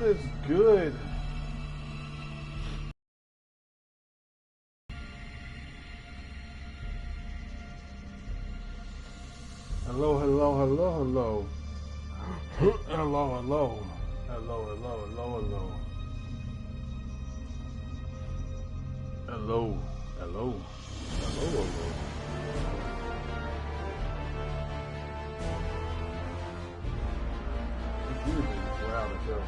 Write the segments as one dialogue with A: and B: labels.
A: What is good? Hello, hello, hello, hello. Hello, hello. Hello, hello, hello, hello. Hello, hello. Hello, hello. It's usually around the show.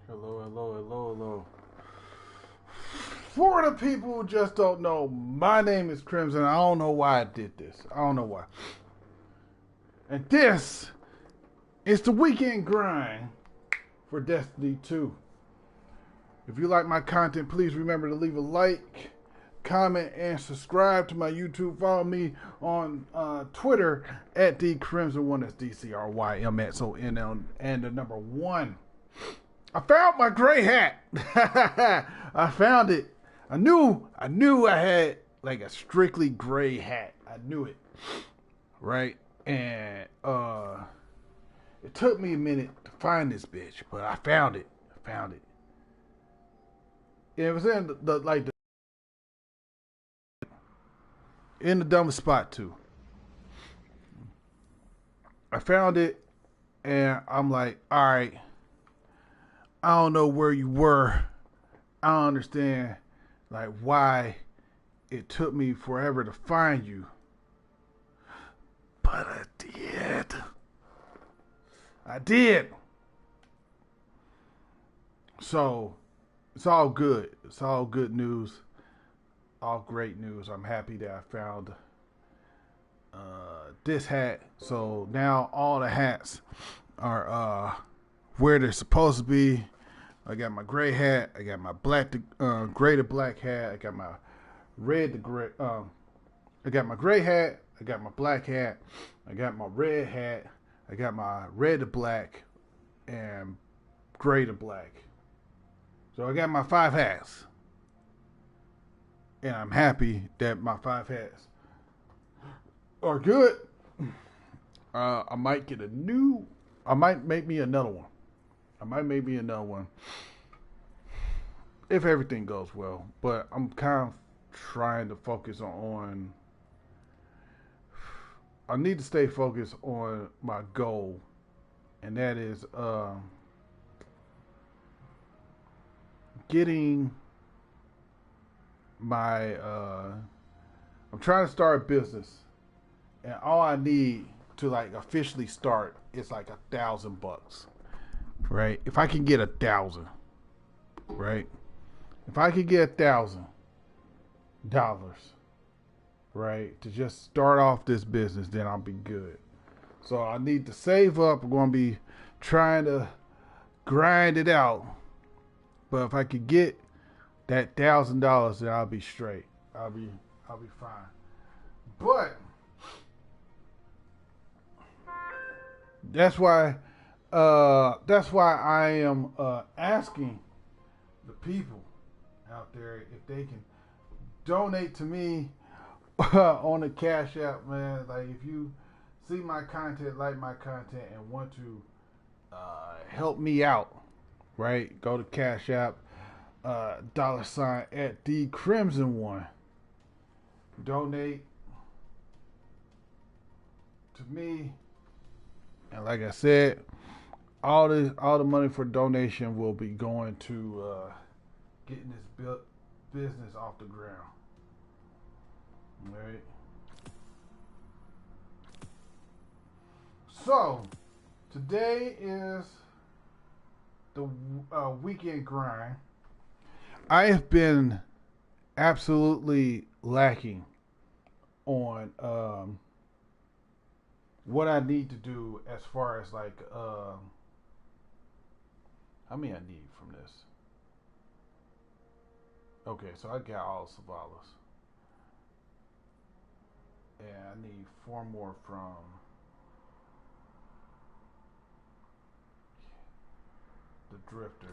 A: Hello, hello, hello, hello. For the people who just don't know, my name is Crimson. I don't know why I did this. I don't know why. And this is the weekend grind for Destiny 2. If you like my content, please remember to leave a like, comment, and subscribe to my YouTube. Follow me on Twitter at DCrimson1. That's DCRYMSONL and the number 1. I found my gray hat. I found it. I knew I had like a strictly gray hat. I knew it. Right? And it took me a minute to find this bitch, but I found it. I found it. It was in in the dumbest spot too. I found it, and I'm like, all right. I don't know where you were. I don't understand, like, why it took me forever to find you. But I did. I did. So, it's all good. It's all good news. All great news. I'm happy that I found this hat. So now all the hats are where they're supposed to be. I got my gray hat. I got my gray to black hat. I got my red to gray. I got my gray hat. I got my black hat. I got my red hat. I got my red to black and gray to black. So I got my 5 hats. And I'm happy that my 5 hats are good. I might get I might make me another one. If everything goes well. But I'm kind of trying to focus on I need to stay focused on my goal, and that is getting my I'm trying to start a business, and all I need to like officially start is like $1,000, right? If I can get 1,000, right? If I could get $1,000, right, to just start off this business, then I'll be good. So I need to save up. I'm going to be trying to grind it out. But if I could get that $1,000, then I'll be straight. I'll be fine. But that's why I am asking the people out there if they can donate to me on the Cash App, man. Like, if you see my content, like my content, and want to help me out, right? Go to Cash App, $ at DCrimson1. Donate to me, and like I said, all the money for donation will be going to getting this business off the ground. All right. So today is the weekend grind. I have been absolutely lacking on what I need to do as far as like how many I need from this. Okay, so I got all Savalas. And I need 4 more from the Drifter.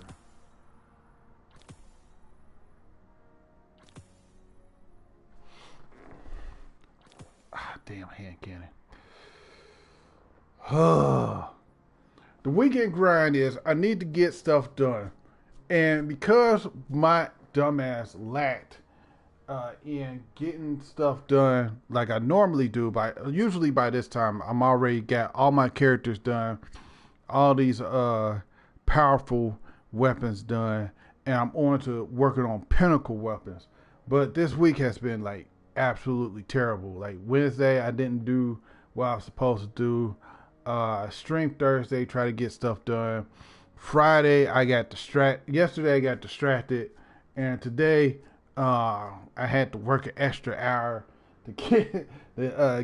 A: Ah, damn hand cannon. The weekend grind is I need to get stuff done. And because my dumbass lacked in getting stuff done like I normally do, usually by this time I'm already got all my characters done, all these powerful weapons done, and I'm on to working on pinnacle weapons. But this week has been like absolutely terrible. Like Wednesday I didn't do what I was supposed to do. Stream Thursday, try to get stuff done. Friday I got distracted. Yesterday I got distracted, and today I had to work an extra hour to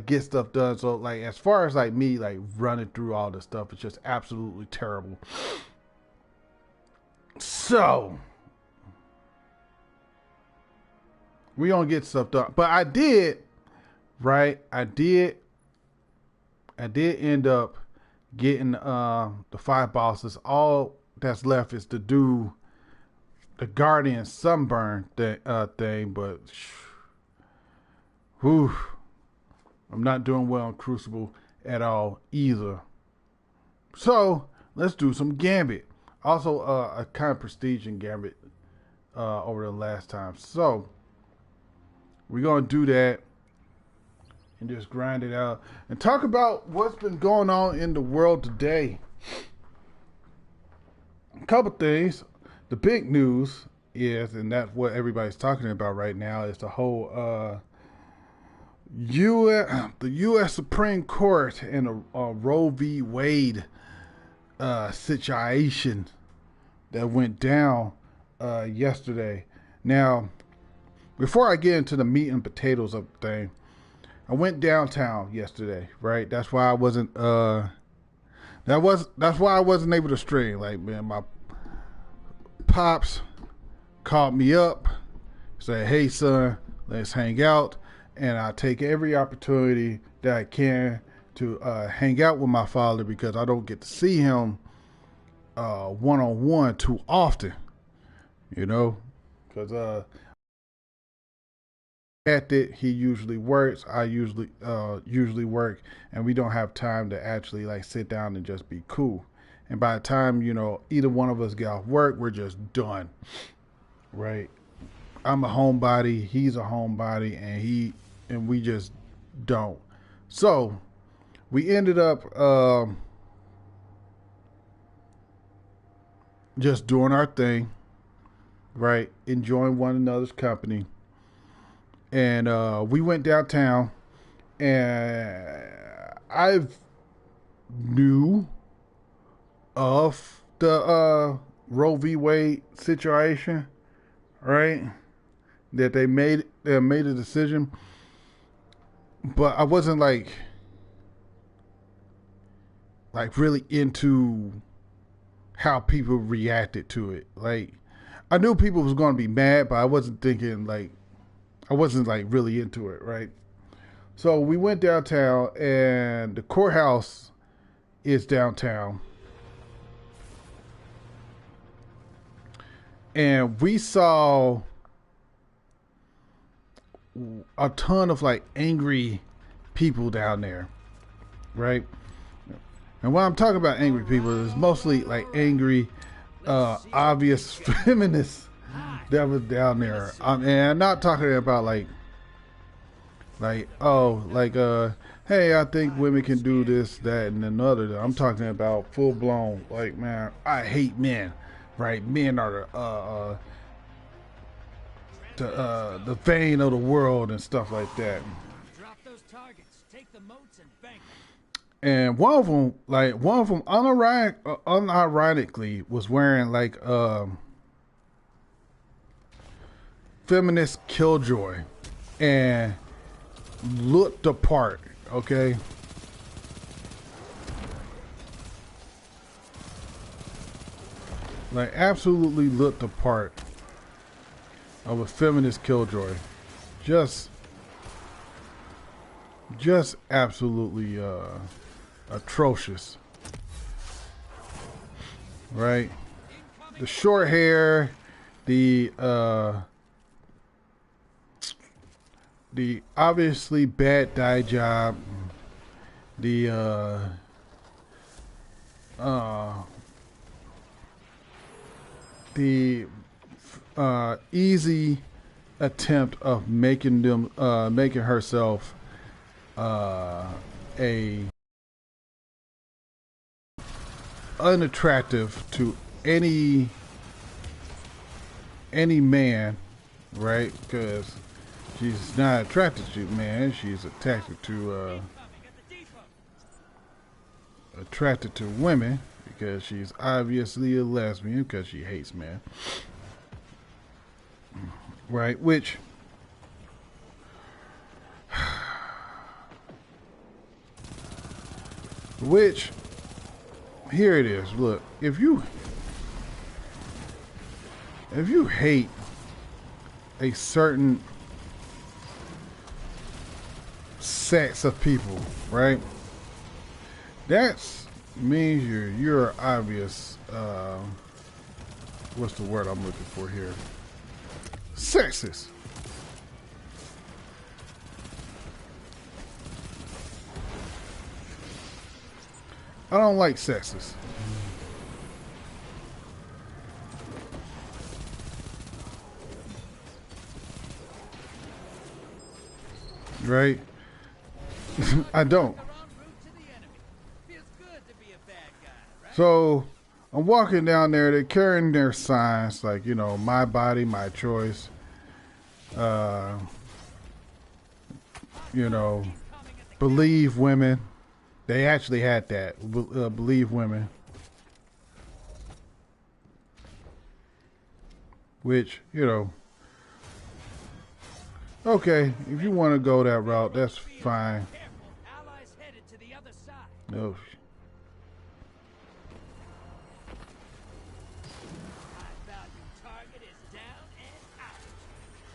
A: get stuff done. So like as far as like me like running through all this stuff, it's just absolutely terrible. So we gonna get stuff done. But I did, right? I did end up getting the 5 bosses. All that's left is to do the Guardian Sunburn thing, but whew, I'm not doing well on Crucible at all either. So let's do some Gambit. Also, a kind of prestige in Gambit over the last time. So we're gonna do that and just grind it out and talk about what's been going on in the world today. A couple things. The big news is, and that's what everybody's talking about right now, is the whole the U.S. Supreme Court and a Roe v. Wade situation that went down yesterday. Now, before I get into the meat and potatoes of the thing, I went downtown yesterday, right? That's why I wasn't that's why I wasn't able to stream. Like, man, my pops called me up, said, "Hey son, let's hang out." And I take every opportunity that I can to hang out with my father, because I don't get to see him one-on-one too often, you know, because at it, he usually works. I usually work, and we don't have time to actually like sit down and just be cool. And by the time, you know, either one of us get off work, we're just done, right? I'm a homebody, he's a homebody, and we just don't. So we ended up just doing our thing, right? Enjoying one another's company. And we went downtown, and I've knew of the Roe v. Wade situation, right? That they made a decision, but I wasn't like really into how people reacted to it. Like, I knew people was going to be mad, but I wasn't really into it, right? So we went downtown, and the courthouse is downtown. And we saw a ton of like angry people down there, right? And when I'm talking about angry people, it's mostly like angry, obvious feminists that was down there. And I'm not talking about hey, I think women can do this, that, and another. I'm talking about full blown, like, man, I hate men, right? Men are the vein of the world and stuff like that.
B: Drop those targets, take the moats and bank.
A: And one of them unironically was wearing like feminist killjoy and looked the part, okay? Like, absolutely looked the part of a feminist killjoy. Just just absolutely atrocious, right? The short hair, the obviously bad dye job, the uh, the easy attempt of making herself a unattractive to any man, right? Because she's not attracted to man, she's attracted to women because she's obviously a lesbian because she hates men, right? Which here it is. Look, if you hate a certain sex of people, right? That means you're obvious. What's the word I'm looking for here? Sexist. I don't like sexist. Right? I don't. So I'm walking down there. They're carrying their signs like, my body, my choice. Believe women. They actually had that. Believe women. Which, okay, if you want to go that route, that's fine. No.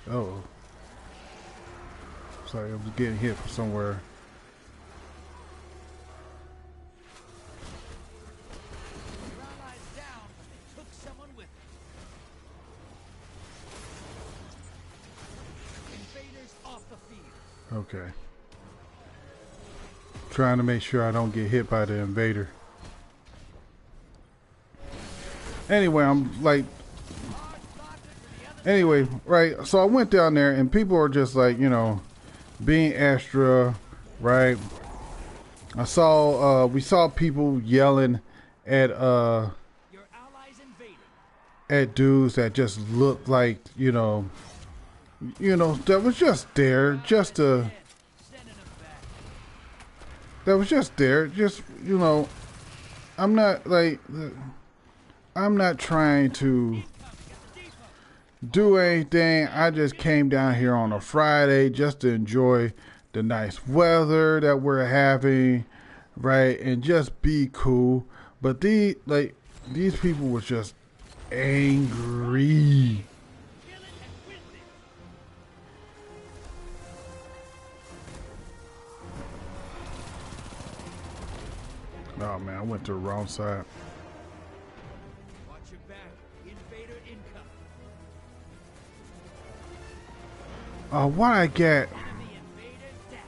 A: Oh. Sorry, I was getting hit from somewhere. Okay. Trying to make sure I don't get hit by the invader. Anyway, right. So I went down there and people are just like, being extra, right? We saw people yelling at dudes that just looked like, that was just there, I'm not trying to do anything. I just came down here on a Friday just to enjoy the nice weather that we're having, right? And just be cool. But these people were just angry. Oh man, I went to the wrong side.
B: Watch your back. Invader incoming.
A: What I get?
B: Enemy invader down.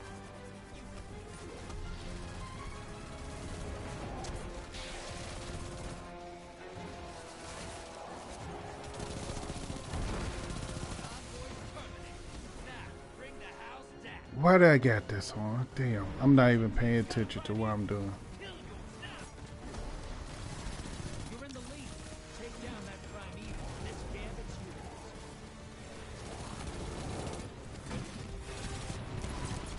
A: Why did I get this on? Damn, I'm not even paying attention to what I'm doing.
B: You're in the lead. Take down that primeval. This gambit's yours.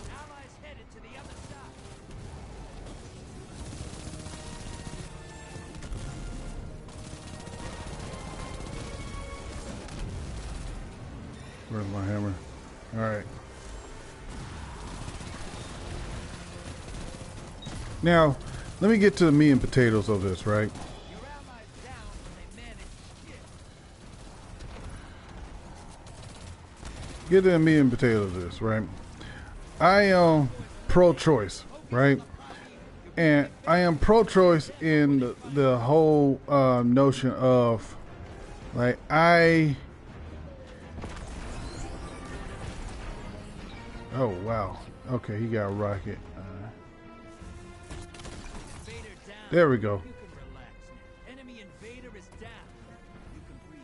B: Allies headed to the other side.
A: Where's my hammer? All right. Now, let me get to the meat and potatoes of this, right?
B: Your allies down when they manage shit.
A: Get to the meat and potatoes of this, right? I pro-choice, right? And I am pro-choice in the whole notion of, like, oh wow, okay, he got a rocket.
B: Invader down.
A: There we go.
B: You can relax now. Enemy invader is down. You can breathe.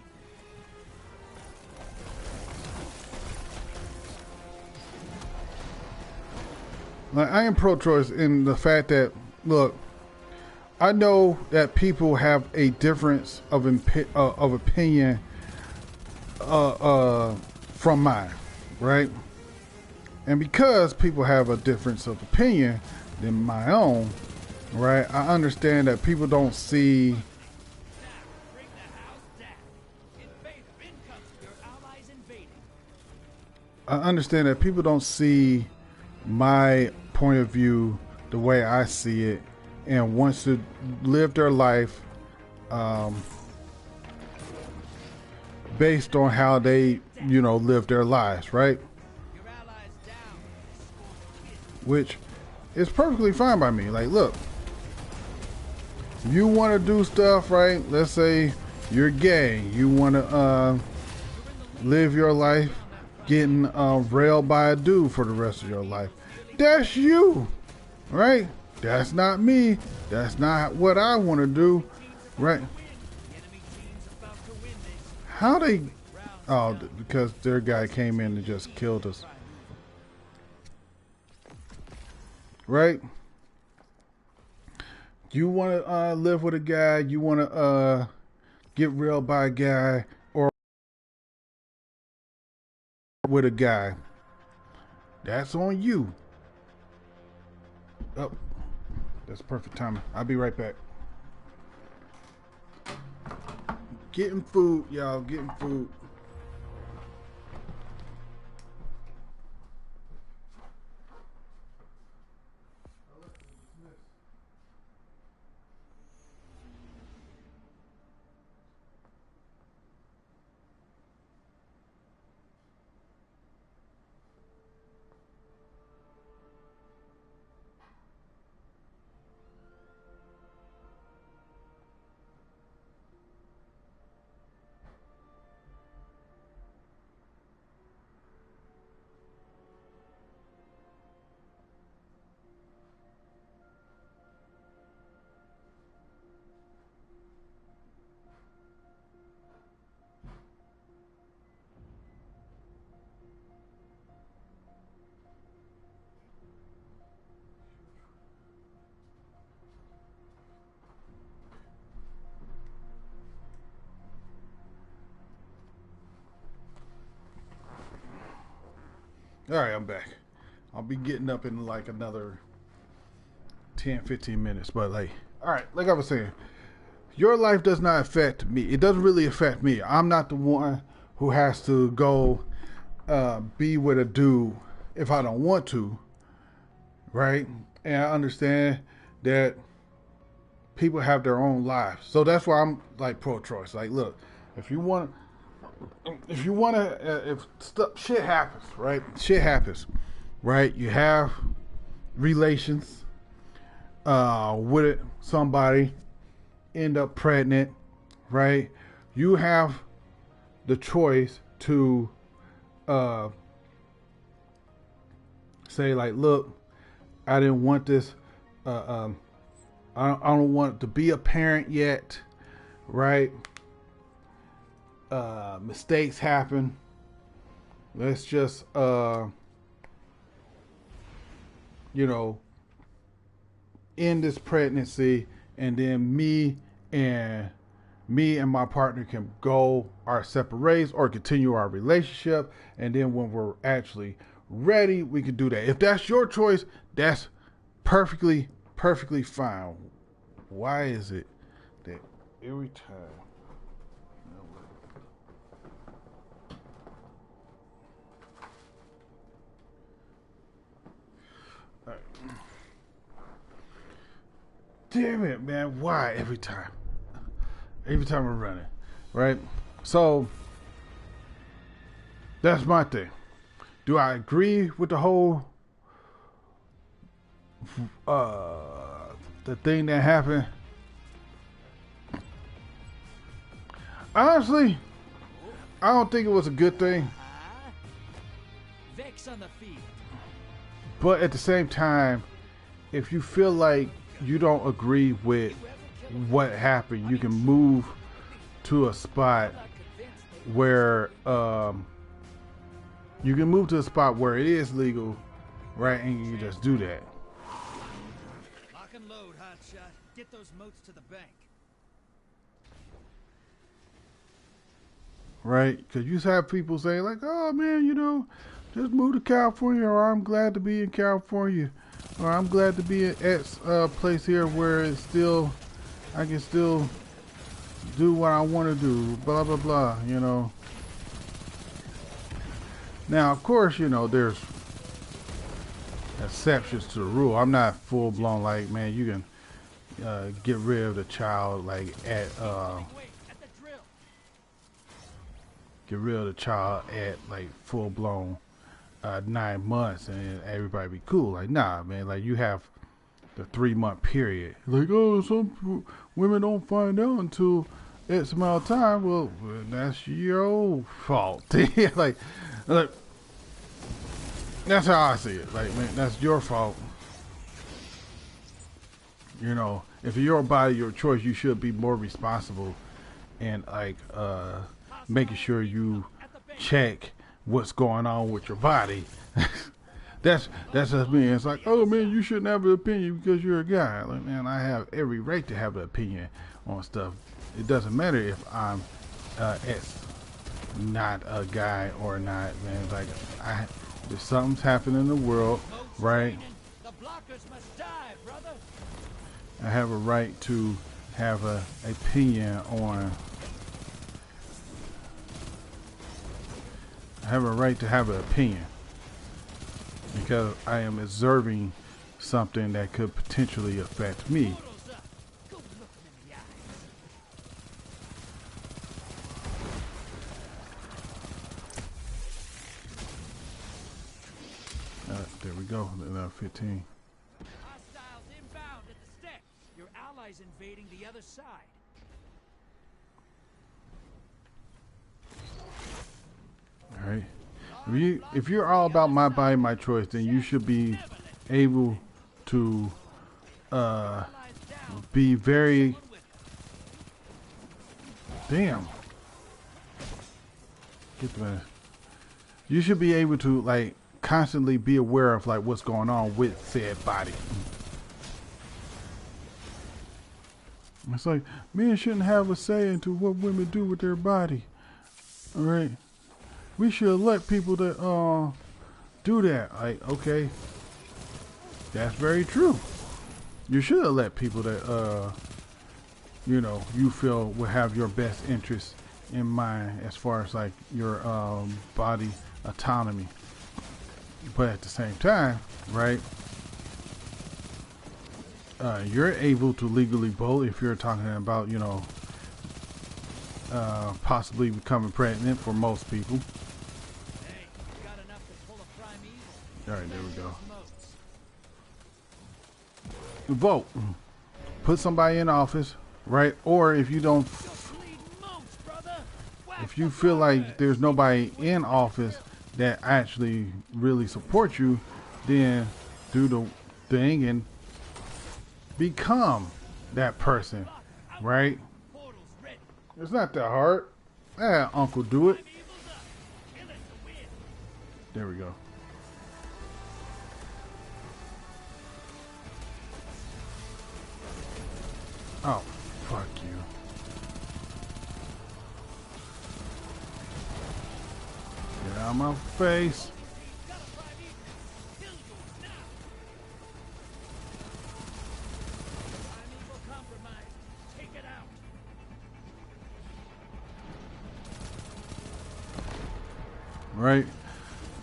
A: Like, I am pro-choice in the fact that, look, I know that people have a difference of opinion from mine, right? And because people have a difference of opinion than my own, right? I understand that people don't see.
B: Bring the house down. Invader incoming. Your allies invading.
A: I understand that people don't see my point of view the way I see it, and wants to live their life based on how they, live their lives, right?
B: Your allies down.
A: Which is perfectly fine by me. Like, look, you want to do stuff, right? Let's say you're gay. You want to live your life getting railed by a dude for the rest of your life. That's you, right? That's not me. That's not what I want to do, right?
B: The enemy team's about to win this.
A: How they? Oh, because their guy came in and just killed us, right? You want to live with a guy. You want to get railed by a guy, or with a guy. That's on you. Oh, that's perfect timing. I'll be right back. Getting food, y'all. Getting food. All right, I'm back. I'll be getting up in like another 10-15 minutes. But like, all right, like I was saying, your life does not affect me. It doesn't really affect me. I'm not the one who has to go be with a dude if I don't want to, right? And I understand that people have their own lives. So that's why I'm like pro-choice. Like, look, if you want to, if shit happens, right? Shit happens, right? You have relations with somebody, end up pregnant, right? You have the choice to say, like, look, I didn't want this. I don't want to be a parent yet, right? Mistakes happen. Let's just end this pregnancy, and then me and my partner can go our separate ways or continue our relationship, and then when we're actually ready, we can do that. If that's your choice, that's perfectly fine. Why is it that every time damn it, man, why every time we're running, right? So that's my thing. Do I agree with the whole the thing that happened. Honestly, I don't think it was a good thing.
B: Vex on the field.
A: But at the same time, if you feel like you don't agree with what happened, you can move to a spot where it is legal, right? And you just do that.
B: Lock and load, hotshot. Get those moats to the bank.
A: Right? Because you have people say like, oh man, just move to California, or I'm glad to be in California, or I'm glad to be at a place here where I can still do what I want to do, blah, blah, blah, Now, of course, there's exceptions to the rule. I'm not full blown like, man, you can get rid of the child like at full blown 9 months and everybody be cool. Like, nah, man, like you have the 3-month period. Like, oh, some women don't find out until X amount of time. Well, that's your fault. like that's how I see it. Like, man, that's your fault. If your body, your choice, you should be more responsible and like making sure you check what's going on with your body. That's just me. It's like, oh man, you shouldn't have an opinion because you're a guy. Like, man, I have every right to have an opinion on stuff. It doesn't matter if I'm not a guy or not, man. Like, if something's happening in the world, right?
B: The blockers must die, brother.
A: I have a right to have an opinion on. I have a right to have an opinion because I am observing something that could potentially affect me.
B: Go look them in the eyes.
A: There we go. 15.
B: Hostiles inbound at the steps. Your allies invading the other side.
A: All right. If you're all about my body, my choice, then you should be able to be very. Damn. Get the. You should be able to like constantly be aware of like what's going on with said body. It's like men shouldn't have a say into what women do with their body. All right. We should elect people that do that. Like, okay, that's very true. You should elect people that you feel will have your best interests in mind as far as like your body autonomy. But at the same time, right? You're able to legally vote if you're talking about possibly becoming pregnant for most people.
B: Hey, got enough to pull a Primeval?
A: All right, there we go.
B: Moats.
A: Vote. Put somebody in office, right? Or if you don't,
B: Moats, brother.
A: if you feel like there's nobody in office that actually really supports you, then do the thing and become that person, right?
B: Portals ready.
A: It's not that hard. Uncle, do it.
B: Primeval's up. Kill it to win.
A: There we go. Oh, fuck you. Get out of my face.
B: Got a Primeval. Kill yours now. Primeval compromised. Take it out.
A: Right?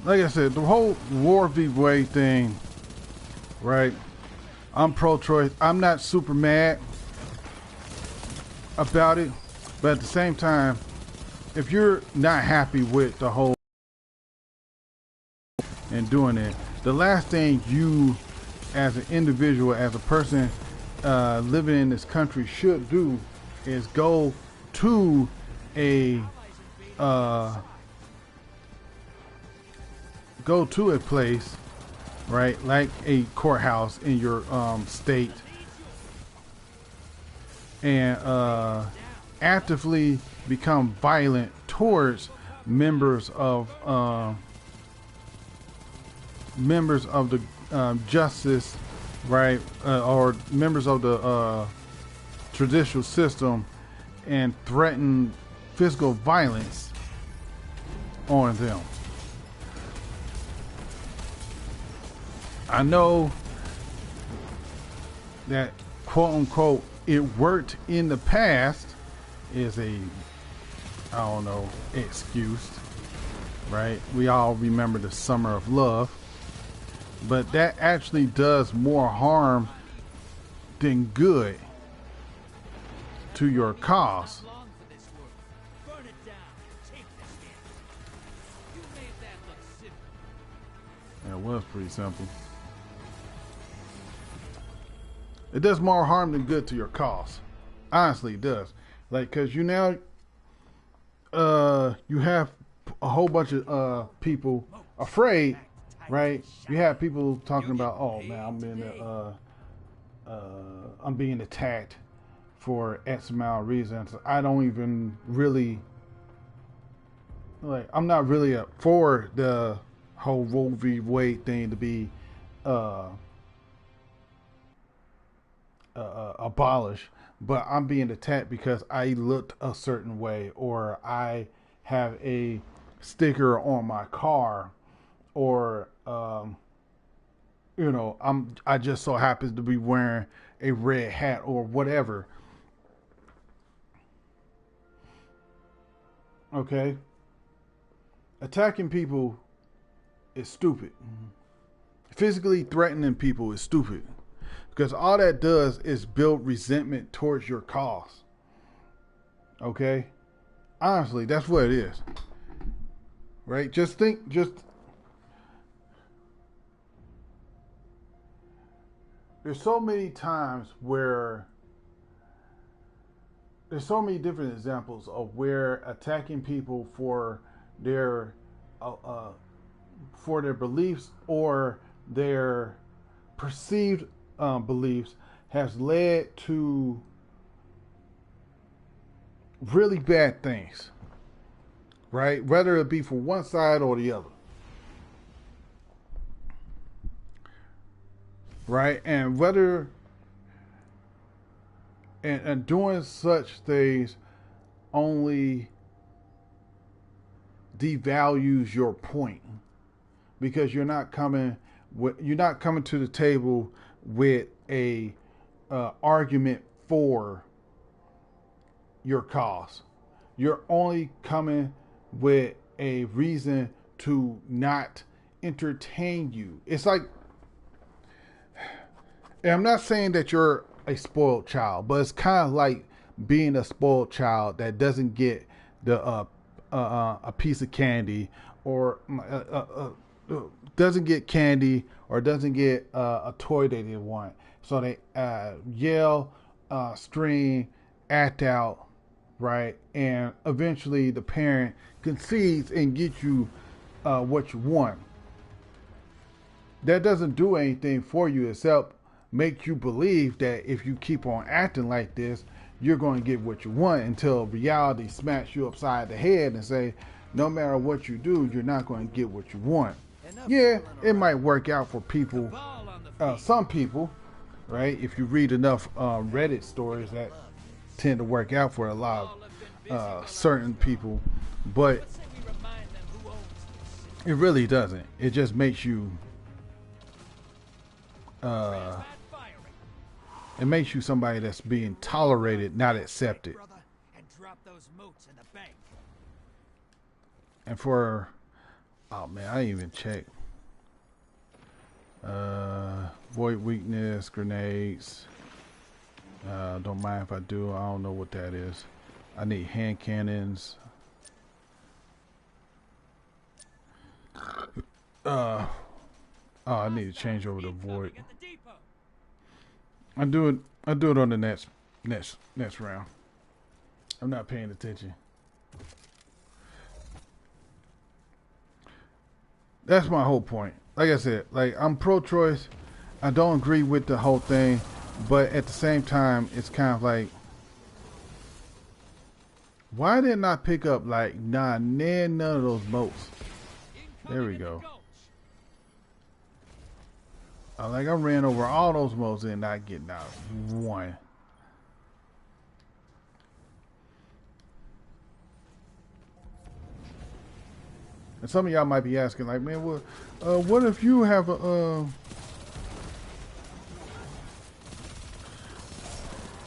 A: Like I said, the whole Roe v. Wade thing, right? I'm pro-choice. I'm not super mad about it, but at the same time, if you're not happy with the whole and doing it, the last thing you as an individual, as a person living in this country should do is to a go to a place, right, like a courthouse in your state, and actively become violent towards members of the justice, right, or members of the judicial system, and threaten physical violence on them. I know that quote unquote it worked in the past is a, I don't know, excuse, right? We all remember the Summer of Love, but that actually does more harm than good to your cause. It was pretty simple. It does more harm than good to your cause. Honestly, it does. Like, cause you now, you have a whole bunch of people afraid, right? You have people talking about, oh man, I'm being attacked for X amount of reasons. I don't even really, like, I'm not really for the whole Roe v. Wade thing to be abolished, but I'm being attacked because I looked a certain way, or I have a sticker on my car, or I just so happens to be wearing a red hat or whatever. Okay, attacking people is stupid. Physically threatening people is stupid, because all that does is build resentment towards your cause. Okay? Honestly, that's what it is. Right? There's so many times where there's so many different examples of where attacking people for their beliefs or their perceived beliefs has led to really bad things, right? Whether it be for one side or the other, right? And whether and doing such things only devalues your point, because you're not coming to the table with a argument for your cause. You're only coming with a reason to not entertain you. It's like, and I'm not saying that you're a spoiled child, but it's kind of like being a spoiled child that doesn't get the a piece of candy, or doesn't get candy, or doesn't get a toy that they want. So they yell, scream, act out, right? And eventually the parent concedes and gets you what you want. That doesn't do anything for you except make you believe that if you keep on acting like this, you're going to get what you want, until reality smacks you upside the head and say, no matter what you do, you're not going to get what you want. Yeah, it might work out for people, some people, right? If you read enough Reddit stories, that tend to work out for a lot of certain people, but it really doesn't. It just makes you it makes you somebody that's being tolerated, not accepted. And for, oh man, I didn't even check. Void weakness, grenades. Don't mind if I do. I don't know what that is. I need hand cannons. Oh, I need to change over to void. I do it. I do it on the next round. I'm not paying attention. That's my whole point. Like I said, like I'm pro-choice. I don't agree with the whole thing, but at the same time, it's kind of like, why didn't I pick up like none of those boats? There we go. Like I ran over all those modes and not getting out one. And some of y'all might be asking, like, man, what if you have a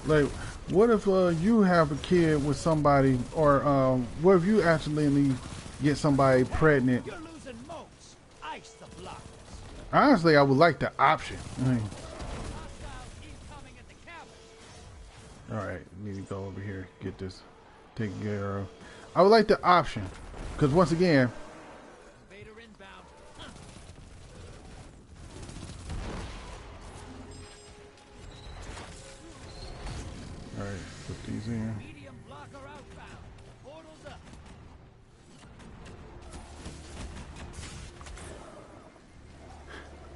A: like, what if you have a kid with somebody, or what if you accidentally get somebody pregnant?
B: You're losing moats. Ice the blockers.
A: Honestly, I would like the option.
B: Hostiles incoming at the cabin.
A: All right, need to go over here, get this taken care of. I would like the option, because once again,
B: Invader inbound.
A: all right, put these in.
B: Medium blocker outbound. Portals up.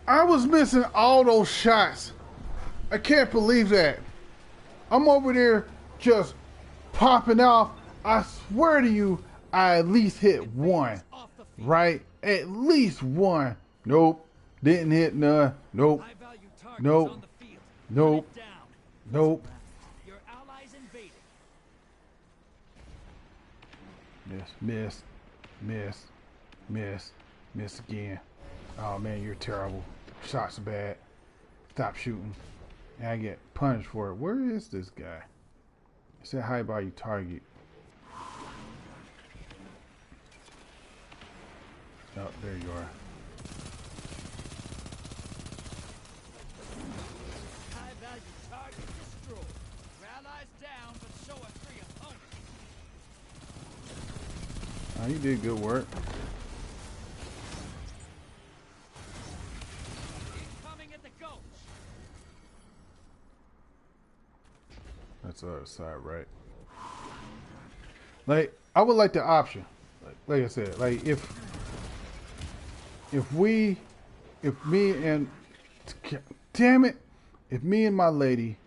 A: I was missing all those shots. I can't believe that. I'm over there just popping off. I swear to you, I at least hit one.
B: Off the field.
A: Right? At least one. Nope. Didn't hit none. Nope.
B: High value targets
A: Nope.
B: on the field.
A: Nope.
B: Hunt it down.
A: Nope.
B: Your allies invading.
A: Miss. Miss again. Oh man, you're terrible. Shots are bad. Stop shooting. And I get punished for it. Where is this guy? It said high value target. Oh, there you are.
B: High value target destroyed. Your allies down, but so are 3 opponents.
A: Oh, you did good work.
B: Incoming at the gulch.
A: That's the other side, right? Like, I would like the option. Like I said, like if me and damn it, if me and my lady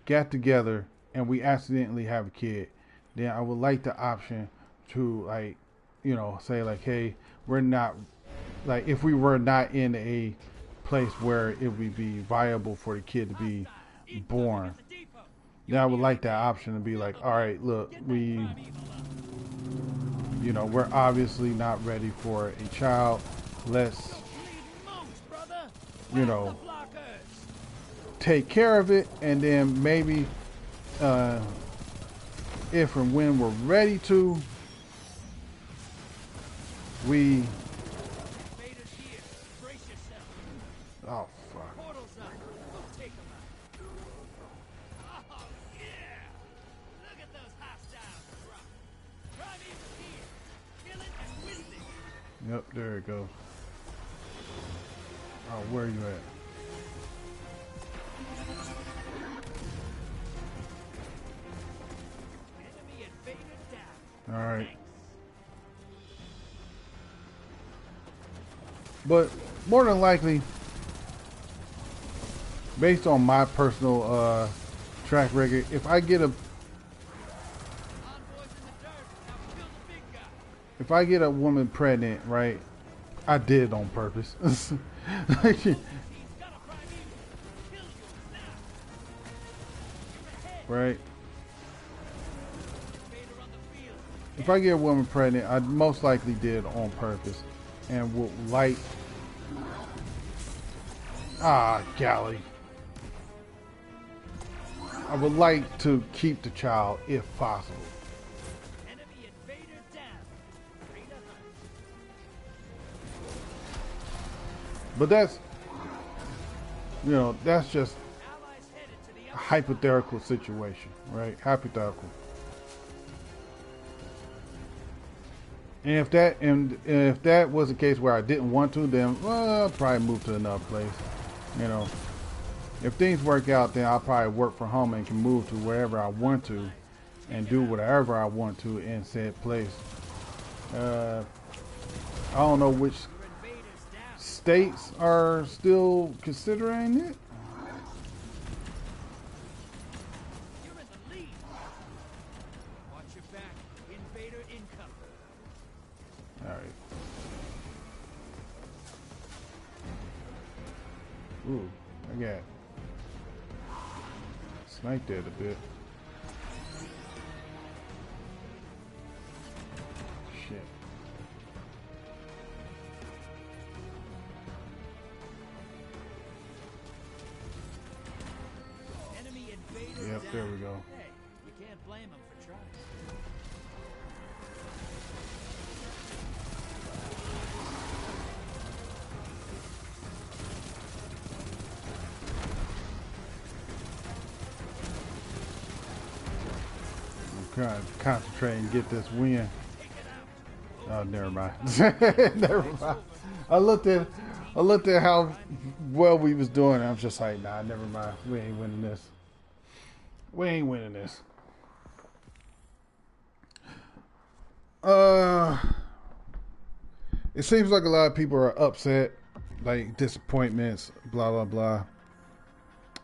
A: got together and we accidentally have a kid, then I would like the option to, like, you know, say like, hey, we're not, like, if we were not in a place where it would be viable for the kid to be born, then I would like that option to be like, all right, look, we, you know, we're obviously not ready for a child. Let's, you know, take care of it, and then maybe if and when we're ready to, we, oh fuck,
B: Portals up. We'll take 'em out. Oh, yeah! Look at those hostiles drop. Primeval here. Kill it and win it.
A: yep, there it goes. Oh, where are you at?
B: Enemy invader down.
A: All right. But more than likely, based on my personal track record, if I get a,
B: Envoys in the dirt. Now kill the big guy.
A: if I get a woman pregnant, right, I did it on purpose. Like,
B: He's got a primeval. Kill you now. You're ahead.
A: right?
B: Invader on the field.
A: If I get a woman pregnant, I most likely did it on purpose, and would like, golly, I would like to keep the child if possible.
B: Enemy invader down. Free to hunt.
A: But that's, you know, that's just
B: Allies headed to the
A: a
B: other
A: hypothetical situation, right? Hypothetical. And if that was the case where I didn't want to, then I'd probably move to another place, you know. If things work out, then I'll probably work from home and can move to wherever I want to and do whatever I want to in said place. I don't know which
B: Your invaders down.
A: states are still considering it.
B: You're in the lead. Watch your back. Invader incoming.
A: All right. Ooh, I got sniped it a bit. Shit.
B: Enemy invader
A: Yep,
B: down.
A: there we go.
B: Hey, you can't blame him for trying.
A: I'm trying to concentrate and get this win. Oh, never mind. Never mind. I looked at how well we was doing. And I was just like, nah, never mind. We ain't winning this. We ain't winning this. It seems like a lot of people are upset, like disappointments, blah blah blah.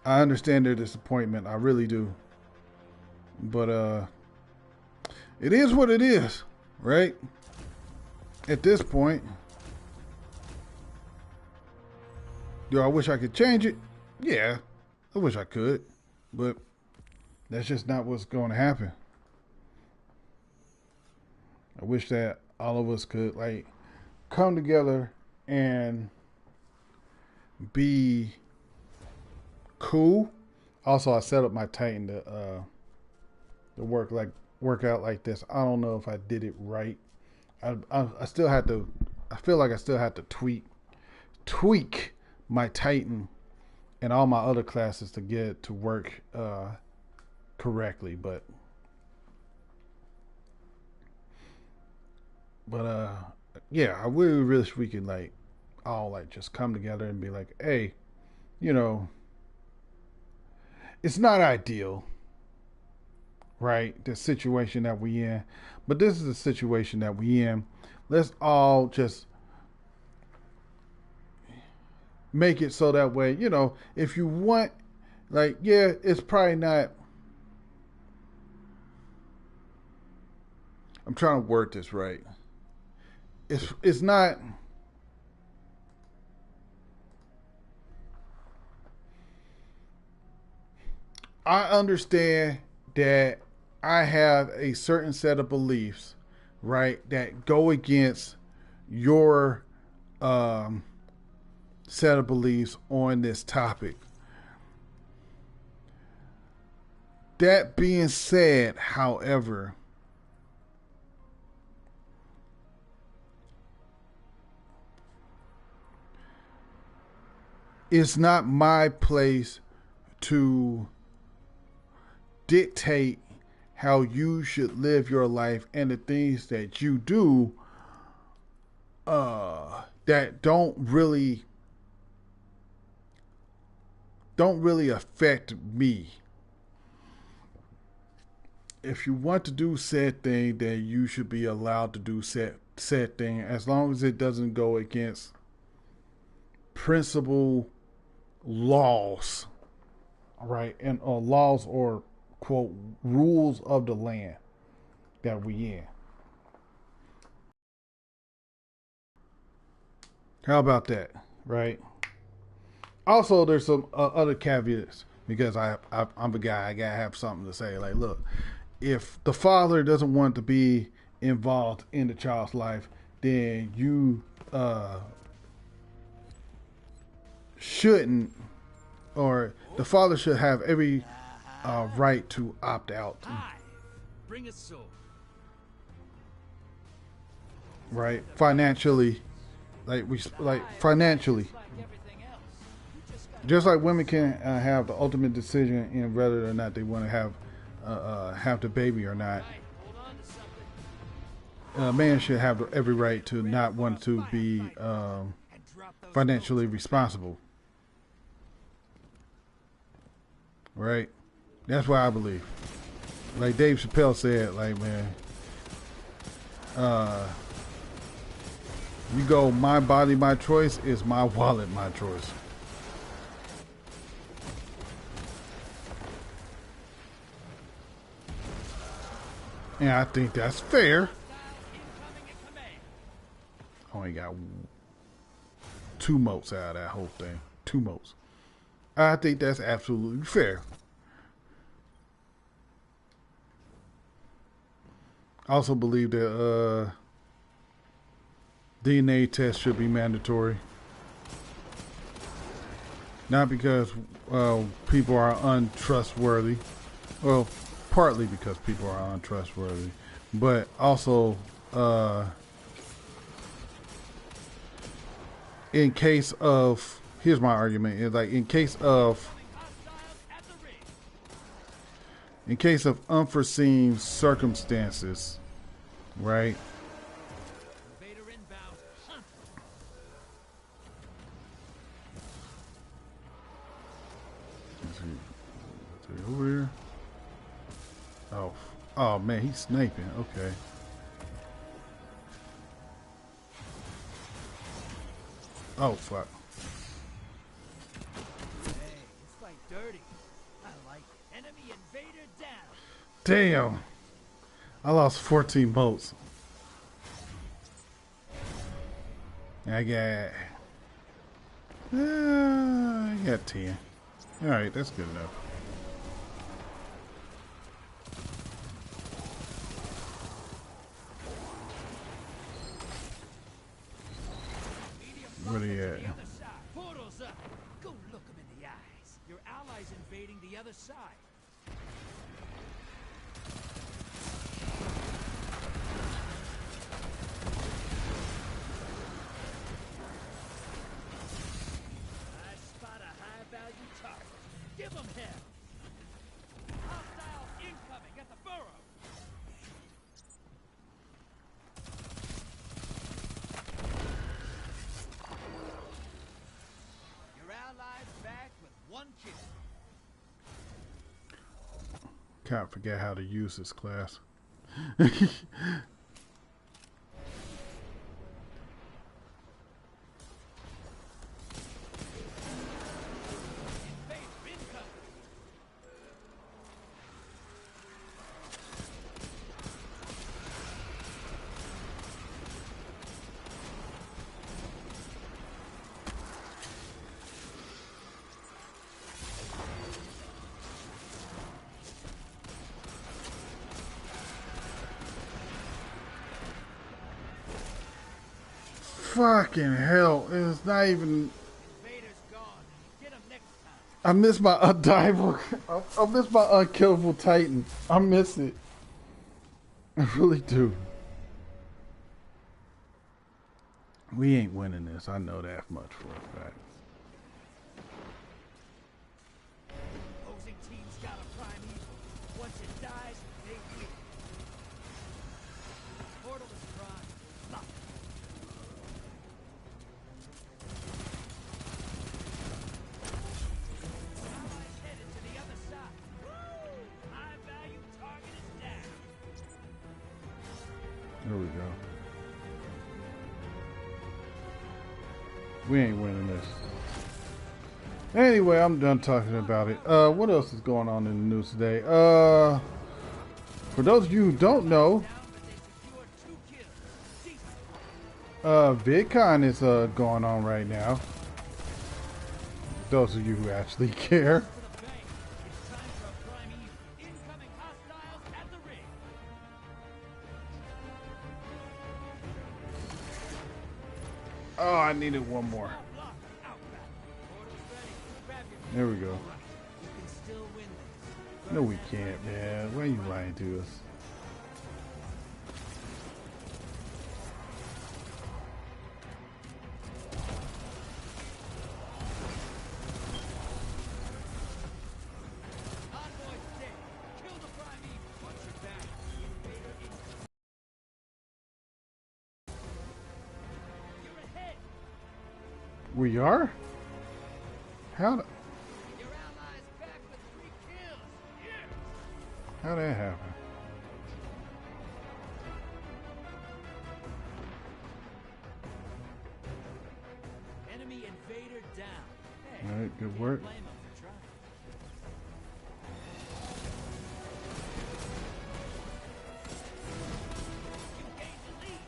A: I understand their disappointment. I really do. But it is what it is, right? At this point, do I wish I could change it? Yeah, I wish I could, but that's just not what's going to happen. I wish that all of us could like come together and be cool. Also, I set up my Titan to work out like this. I don't know if I did it right. I still had to. I feel like I still had to tweak my Titan and all my other classes to get it to work correctly. But yeah, I really wish we could like all like just come together and be like, hey, you know, it's not ideal, right? The situation that we in, but this is the situation that we in. Let's all just make it so that way, you know, if you want, like, yeah, it's probably not. I'm trying to word this right. It's not. I understand that I have a certain set of beliefs, right, that go against your set of beliefs on this topic. That being said, however, it's not my place to dictate how you should live your life and the things that you do that don't really affect me. If you want to do said thing, then you should be allowed to do said thing as long as it doesn't go against principle laws, right? And laws or quote rules of the land that we in. How about that, right? Also, there's some other caveats because I'm a guy. I gotta have something to say. Like, look, if the father doesn't want to be involved in the child's life, then you shouldn't, or the father should have every right to opt out,
B: Hi. Bring a sword.
A: right? Financially, financially,
B: Like everything else. You just got
A: just like women can have the ultimate decision in whether or not they want to have the baby or not.
B: right. Hold on to something.
A: A man should have every right to not want to be
B: And drop those
A: financially responsible. right? That's what I believe. Like Dave Chappelle said, like, man, you go, my body, my choice, is my wallet, my choice. And I think that's fair. Only got 2 motes out of that whole thing. 2 motes. I think that's absolutely fair. I also believe that DNA test should be mandatory. Not because people are untrustworthy. Well, partly because people are untrustworthy. But also in case of, here's my argument, is like in case of unforeseen circumstances, right? Over here. Oh man, he's sniping. Okay. Oh fuck.
B: Hey, it's like dirty. I like it. Enemy invader down.
A: Damn. I lost 14 bolts. I got 10. All right, that's good enough. Where they at?
B: Portals up. Go look them in the eyes. Your allies invading the other side. I spot a high-value target. Give them hell. Hostiles incoming at the burrow. Your allies back with 1 kill.
A: Can't forget how to use this class. Fucking hell. It's not even.
B: Invader's gone. Get him next time.
A: I miss my undiable. I miss my unkillable Titan. I miss it. I really do. We ain't winning this. I know that much for a fact.
B: Opposing team's got a prime evil. Once it dies, they win. Portal is prime. Lock it. Allies headed to the other side. Woo! High value target is down.
A: There we go. We ain't winning this. Anyway, I'm done talking about it. What else is going on in the news today? For those of you who don't know, VidCon is going on right now. Those of you who actually care. Oh, I needed one more. There we go. No, we can't, man. Why are you lying to us? We are? How?
B: Your allies back with 3
A: How that happen?
B: Enemy invader down. Hey,
A: All right, good
B: can't
A: work.
B: blame 'em for trying. You gained the lead.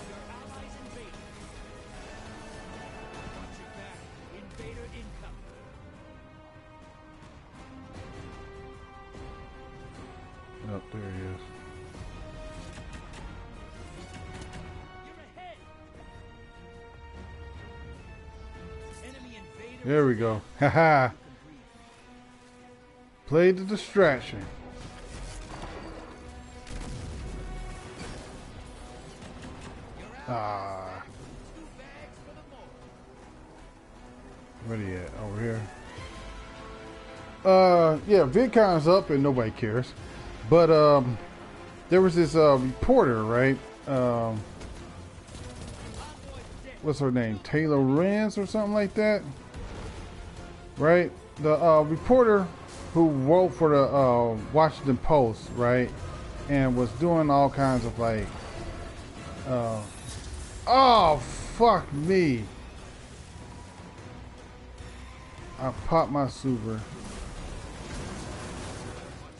B: Your allies invaded. Watch your back. Invader incoming.
A: Oh, there he is.
B: You're ahead. Enemy invader.
A: There we go. Haha.
B: You can breathe.
A: Played the distraction.
B: Your allies
A: Ah.
B: 2 bags for the more.
A: Where he at? Over here. Yeah, VidCon's up and nobody cares. But there was this reporter, right?
B: Envoy's dead.
A: What's her name? Taylor Renz or something like that, right? The reporter who wrote for the Washington Post, right, and was doing all kinds of like, oh fuck me! I popped my super.
B: Watch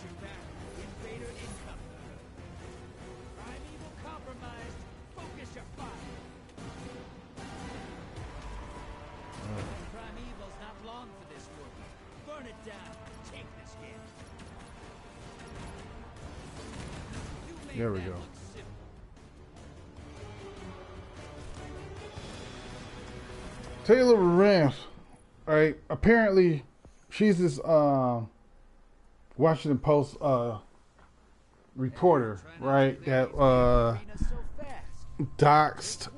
B: your back. Invader incoming. Primeval compromised. Focus your fire. Primeval's not long for this world. Burn it down. Take this hit. You made
A: There we
B: that
A: go.
B: look simple.
A: Taylor Renz, right? Apparently, she's this Washington Post reporter, right? That
B: Arena so fast.
A: doxed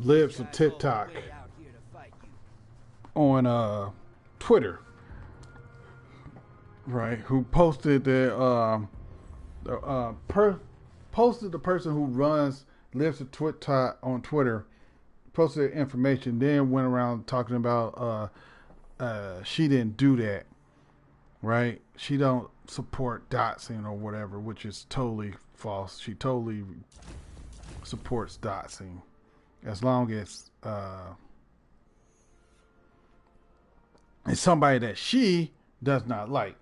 A: Libs of TikTok
B: Way out here to fight you.
A: on Twitter, right? Who posted posted the person who runs Libs of TikTok on Twitter, posted information, then went around talking about she didn't do that, right? She don't support doxing or whatever, which is totally false. She totally supports doxing as long as it's somebody that she does not like.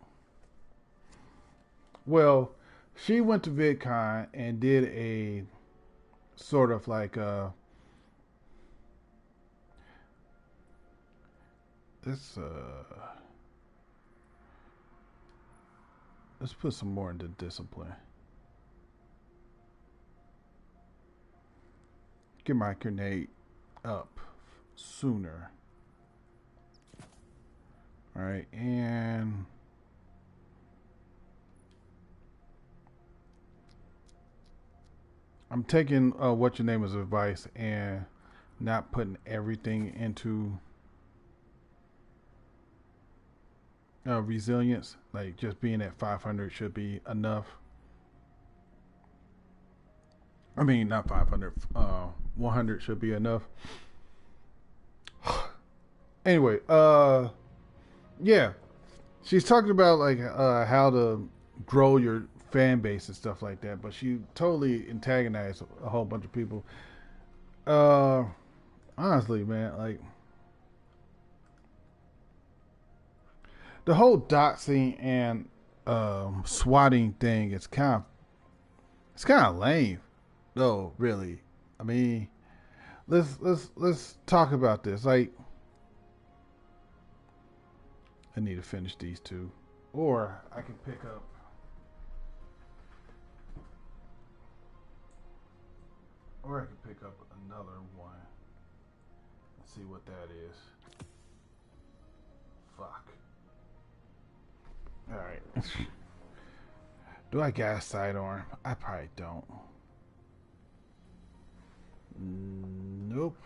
A: Well, she went to VidCon and did a sort of like let's put some more into discipline. Get my grenade up sooner. All right, and I'm taking what your name is advice and not putting everything into resilience. Like just being at 500 should be enough. I mean, not 500. 100 should be enough. Anyway, yeah, she's talking about like how to grow your fan base and stuff like that, but she totally antagonized a whole bunch of people. Honestly, man, like the whole doxing and swatting thing is kind of lame, though. Really, I mean, let's talk about this. Like, I need to finish these two, or I can pick up. Or I can pick up another one and see what that is. Fuck. Alright. Do I got a sidearm? I probably don't. Nope.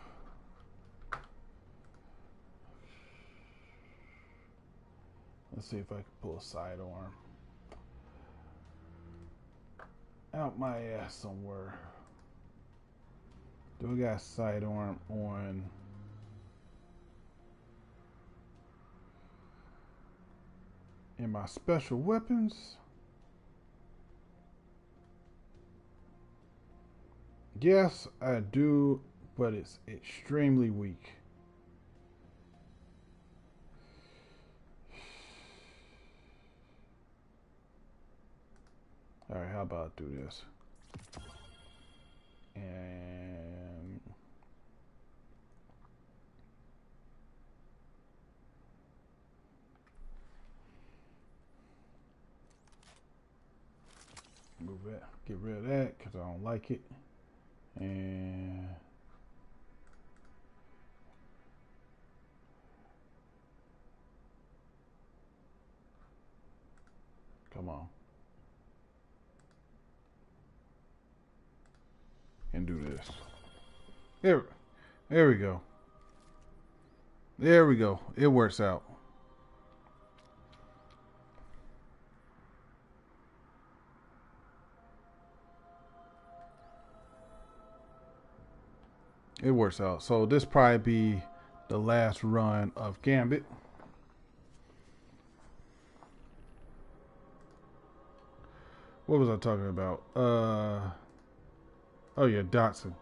A: Let's see if I can pull a sidearm out my ass somewhere. Do we got a sidearm on? In my special weapons? Yes, I do, but it's extremely weak. Alright, how about I do this? And move that, get rid of that because I don't like it. And come on. And do this. There we go. There we go. It works out. It works out. So this probably be the last run of Gambit. What was I talking about? Oh yeah, Dotson.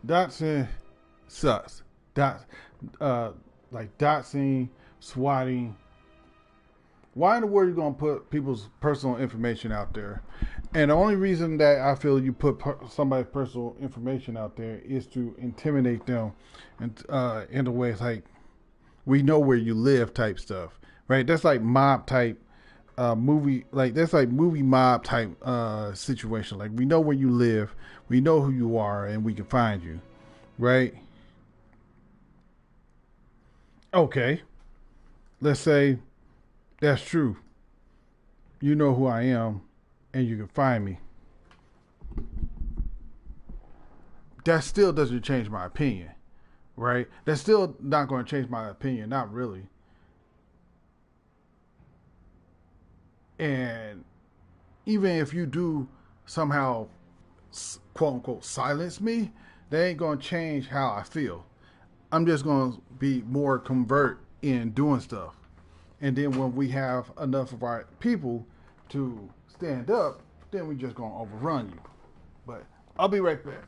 A: Dotson sucks. Like Dotson, swatting. Why in the world are you gonna put people's personal information out there? And the only reason that I feel you put somebody's personal information out there is to intimidate them, and in a way it's like, we know where you live type stuff, right? That's like mob type movie, like that's like movie mob type situation. Like, we know where you live, we know who you are, and we can find you, right? Okay, let's say that's true. You know who I am, and you can find me. That still doesn't change my opinion, right? That's still not going to change my opinion, not really. And even if you do somehow, quote unquote, silence me, that ain't going to change how I feel. I'm just going to be more convert in doing stuff. And then when we have enough of our people to stand up, then we just going to overrun you. But I'll be right back.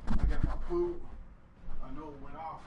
A: I got my food. I know it went off.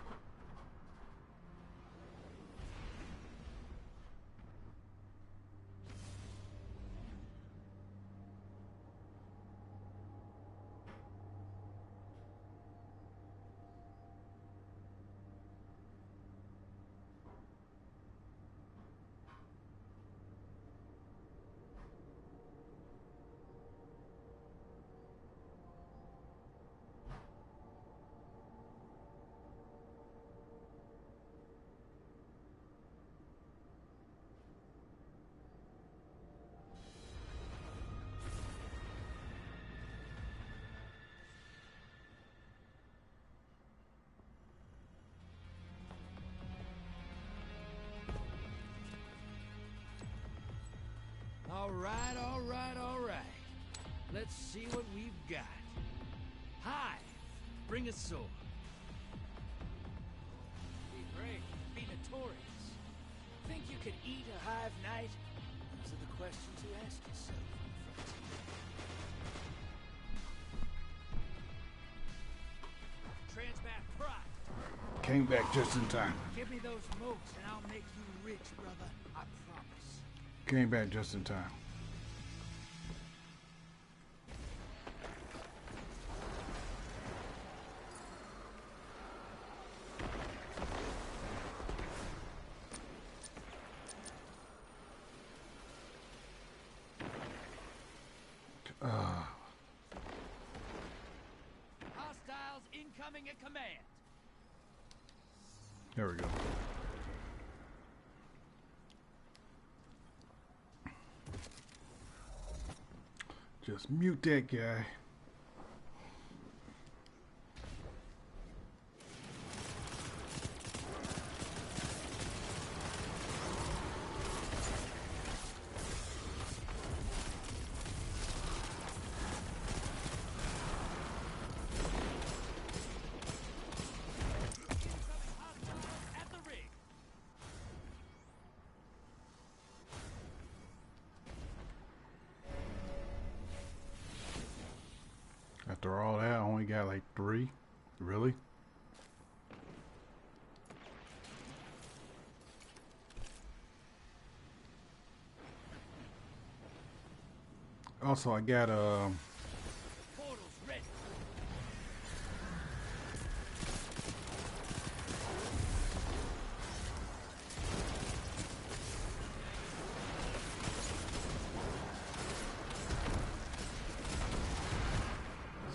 B: All right, all right, all right. Let's see what we've got. Hive, bring a sword. Be brave, be notorious. Think you could eat a Hive Knight? Those are the questions you ask yourself on the frontier. Transmat Pride.
A: Came back just in time.
B: Give me those moats and I'll make you rich, brother. I promise.
A: Came back just in time.
B: Hostiles incoming at command.
A: There we go. Just mute that guy.
B: At the rig.
A: After all that, I only got like 3. Really? Also, I got
B: Portals ready.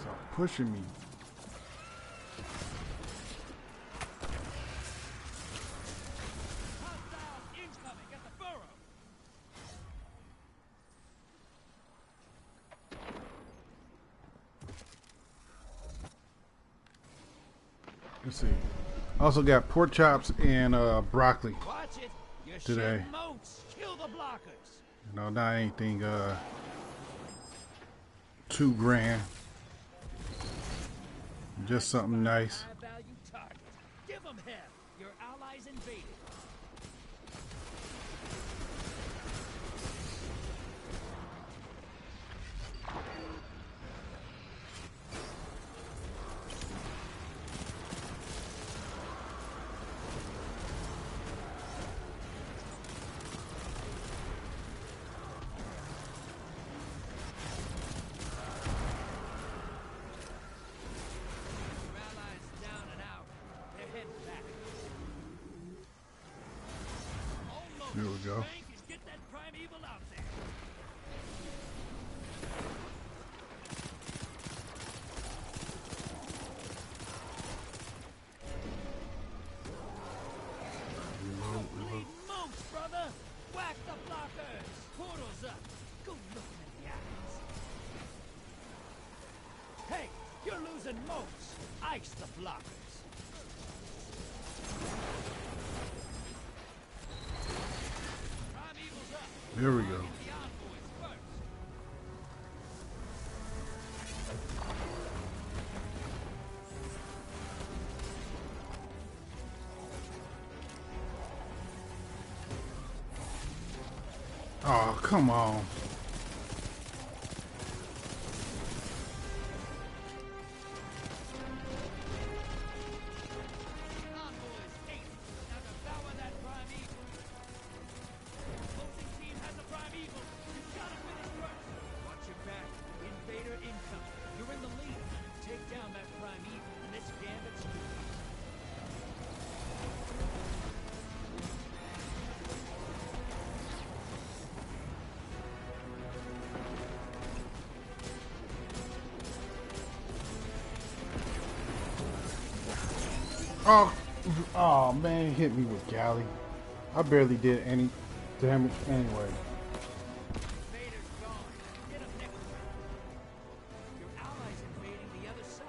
A: stop pushing me.
B: Hostiles incoming at the burrow.
A: Let's see. Also got pork chops and broccoli.
B: Watch it. You're
A: Today.
B: shooting moats. Kill the blockers.
A: You know, not anything too grand. Just something nice.
B: High value target. Give them hell. Your allies invaded. Your allies down and out. They're heading back. Almost.
A: There we go.
B: Frank, is get that primeval out there. Holy smokes, brother! Whack the blockers! Portals up! Go look at the eyes! Hey, you're losing moats! Ice the blockers! Primeval's up!
A: There we go.
B: Get the envoys first!
A: Oh, come on.
B: Envoys eight! Now devour that primeval! Opposing team has a primeval! You gotta finish first! Watch your back! Invader incoming! You're in the lead! Take down that primeval and this gambit's yours!
A: Oh man, he hit me with galley. I barely did any damage anyway.
B: Invader's gone. Get him next round. Your allies invading the other side.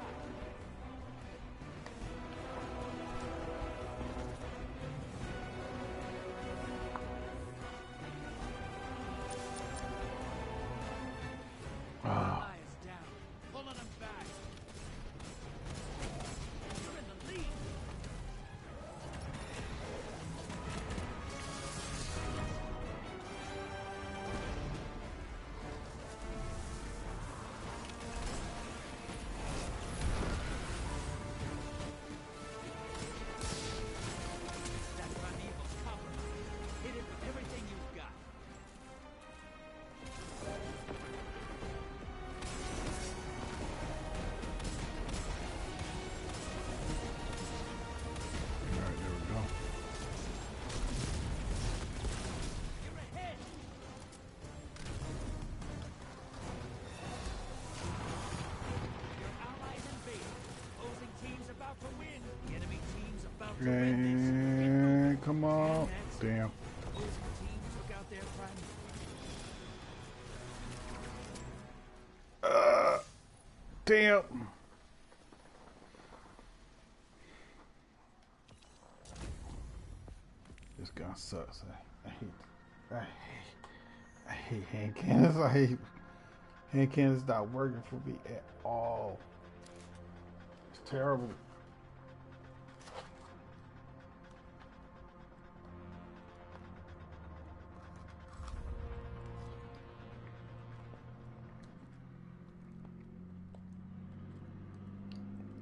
B: Ally is down. Pulling him back. You're in the lead. That primeval's compromised. Hit it with everything you've got.
A: Alright, there we go.
B: You're ahead. Your allies invaded. Opposing team's about to win. The enemy team's about to win this.
A: And come on. Damn.
B: Opposing team took out their primeval.
A: Damn. This gun sucks. I hate hand cannons. I hate hand cannons not working for me at all. It's terrible.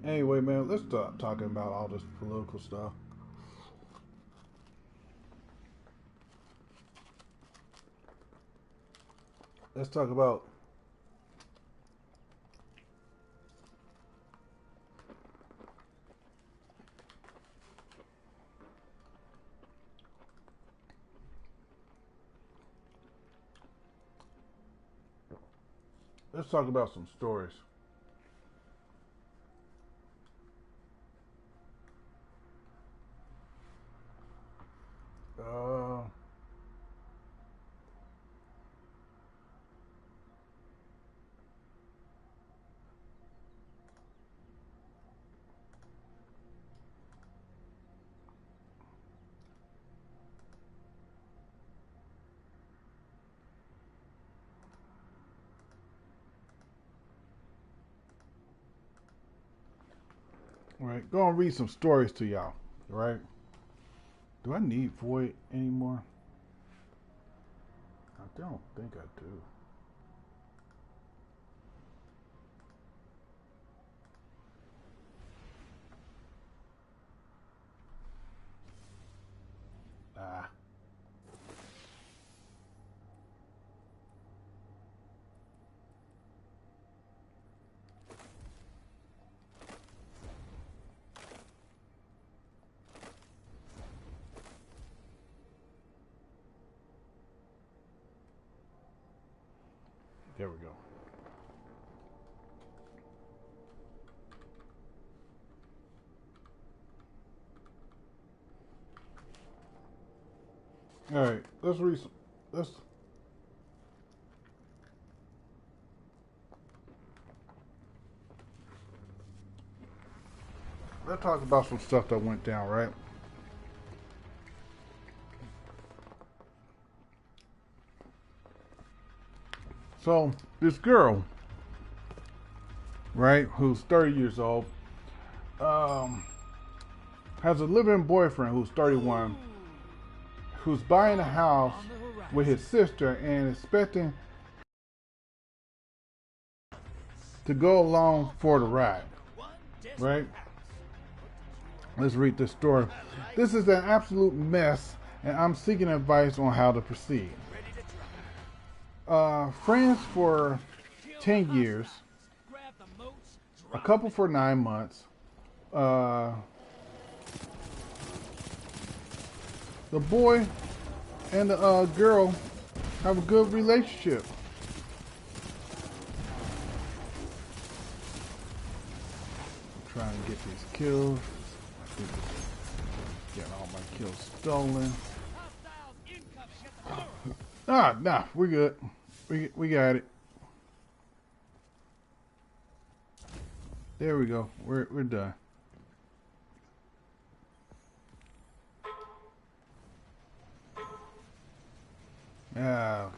A: Anyway, man, let's stop talking about all this political stuff. Let's talk about some stories. All right, go and read some stories to y'all. All right. Do I need Void anymore? I don't think I do. Ah. There we go. All right, let's read some. Let's talk about some stuff that went down, right? So this girl, right, who's 30 years old, has a living boyfriend who's 31, who's buying a house with his sister and expecting to go along for the ride, right? Let's read this story. This is an absolute mess, and I'm seeking advice on how to proceed. Friends for 10 years, a couple for 9 months. The boy and the girl have a good relationship. I'm trying to get these kills. I think I'm getting all my kills stolen. Nah, we're good. We got it. There we go. We're done. Yeah.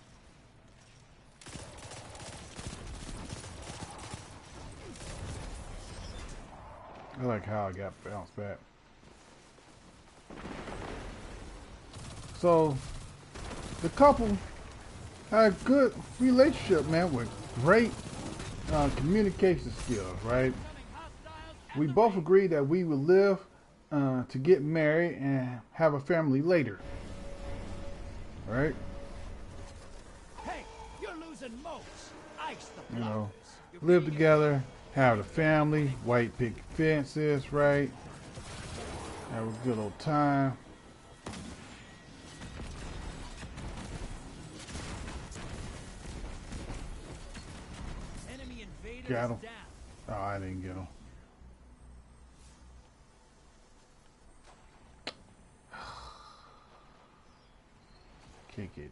A: I like how I got bounced back. So the couple had a good relationship, man, with great communication skills, right? We both agreed that we would live to get married and have a family later, right?
B: Hey, you're losing moats. Ice the
A: You know,
B: blockers.
A: live together, have a family, white picket fences, right? Have a good old time.
B: Enemy invaders
A: Got him.
B: down.
A: Oh, I didn't get him. Kick it,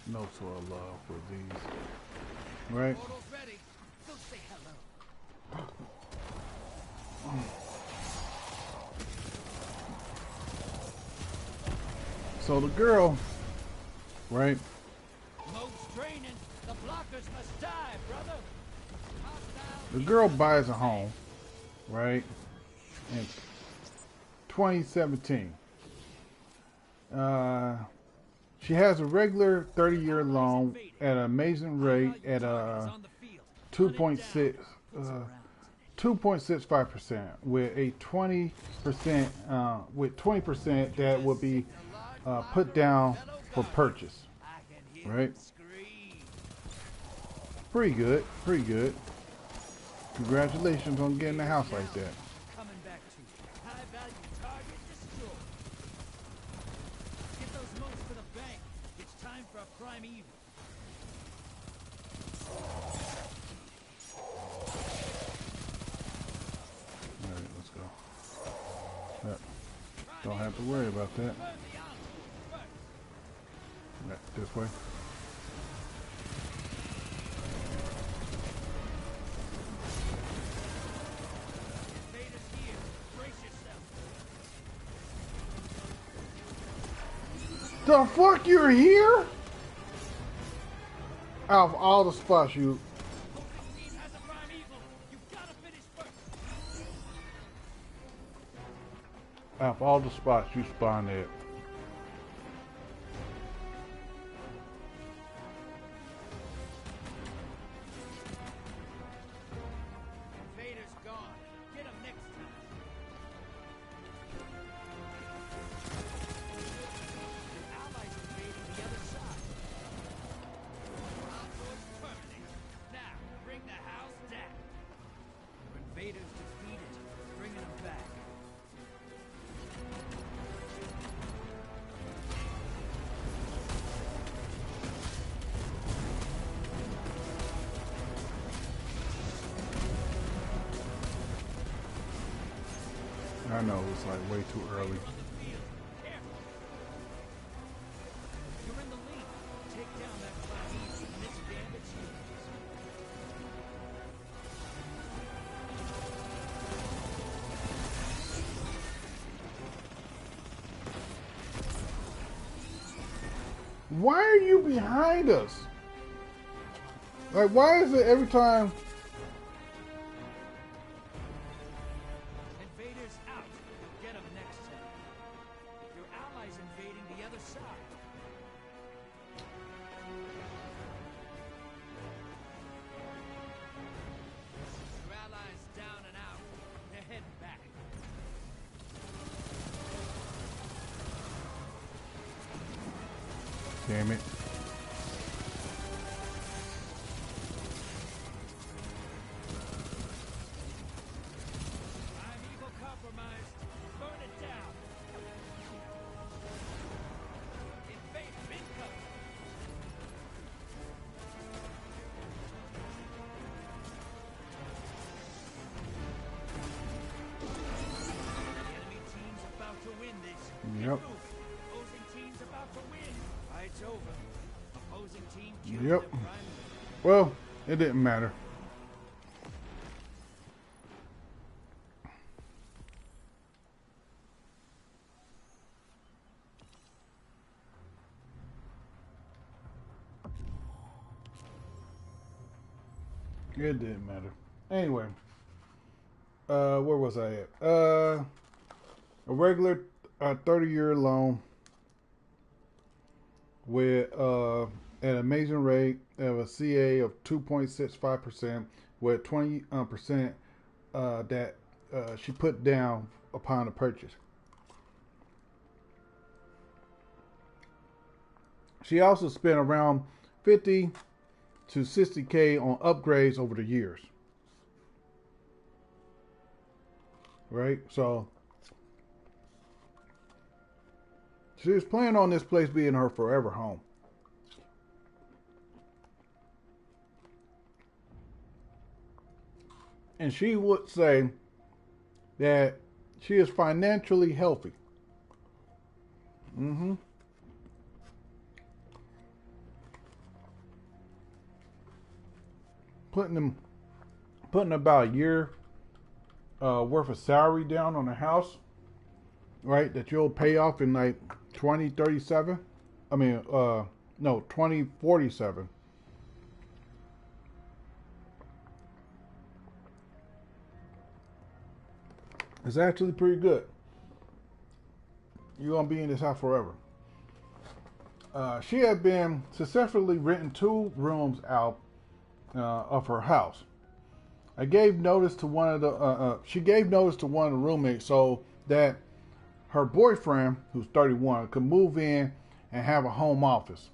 A: no sort of love for these right?
B: Portal's ready. Go say hello.
A: So the girl, right?
B: Mode's draining. The blockers must die, brother.
A: The girl buys a home, right? In 2017. She has a regular 30-year loan at an amazing rate at 2.6 2.65% with a 20% that will be put down for purchase. Right? Pretty good, pretty good. Congratulations on getting a house like that.
B: Coming back to you. High value target destroyed. Get those motes to the bank. It's time for a prime evil.
A: Alright, let's go. Don't have to worry about that. This way. The fuck, you're here? Out of all the spots you... Out of all the spots you spawned at.
B: Vader's gone. Get him next time. Allies invading the other side. Outdoors terminated. Now, bring the house down. When Vader's defeated, bringing him back.
A: I know it's like way too early.
B: On the field. Careful. You're in the lead. Take down that Chinese and its bandits units.
A: Why are you behind us? Like, why is it every time...
B: Invaders out. You'll get them next time. Your allies invading the other side. Your allies down and out. They're heading back.
A: Damn it.
B: I'm evil compromised. Burn it down. Invade incoming. The enemy team's about to win this.
A: Yep.
B: Opposing team's about to win. Fight's over. Opposing team killed
A: Yep.
B: their prime.
A: Well, it didn't matter. It didn't matter. Anyway, where was I at? A regular 30-year loan with an amazing rate of a CA of 2.65% with 20% that she put down upon the purchase. She also spent around 50 to 60K on upgrades over the years. Right? So she was planning on this place being her forever home. And she would say that she is financially healthy. Mm-hmm. putting about a year worth of salary down on a house, right? That you'll pay off in like 2037. I mean, no, 2047. It's actually pretty good. You're gonna be in this house forever. She had been successfully renting 2 rooms out of her house. I gave notice to one of the. She gave notice to one of the roommates so that her boyfriend, who's 31, could move in and have a home office.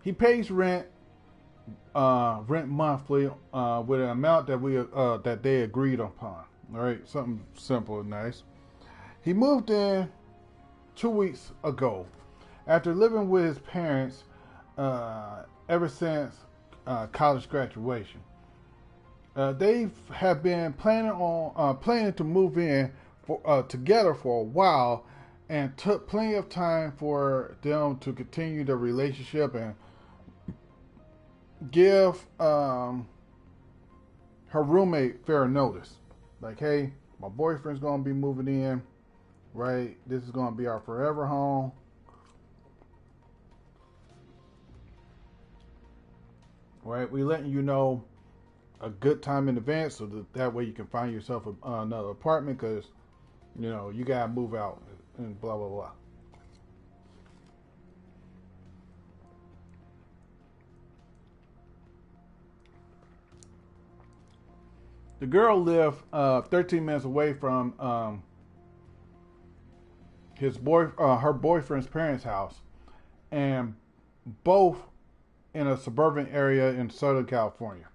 A: He pays rent monthly with an amount that they agreed upon. All right, something simple and nice. He moved in 2 weeks ago after living with his parents ever since college graduation. They have been planning to move in together for a while, and took plenty of time for them to continue the relationship and give her roommate fair notice. Like, hey, my boyfriend's gonna be moving in, right? This is gonna be our forever home. Right? We letting you know a good time in advance so that way you can find yourself another apartment, because you gotta move out and blah blah blah. The girl lived 13 minutes away from her boyfriend's parents' house, and both in a suburban area in Southern California.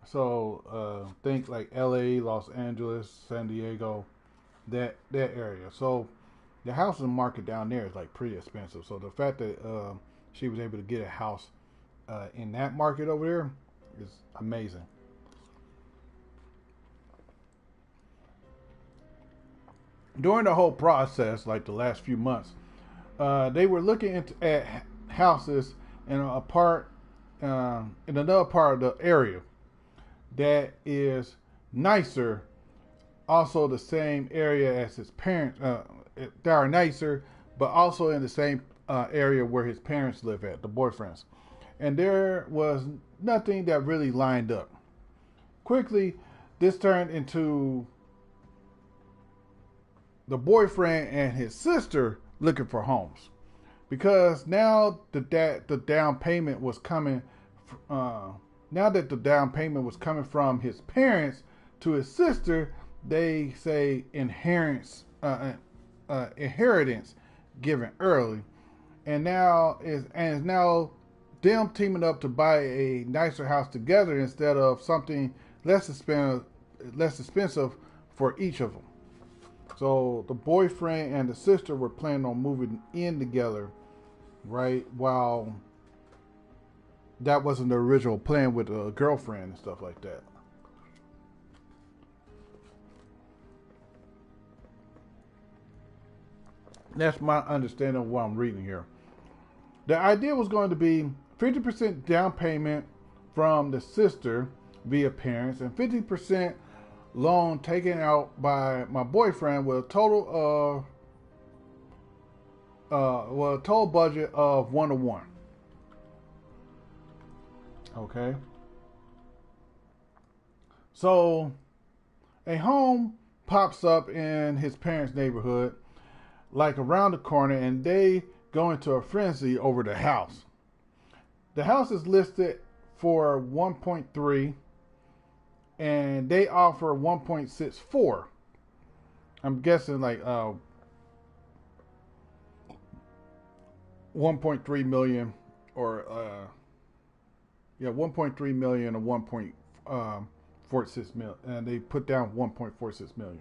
A: So think like LA, Los Angeles, San Diego, that area. So the housing market down there is like pretty expensive. So the fact that she was able to get a house in that market over there is amazing. During the whole process, like the last few months, they were looking at houses in another part of the area that is nicer, also the same area as his parents. They are nicer, but also in the same area where his parents live at, the boyfriends. And there was nothing that really lined up. Quickly, this turned into the boyfriend and his sister looking for homes, because now the down payment was coming. Now that the down payment was coming from his parents to his sister, they say inheritance given early, and it's now them teaming up to buy a nicer house together instead of something less expensive for each of them. So the boyfriend and the sister were planning on moving in together, right? While that wasn't the original plan with a girlfriend and stuff like that. That's my understanding of what I'm reading here. The idea was going to be 50% down payment from the sister via parents and 50% loan taken out by my boyfriend with a total budget of 1-to-1. Okay. So a home pops up in his parents' neighborhood, like around the corner, and they go into a frenzy over the house. The house is listed for 1.3, and they offer 1.64. I'm guessing like 1.3 million or 1.3 million or 1.46 million, and they put down 1.46 million.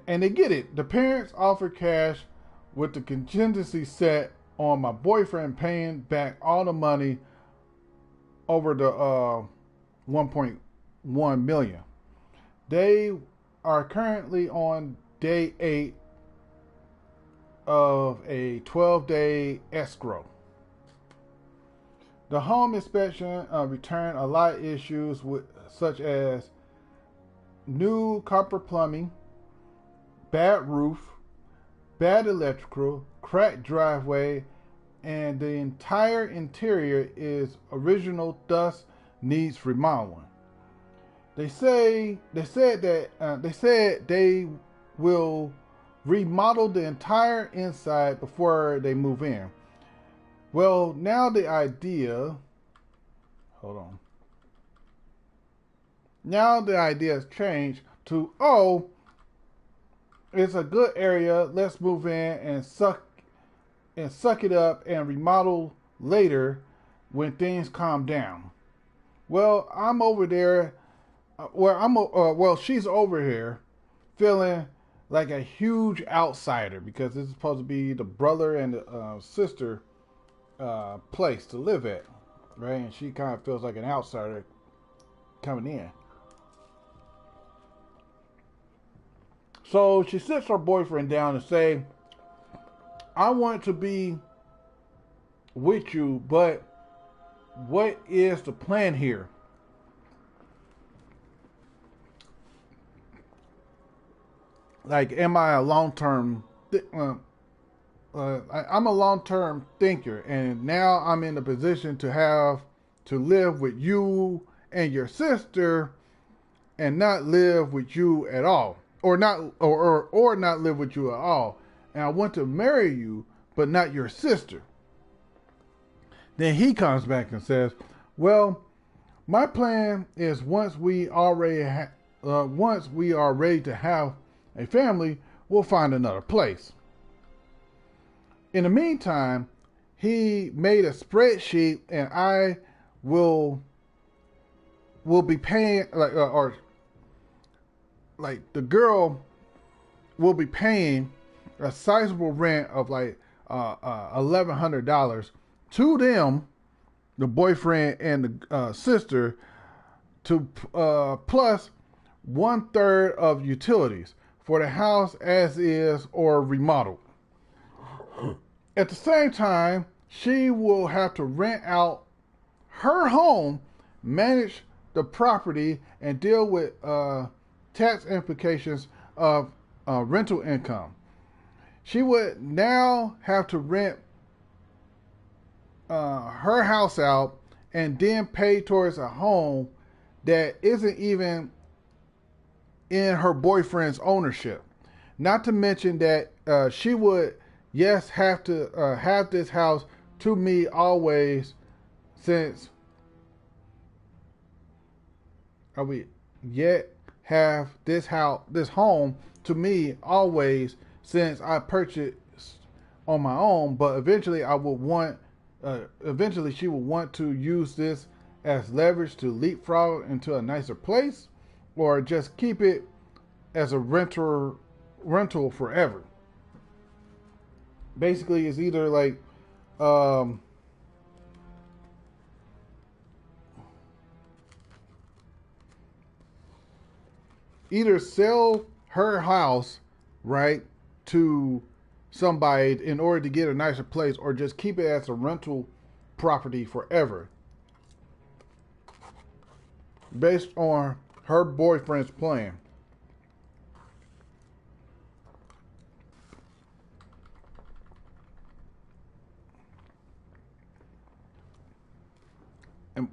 A: And they get it. The parents offer cash with the contingency set on my boyfriend paying back all the money over the 1.1 million. They are currently on day 8 of a 12-day escrow. The home inspection returned a lot of issues with, such as new copper plumbing, bad roof, bad electrical, cracked driveway, and the entire interior is original, thus needs remodeling. They said they will remodel the entire inside before they move in. Well, now the idea, hold on. Now the idea has changed to, oh, it's a good area. Let's move in and suck it up and remodel later when things calm down. Well, I'm over there. She's over here feeling like a huge outsider because this is supposed to be the brother and the sister place to live at, right? And she kind of feels like an outsider coming in. So she sits her boyfriend down and say, I want to be with you, but what is the plan here? Like, am I a long-term I'm a long-term thinker, and now I'm in a position to have to live with you and your sister and not live with you at all, or not live with you at all. And I want to marry you, but not your sister. Then he comes back and says, well, my plan is once we are ready to have a family, we'll find another place. In the meantime, he made a spreadsheet, and I will be paying like the girl will be paying a sizable rent of like $1,100 to them, the boyfriend and the sister, to plus 1/3 of utilities for the house as is or remodeled. At the same time, she will have to rent out her home, manage the property, and deal with tax implications of rental income. She would now have to rent her house out and then pay towards a home that isn't even in her boyfriend's ownership. Not to mention that she would, yes, have to have this house to me always, since we yet have this home to me always, since I purchased on my own. But eventually she will want to use this as leverage to leapfrog into a nicer place, or just keep it as a rental forever. Basically, it's either like either sell her house, right, to somebody in order to get a nicer place, or just keep it as a rental property forever, based on her boyfriend's plan. And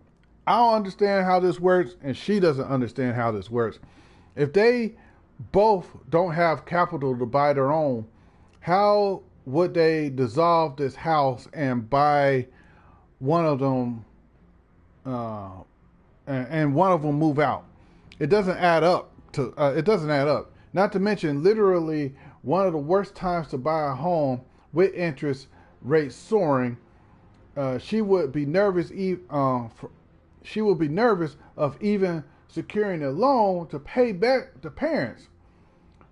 A: I don't understand how this works, and she doesn't understand how this works. If they both don't have capital to buy their own, how would they dissolve this house and buy one of them, and one of them move out? It doesn't add up. It doesn't add up. Not to mention, literally one of the worst times to buy a home with interest rates soaring. She would be nervous. She would be nervous of even securing a loan to pay back the parents.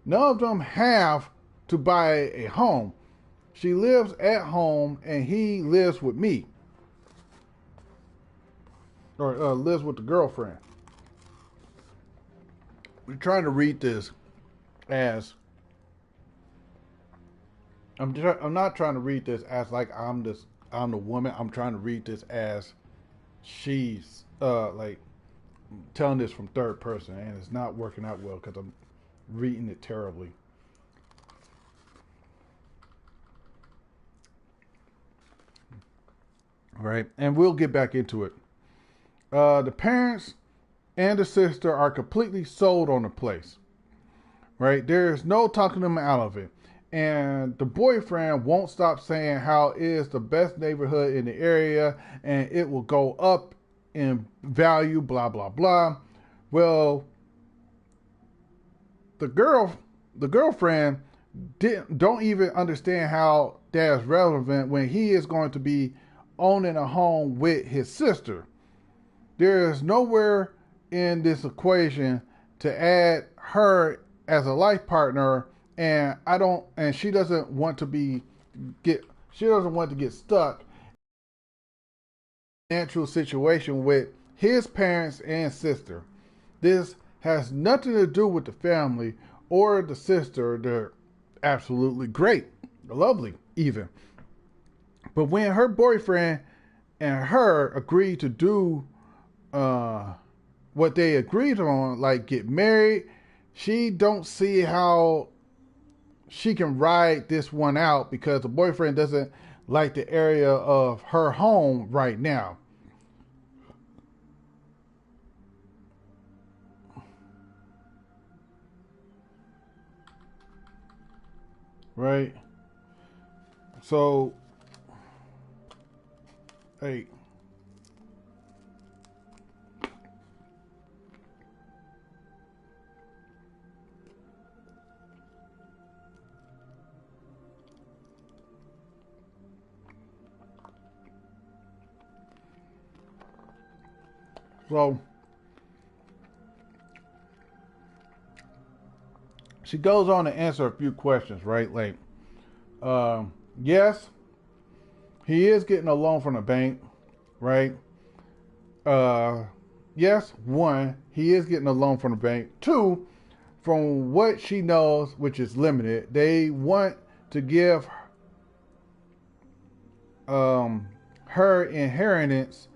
A: None of them have to buy a home. She lives at home, and he lives with me, or lives with the girlfriend. We're trying to read this as I'm not trying to read this as like I'm the woman. I'm trying to read this as she's like telling this from third person, and it's not working out well because I'm reading it terribly. Right, and we'll get back into it. The parents and the sister are completely sold on the place. Right, there's no talking them out of it, and the boyfriend won't stop saying how it is the best neighborhood in the area and it will go up in value, blah blah blah. Well, the girlfriend don't even understand how that's relevant when he is going to be owning a home with his sister. There is nowhere in this equation to add her as a life partner, and she doesn't want to get stuck in a natural situation with his parents and sister. This has nothing to do with the family or the sister. They're absolutely great, lovely even. But when her boyfriend and her agreed to do what they agreed on, like get married, she don't see how she can ride this one out because the boyfriend doesn't like the area of her home right now. Right? So, hey. So, she goes on to answer a few questions, right? Like, yes, he is getting a loan from the bank, right? Uh, yes, one, he is getting a loan from the bank. Two, from what she knows, which is limited, they want to give her inheritance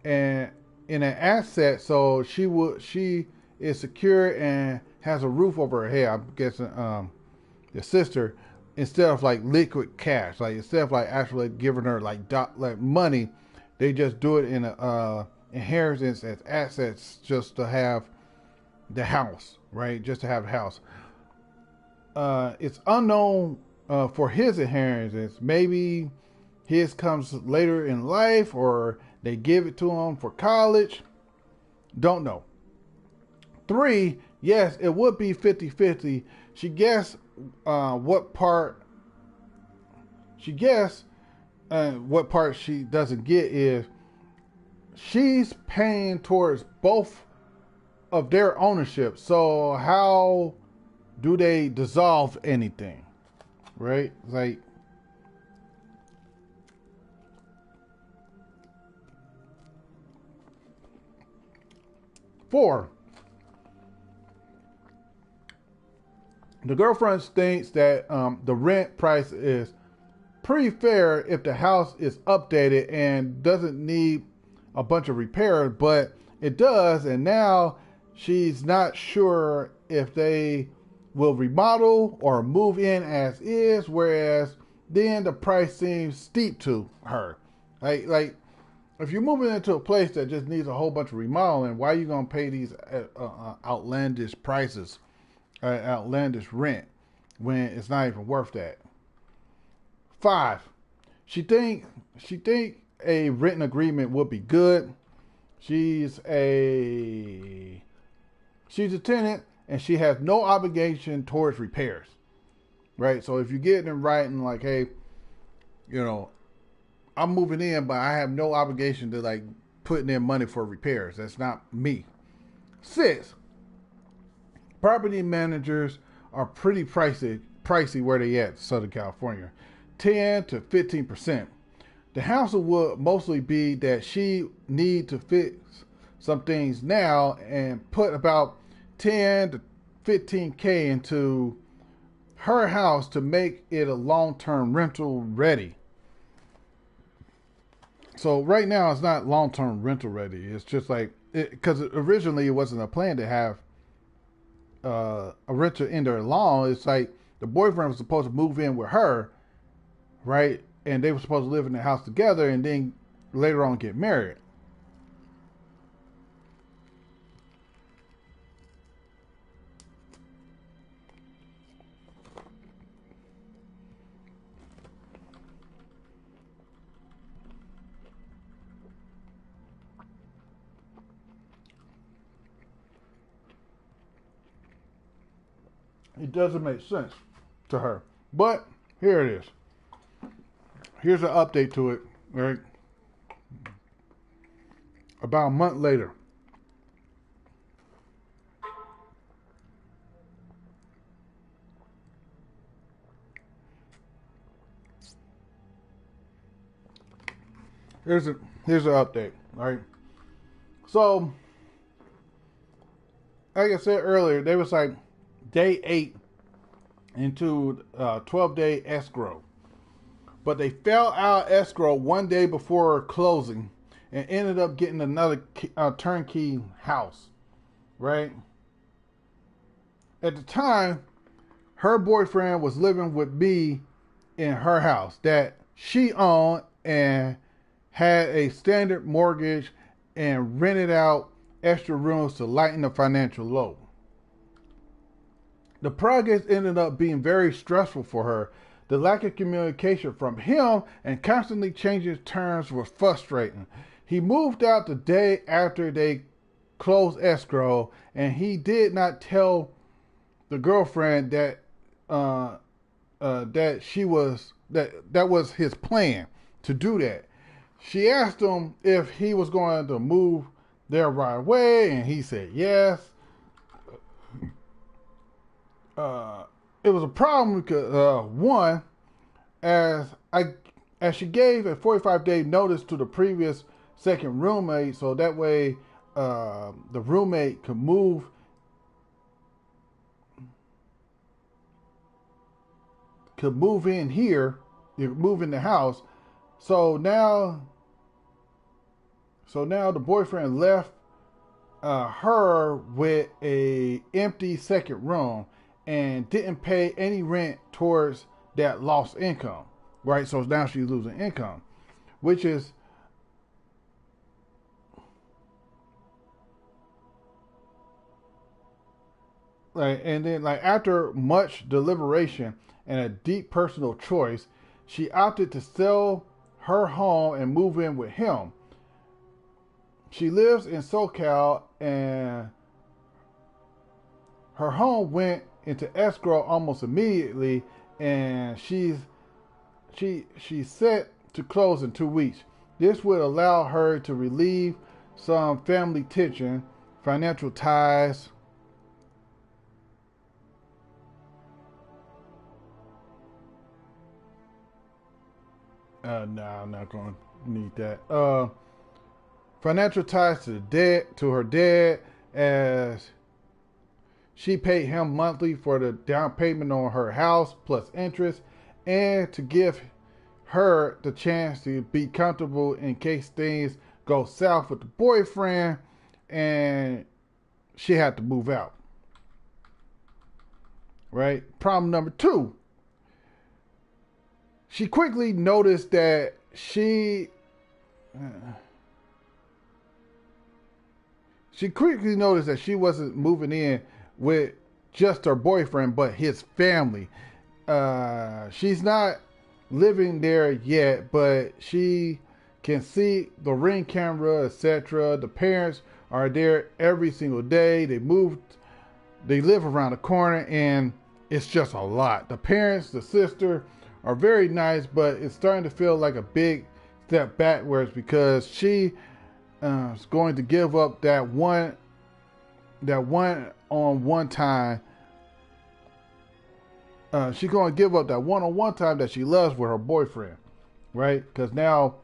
A: and in an asset, so she is secure and has a roof over her head. I'm guessing the sister, instead of like liquid cash, like instead of like actually giving her like money, they just do it in a inheritance as assets just to have the house, right? Just to have the house. It's unknown for his inheritance. Maybe his comes later in life, or they give it to him for college. Don't know. Three, yes, it would be 50-50. She guessed what part. She guessed what part she doesn't get is she's paying towards both of their ownership. So how do they dissolve anything? Right? Like, four, the girlfriend thinks that the rent price is pretty fair if the house is updated and doesn't need a bunch of repairs, but it does, and now she's not sure if they will remodel or move in as is, whereas then the price seems steep to her. Like if you're moving into a place that just needs a whole bunch of remodeling, why are you gonna pay these outlandish prices, outlandish rent, when it's not even worth that? Five, she think a written agreement would be good. She's a she's a tenant and she has no obligation towards repairs, right? So if you get it in writing, like, hey, you know, I'm moving in, but I have no obligation to like putting in money for repairs. That's not me. Six, property managers are pretty pricey where they at Southern California, 10 to 15%. The hassle would mostly be that she need to fix some things now and put about 10 to 15K into her house to make it a long-term rental ready. So right now it's not long term rental ready. It's just like because originally it wasn't a plan to have a renter in there long. It's like the boyfriend was supposed to move in with her, right? And they were supposed to live in the house together, and then later on get married. It doesn't make sense to her. But here it is. Here's an update to it, right? About a month later. Here's a here's an update, all right? So, like I said earlier, they was like day 8 into 12-day escrow. But they fell out escrow one day before closing and ended up getting another turnkey house, right? At the time, her boyfriend was living with me in her house that she owned and had a standard mortgage and rented out extra rooms to lighten the financial load. The project ended up being very stressful for her. The lack of communication from him and constantly changing terms was frustrating. He moved out the day after they closed escrow, and he did not tell the girlfriend that that was his plan to do that. She asked him if he was going to move there right away, and he said yes. It was a problem because one, as she gave a 45-day notice to the previous second roommate, so that way the roommate could move in here, move in the house. So now the boyfriend left her with a empty second room and didn't pay any rent towards that lost income, right? So now she's losing income, which is like, and then like after much deliberation and a deep personal choice, she opted to sell her home and move in with him. She lives in SoCal, and her home went into escrow almost immediately, and she's set to close in 2 weeks. This would allow her to relieve some family tension, financial ties. No, I'm not going to need that. Financial ties to her dad, as she paid him monthly for the down payment on her house plus interest, and to give her the chance to be comfortable in case things go south with the boyfriend and she had to move out. Right? Problem number 2. She quickly noticed that she wasn't moving in with just her boyfriend, but his family. She's not living there yet, but she can see the ring camera, etc. The parents are there every single day. They live around the corner, and it's just a lot. The parents, the sister, are very nice, but it's starting to feel like a big step backwards because she is going to give up that one on one time. She's going to give up that one-on-one time that she loves with her boyfriend, right? Because now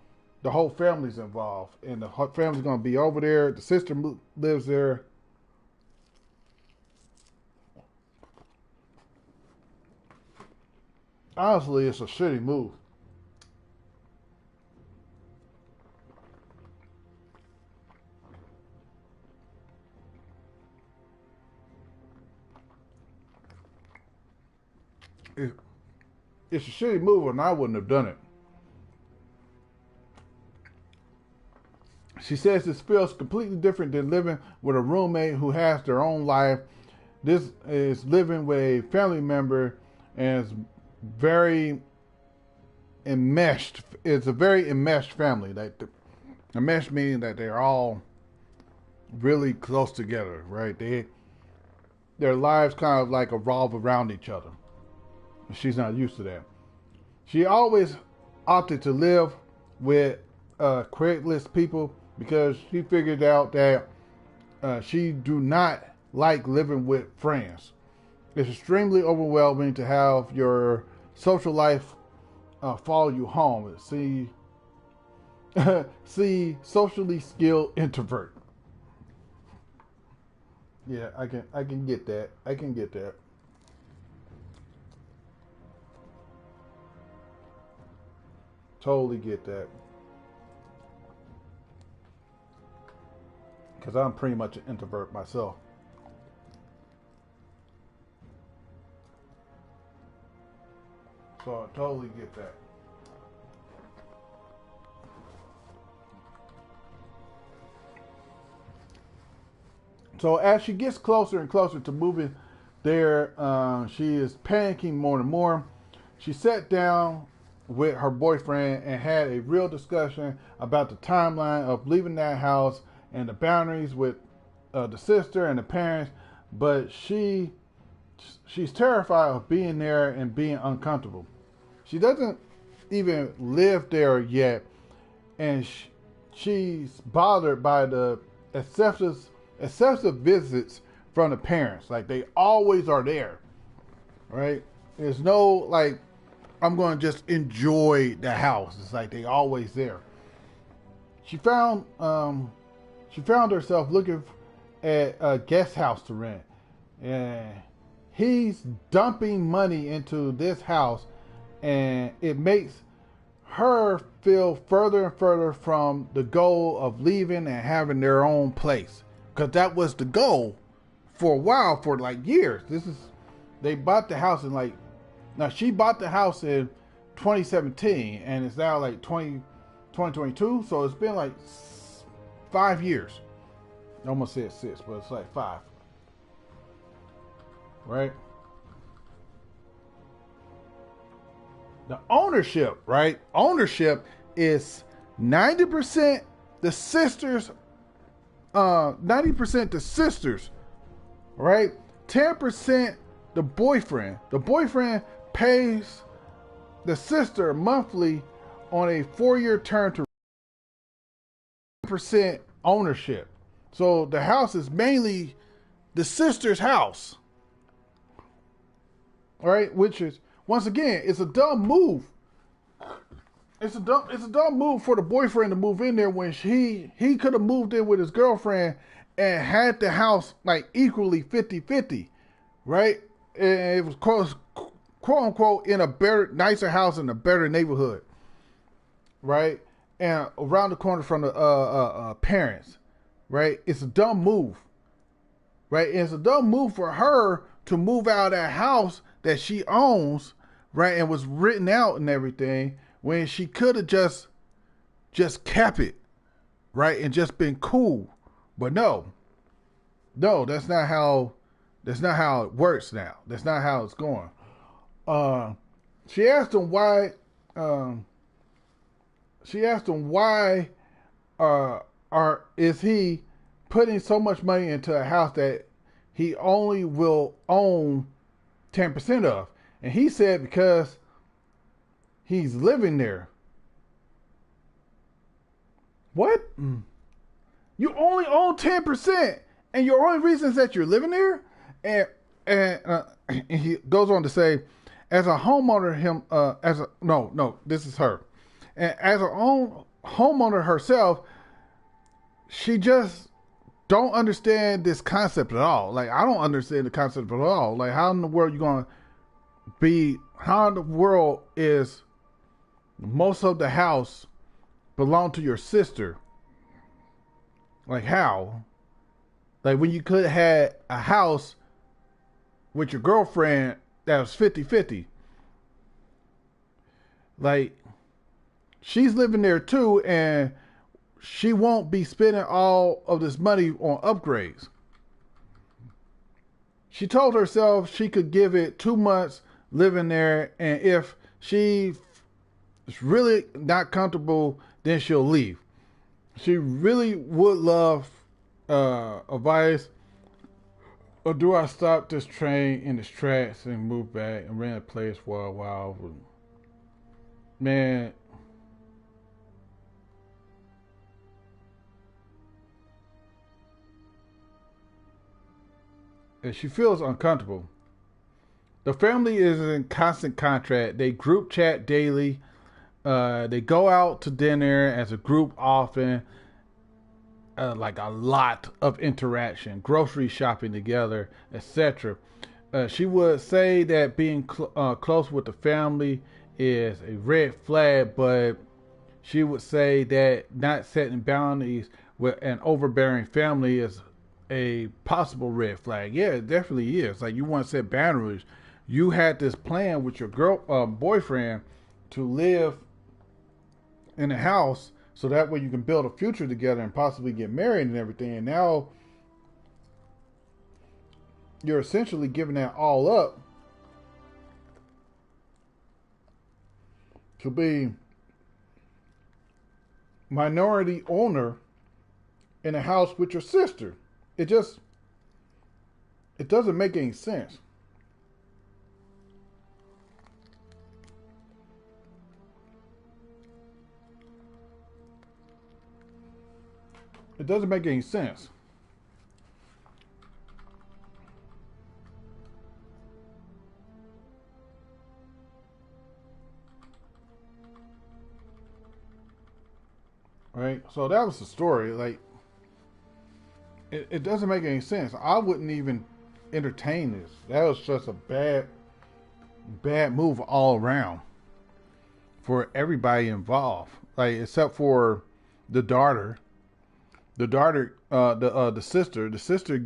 A: the whole family's involved, and the whole family's going to be over there. The sister lives there. Honestly, it's a shitty move. it's a shitty move, and I wouldn't have done it. She says this feels completely different than living with a roommate who has their own life. This is living with a family member, and it's very enmeshed. It's a very enmeshed family. Like enmeshed meaning that they're all really close together, right? Their lives kind of like revolve around each other. She's not used to that. She always opted to live with Craigslist people because she figured out that she do not like living with friends. It's extremely overwhelming to have your social life follow you home. See, socially skilled introvert. Yeah, I can get that. I can get that. Totally get that. Because I'm pretty much an introvert myself. So I totally get that. So as she gets closer and closer to moving there, she is panicking more and more. She sat down with her boyfriend and had a real discussion about the timeline of leaving that house and the boundaries with the sister and the parents. But she's terrified of being there and being uncomfortable. She doesn't even live there yet, and she's bothered by the excessive visits from the parents. Like they always are there, right? There's no like I'm going to just enjoy the house. It's like they always there. She found herself looking at a guest house to rent, and he's dumping money into this house, and it makes her feel further and further from the goal of leaving and having their own place. Because that was the goal for a while, for like years. They bought the house in she bought the house in 2017 and it's now like 2022. So it's been like 5 years. I almost said 6, but it's like 5. Right? The ownership, right? Ownership is 90% the sisters, 90% the sisters, right? 10% the boyfriend. The boyfriend pays the sister monthly on a 4-year term to percent ownership. So the house is mainly the sister's house, all right? Which is, once again, it's a dumb move. It's a dumb move for the boyfriend to move in there when he could have moved in with his girlfriend and had the house like equally 50-50, right? And it was quote unquote in a better, nicer house in a better neighborhood, right? And around the corner from the parents, right? It's a dumb move, right? And it's a dumb move for her to move out of that house that she owns, right? And was written out and everything, when she could have just kept it, right? And just been cool. But no, that's not how it works now. That's not how it's going. She asked him why is he putting so much money into a house that he only will own 10% of? And he said because he's living there. What? You only own 10%, and your only reason is that you're living there? And he goes on to say, as a homeowner, this is her. And as her own homeowner herself, she just don't understand this concept at all. Like, I don't understand the concept at all. Like, how in the world how in the world is most of the house belong to your sister? Like, how? Like, when you could have had a house with your girlfriend that was 50-50. Like, she's living there too, and she won't be spending all of this money on upgrades. She told herself she could give it 2 months living there, and if she is really not comfortable, then she'll leave. She really would love advice. Or do I stop this train in its tracks and move back and rent a place for a while? Man, and she feels uncomfortable. The family is in constant contact. They group chat daily. They go out to dinner as a group often. Like a lot of interaction, grocery shopping together, etc. She would say that being close with the family is a red flag, but she would say that not setting boundaries with an overbearing family is a possible red flag. Yeah, it definitely is. Like, you want to set boundaries. You had this plan with your boyfriend to live in a house so that way you can build a future together and possibly get married and everything. And now you're essentially giving that all up to be minority owner in a house with your sister. It doesn't make any sense. It doesn't make any sense. Right? So that was the story. Like, it doesn't make any sense. I wouldn't even entertain this. That was just a bad move all around for everybody involved. Like, except for the daughter. The sister. The sister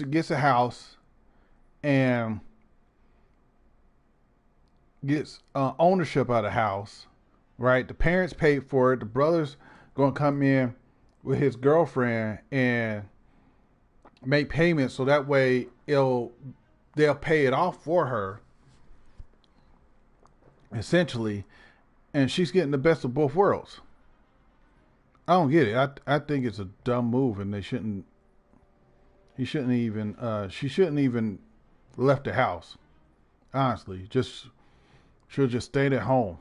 A: gets a house and gets ownership of the house. Right? The parents paid for it. The brother's gonna come in with his girlfriend and make payments so that way they'll pay it off for her essentially, and she's getting the best of both worlds. I don't get it. I think it's a dumb move, and they shouldn't. He shouldn't even. She shouldn't even left the house. Honestly, just should just stayed at home.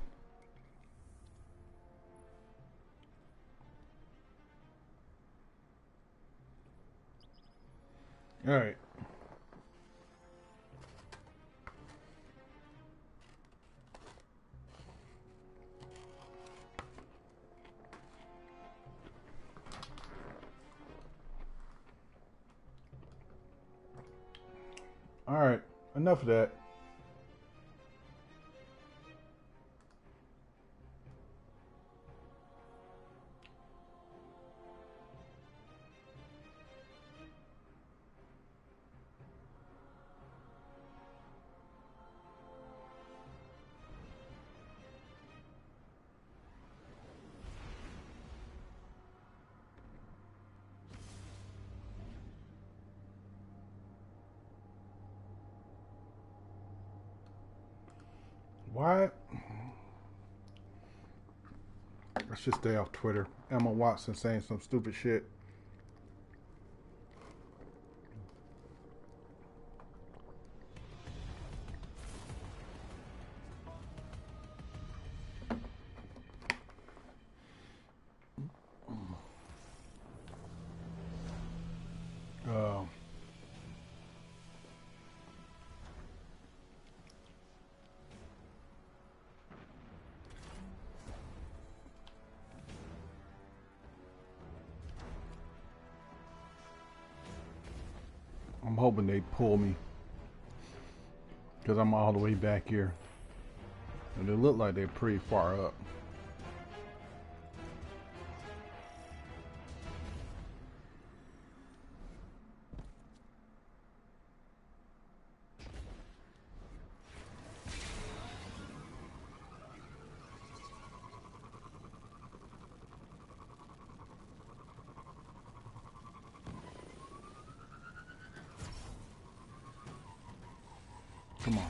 A: All right. All right. Enough of that. Why? Let's just stay off Twitter. Emma Watson saying some stupid shit. Uh, I'm hoping they pull me because I'm all the way back here, and they look like they're pretty far up. Come on.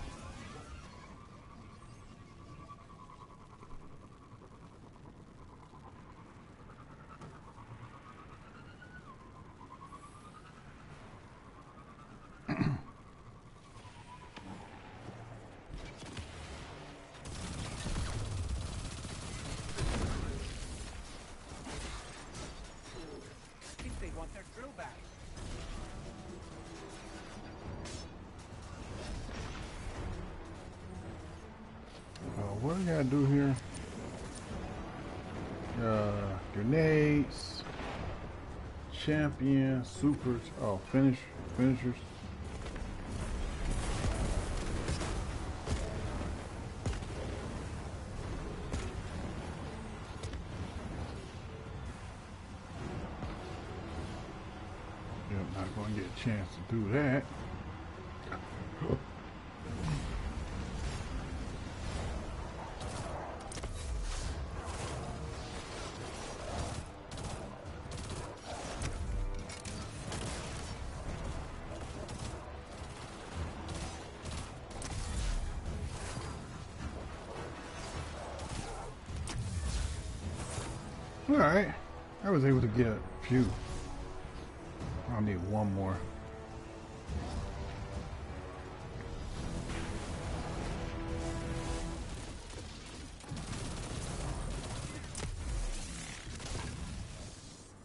B: I think they want their drill back.
A: What do I gotta do here? Grenades, champion, supers. Oh, finishers. Yeah, I'm not gonna get a chance to do that. Alright, I was able to get a few. I'll need one more.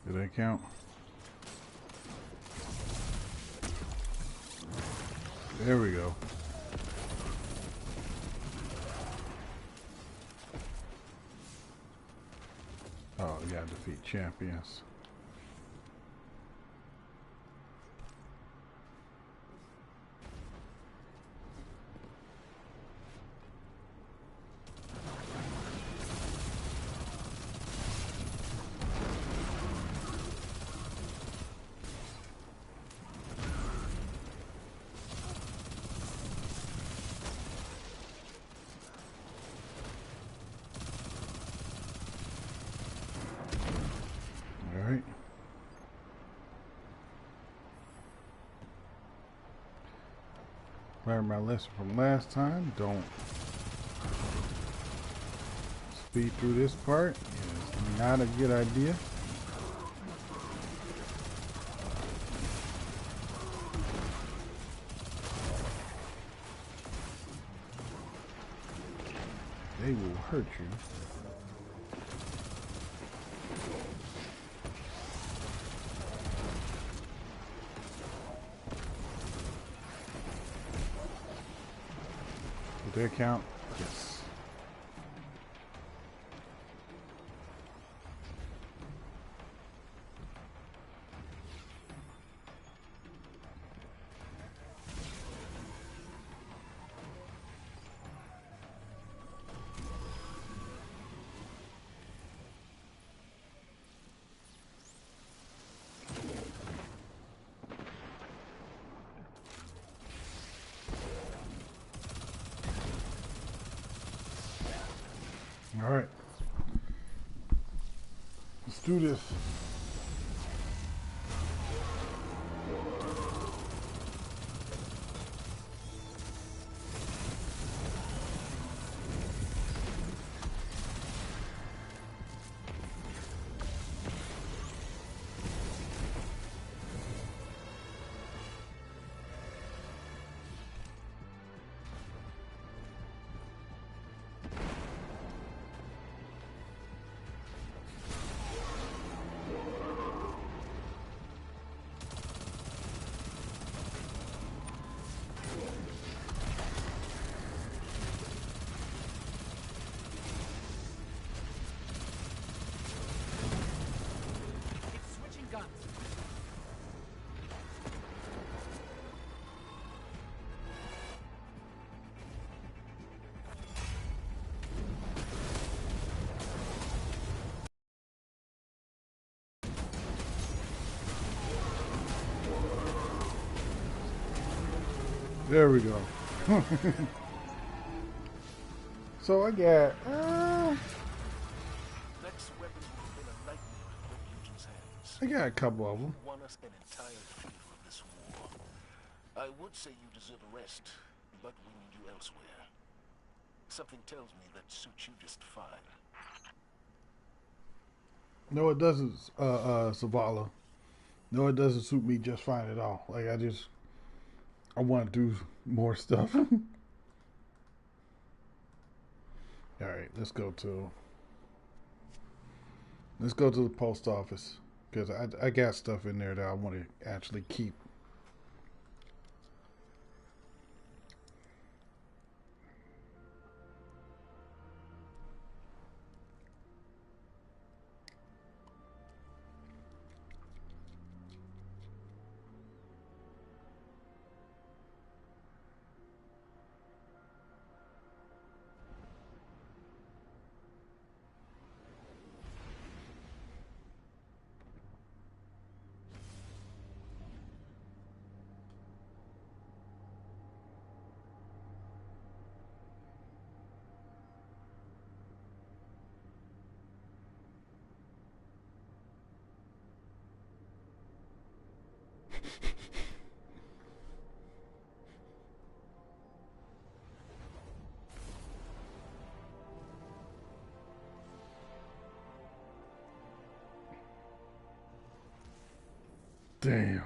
A: Did that count? There we go. Oh, you gotta defeat champions. Alright. Learned my lesson from last time. Don't speed through this part. It's not a good idea. They will hurt you. Did that count? Yes. All right. Let's do this.
B: It's switching guns.
A: There we go. So I got
C: Next weapon would have been a nightmare in Red Legion's hands.
A: I got a couple of them.
C: You won us an entire field of this war. I would say you deserve a rest, but we need you elsewhere. Something tells me that suits you just fine.
A: No, it doesn't, Zavala. No, it doesn't suit me just fine at all. Like, I want to do more stuff. All right, let's go to the post office because I got stuff in there that I want to actually keep. Damn.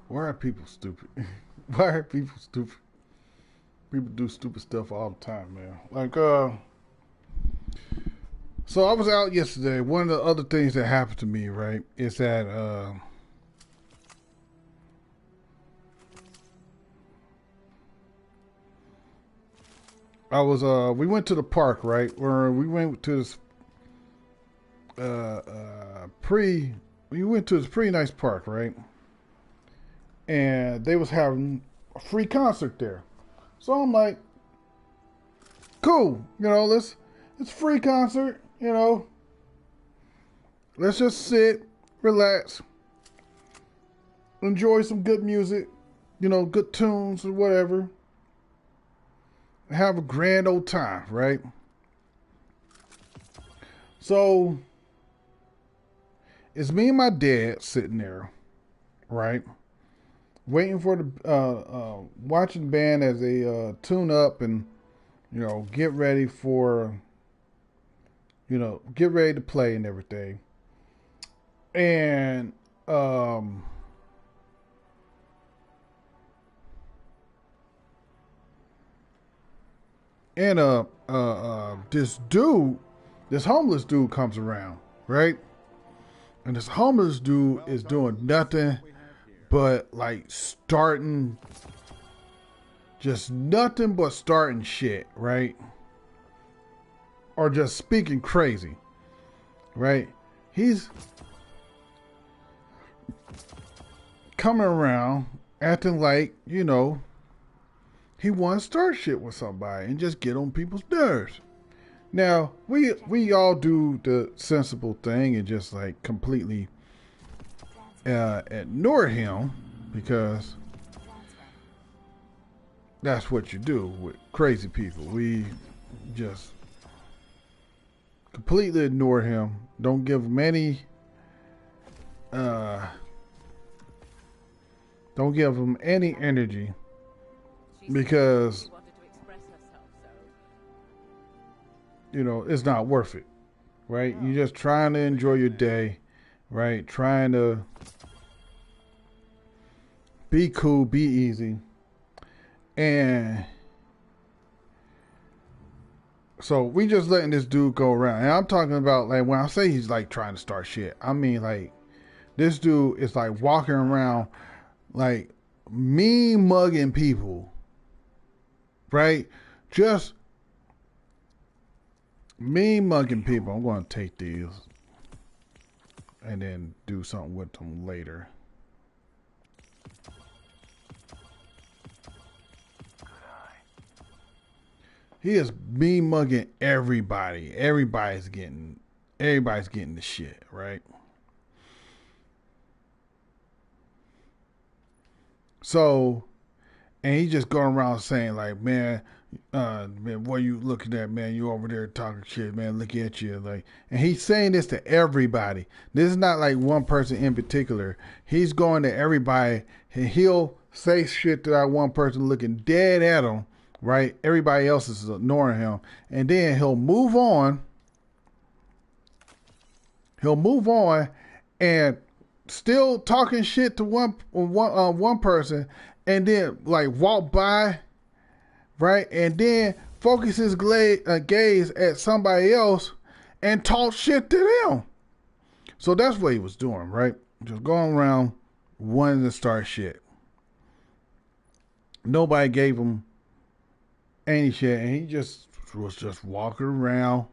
A: Why are people stupid? Why are people stupid? People do stupid stuff all the time, man. Like, so I was out yesterday. One of the other things that happened to me, right, is that, we went to the park, right, where we went to this, we went to this pretty nice park, right? And they was having a free concert there. So I'm like, cool, it's a free concert, let's just sit, relax, enjoy some good music, good tunes or whatever. Have a grand old time, right? So it's me and my dad sitting there, right? Waiting for the watching the band as they tune up and get ready for get ready to play and everything. And this homeless dude comes around, right? And this homeless dude is doing nothing but like starting shit, right? Or just speaking crazy, right? He's coming around acting like, he wants to start shit with somebody and just get on people's nerves. Now, we all do the sensible thing and just like completely ignore him because that's what you do with crazy people. We just completely ignore him. Don't give him any energy because it's not worth it, right? You're just trying to enjoy your day, right? Trying to be cool, be easy. And so we just letting this dude go around. And I'm talking about, like, when I say he's like trying to start shit, I mean like this dude is like walking around like mean mugging people, right? Just mean mugging people. I'm going to take these and then do something with them later. He is mean mugging everybody. Everybody's getting the shit, right? So, and he just going around saying like, man, Man, what you looking at, man? You over there talking shit, man. Look at you, like, and he's saying this to everybody. This is not like one person in particular. He's going to everybody, and he'll say shit to that one person looking dead at him, right? Everybody else is ignoring him, and then he'll move on. He'll move on, and still talking shit to one person, and then like walk by. Right, and then focus his gaze at somebody else and talk shit to them. So that's what he was doing, right? Just going around wanting to start shit. Nobody gave him any shit, and he just was just walking around,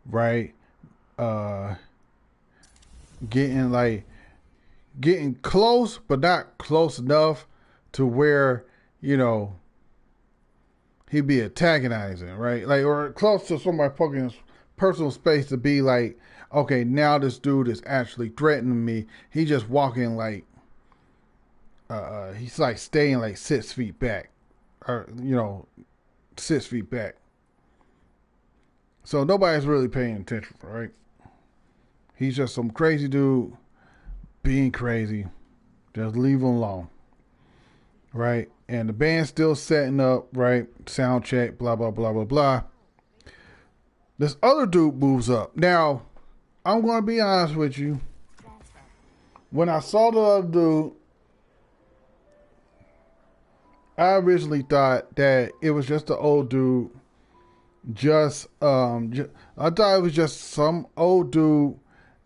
A: right? Getting close, but not close enough to where, you know, he'd be antagonizing, right? Like, or close to somebody poking his personal space to be like, okay, now this dude is actually threatening me. He just walking like, he's like staying like 6 feet back, or, you know, 6 feet back. So nobody's really paying attention, right? He's just some crazy dude being crazy. Just leave him alone, right? And the band's still setting up, right? Sound check, blah, blah, blah, blah, blah. This other dude moves up. Now, I'm going to be honest with you. When I saw the other dude, I originally thought that it was just an old dude. I thought it was just some old dude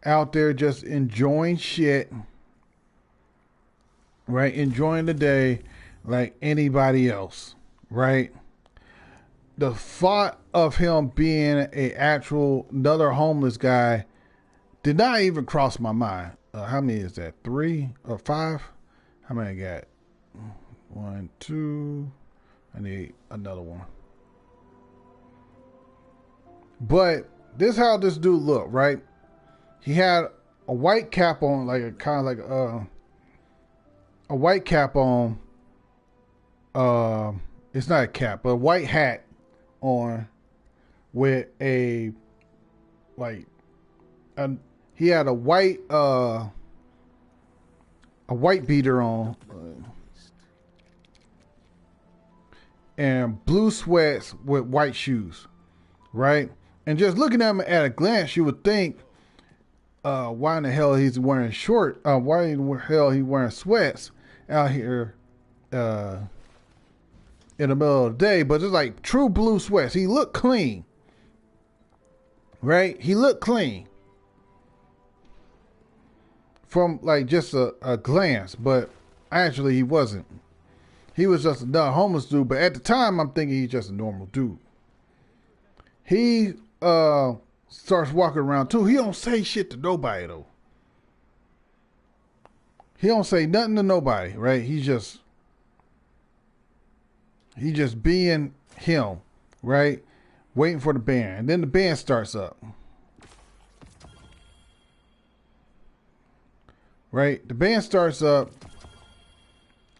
A: out there just enjoying shit, right? Enjoying the day like anybody else, right? The thought of him being another homeless guy did not even cross my mind. How many is that? 3 or 5? How many I got? 1, 2. I need another one. But this is how this dude looked, right? He had a white cap on, like a kind of like a white cap on. It's not a cap, but a white hat on with he had a white beater on and blue sweats with white shoes, right? And just looking at him at a glance, you would think, why in the hell he's wearing why in the hell he wearing sweats out here, in the middle of the day, but it's like true blue sweats. He looked clean, right? He looked clean from like just a glance, but actually he wasn't. He was just another homeless dude, but at the time I'm thinking he's just a normal dude. He starts walking around too. He don't say shit to nobody though. He don't say nothing to nobody, right? He's just being him, right? Waiting for the band. And then the band starts up. Right? The band starts up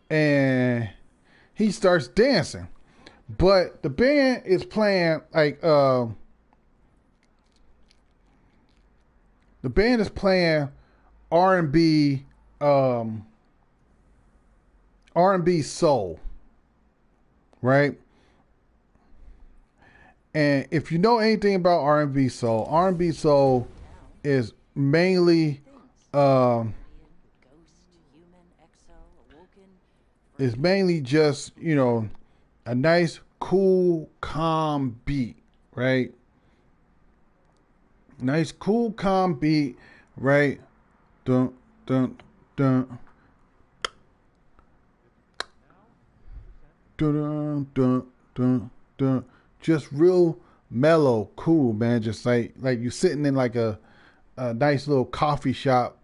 A: and he starts dancing. But the band is playing like the band is playing R&B soul. Right? And if you know anything about R&B soul is mainly just, you know, a nice, cool, calm beat, right? Nice, cool, calm beat, right? Dun, dun, dun. Dun, dun, dun, dun. Just real mellow, cool, man. Just like you sitting in like a nice little coffee shop,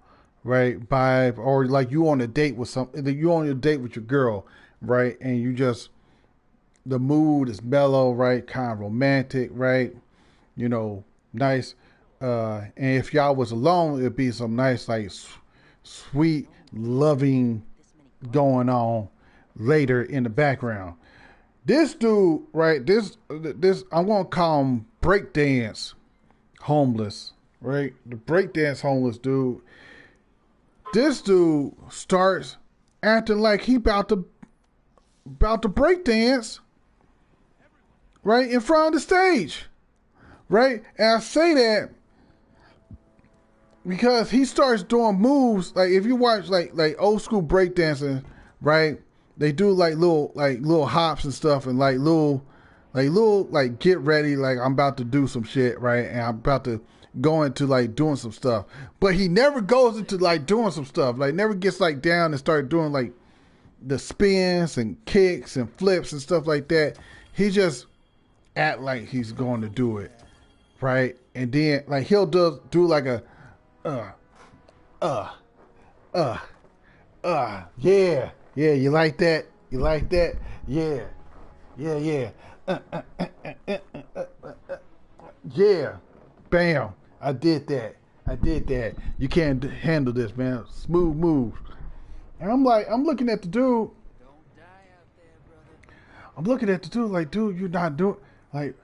A: right? Or like you on a date with you on a date with your girl, right? And you just, the mood is mellow, right? Kind of romantic, right? You know, nice. And if y'all was alone, it'd be some nice, like sweet, loving going on later in the background. This dude, right? This I'm gonna call him breakdance homeless, right? The breakdance homeless dude. This dude starts acting like he about to breakdance right in front of the stage, right? And I say that because he starts doing moves like if you watch like old school breakdancing, right? They do like little hops and stuff and like get ready like I'm about to do some shit, right? And I'm about to go into like doing some stuff. But he never goes into like doing some stuff. Like never gets like down and start doing like the spins and kicks and flips and stuff like that. He just act like he's going to do it, right? And then like he'll do like a uh uh uh yeah, you like that, yeah, yeah, bam, I did that, you can't handle this, man, smooth moves. And I'm looking at the dude,
B: Don't die out there, brother.
A: I'm looking at the dude like, dude, you're not doing like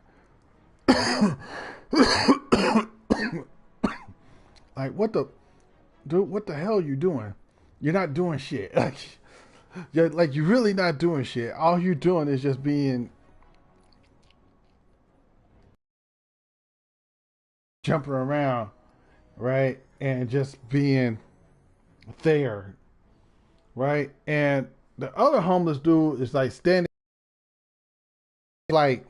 A: like what the dude, what the hell are you doing? You're not doing shit. You're really not doing shit. All you're doing is just being jumping around, right? And just being there, right? And the other homeless dude is like standing like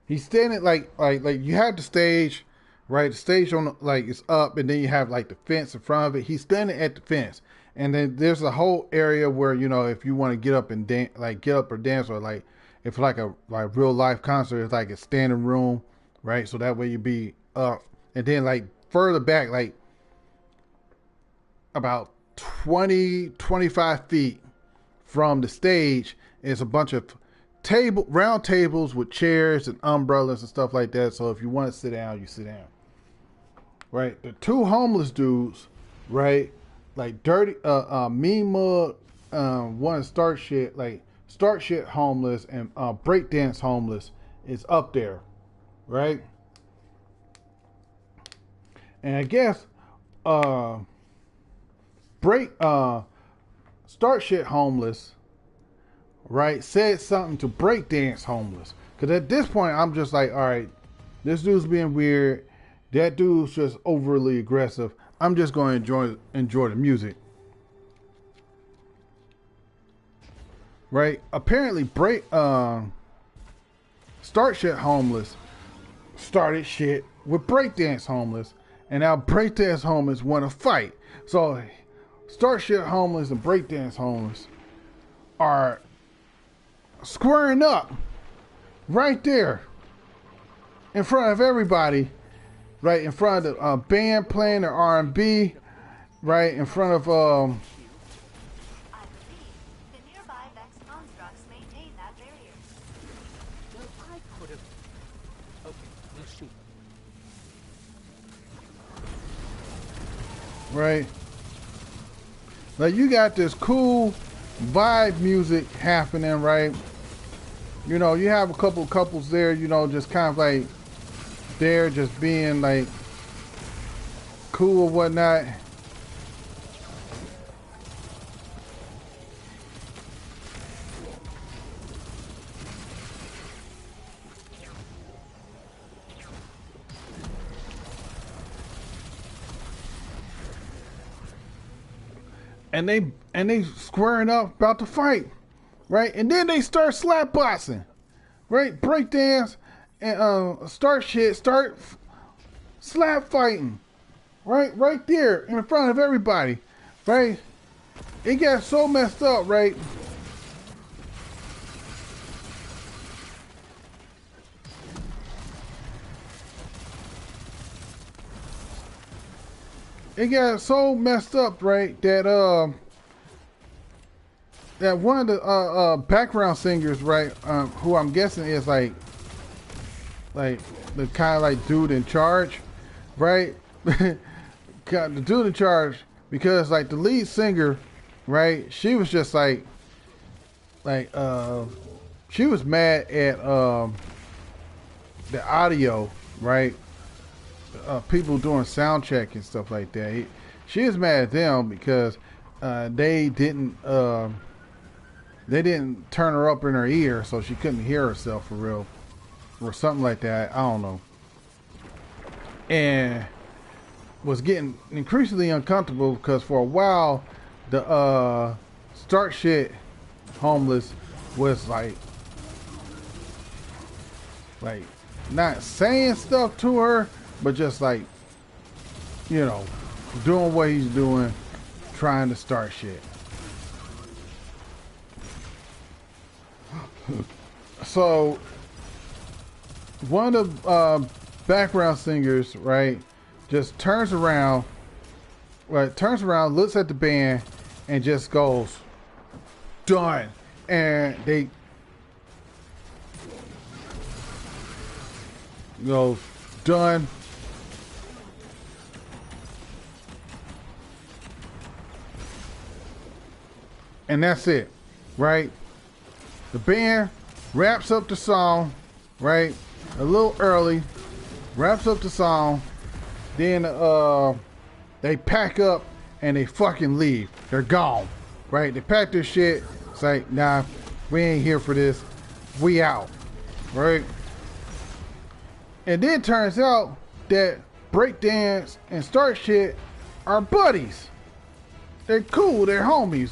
A: he's standing like you have the stage, right? The stage on like it's up, and then you have like the fence in front of it. He's standing at the fence, and then there's a whole area where you know if you want to get up and dance, like get up or dance, or like if like a like real life concert, it's like a standing room, right? So that way you be up, and then like further back, like about 20-25 feet from the stage is a bunch of round tables with chairs and umbrellas and stuff like that. So if you want to sit down, you sit down. Right? The two homeless dudes, right? Like dirty mean mug, want to start shit homeless and breakdance homeless is up there, right? And I guess break start shit homeless, right, said something to breakdance homeless. Because at this point, I'm just like, all right, this dude's being weird. That dude's just overly aggressive. I'm just going to enjoy the music. Right? Apparently, start shit homeless started shit with breakdance homeless. And now breakdance homeless want to fight. So, start shit homeless and breakdance homeless are squaring up right there in front of everybody, right in front of the band playing their R&B, right in front of
D: I believe the nearby Vex constructs maintain that barrier.
B: Well, I could have. Okay, we'll shoot.
A: right. Like you got this cool vibe music happening, right? You know, you have a couple couples there, you know, just kind of like there, just being like cool or whatnot. And they squaring up about to fight, right? And then they start slap boxing, right? Breakdance and start slap fighting, right there in front of everybody, right? It got so messed up, right? It got so messed up, right? That one of the background singers, right? Who I'm guessing is like the kind of like dude in charge, right? Got the dude in charge because like the lead singer, right? She was just like like she was mad at the audio, right? People doing sound check and stuff like that. She is mad at them because they didn't turn her up in her ear, so she couldn't hear herself for real, or something like that. I don't know. And was getting increasingly uncomfortable because for a while the start shit homeless was like not saying stuff to her, but just like, you know, doing what he's doing, trying to start shit. So one of the background singers, right, just turns around, looks at the band, and just goes, "Done." And they goes, "Done." And that's it, right? The band wraps up the song, right? A little early, wraps up the song. Then they pack up and they fucking leave. They're gone, right? They pack their shit. It's like, nah, we ain't here for this. We out, right? And then it turns out that Breakdance and Start Shit are buddies. They're cool. They're homies,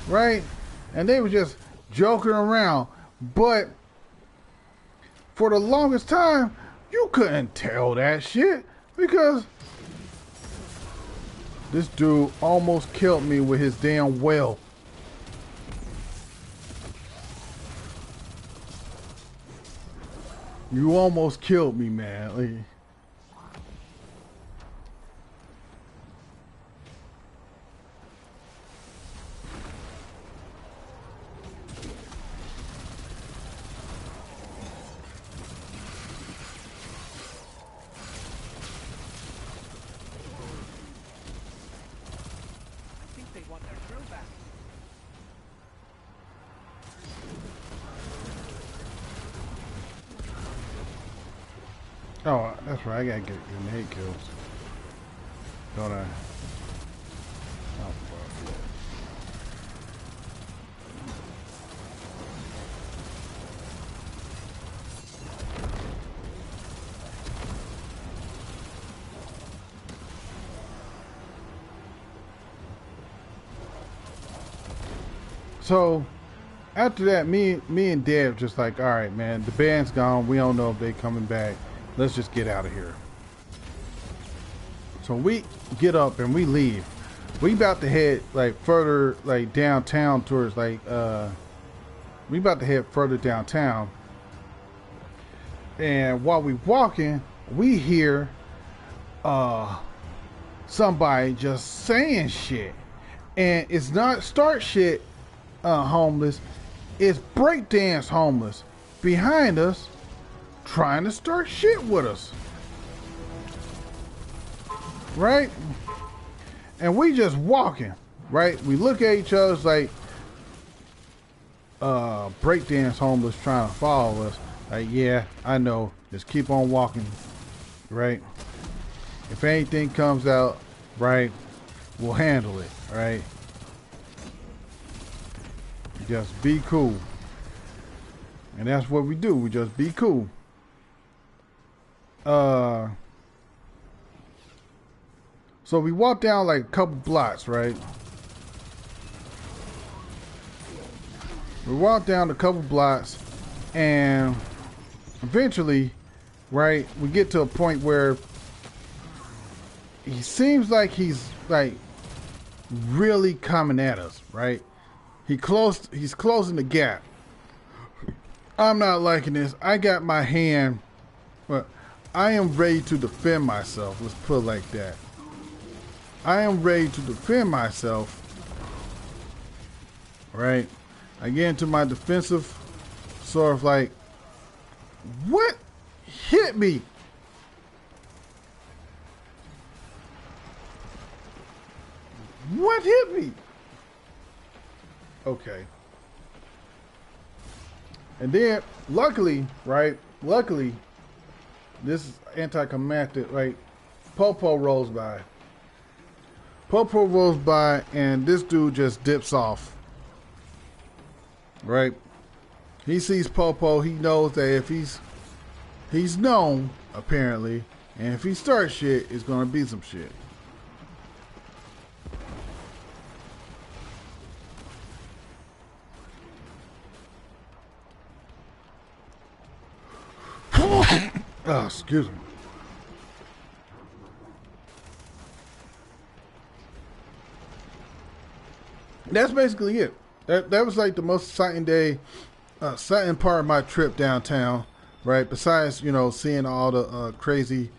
A: right? And they were just joking around. But for the longest time, you couldn't tell that shit because this dude almost killed me with his damn well. You almost killed me, man. Like,
B: I think they want their crew back.
A: oh, that's right. I gotta get grenade kills. Don't I? Oh, fuck. So after that, me and Dev just like, all right, man, the band's gone. We don't know if they coming back. Let's just get out of here. So we get up and we leave. We about to head like further like downtown towards like we about to head further downtown. And while we walking, we hear somebody just saying shit. And it's not Start Shit homeless, it's Breakdance homeless behind us trying to start shit with us. Right? And we just walking, right? We look at each other, it's like Breakdance homeless trying to follow us. Like, yeah, I know. Just keep on walking, right? If anything comes out, right, we'll handle it, right? Just be cool. And that's what we do. We just be cool. So we walk down like a couple blocks, right? We walk down a couple blocks and eventually, right, we get to a point where he seems like he's like really coming at us, right? He's closing the gap. I'm not liking this. I got my hand, but I am ready to defend myself. Let's put it like that. I am ready to defend myself. Right? I get into my defensive sort of like, what hit me? What hit me? Okay. And then, luckily, right? Luckily, this is anticlimactic, right? Popo rolls by. Popo rolls by, and this dude just dips off. Right? He sees Popo. He knows that if he's known, apparently, and if he starts shit, it's gonna be some shit. Oh, excuse me. That's basically it. That was like the most exciting day, exciting part of my trip downtown, right? Besides, seeing all the crazy,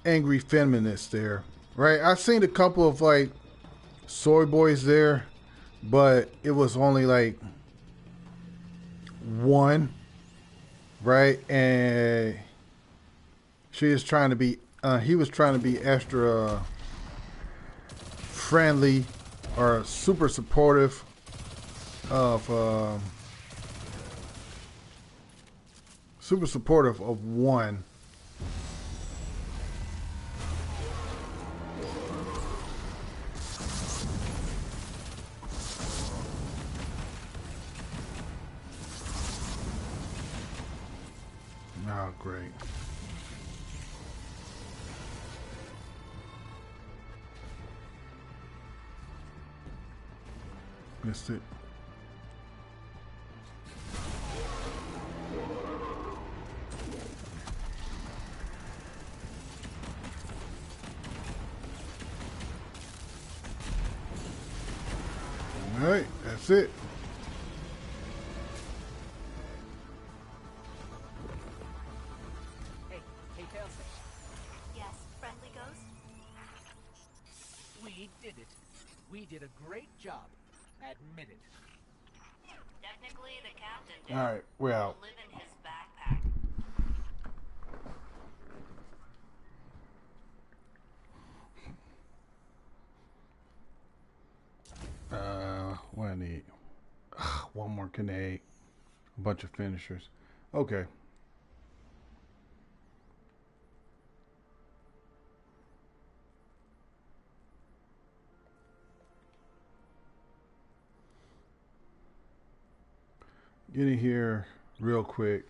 A: angry feminists there, right? I've seen a couple of like soy boys there, but it was only like one, right? And she was trying to be, he was trying to be extra friendly or super supportive of one. Oh, great. Missed it. All right, that's it.
B: Hey, Tailspin.
D: Yes, friendly ghost?
B: We did it. We did a great job. Admit it.
D: Technically, the captain did.
A: All right, we're out.
D: Live in his backpack.
A: What I need? One more grenade. A bunch of finishers. Okay. Get in here real quick.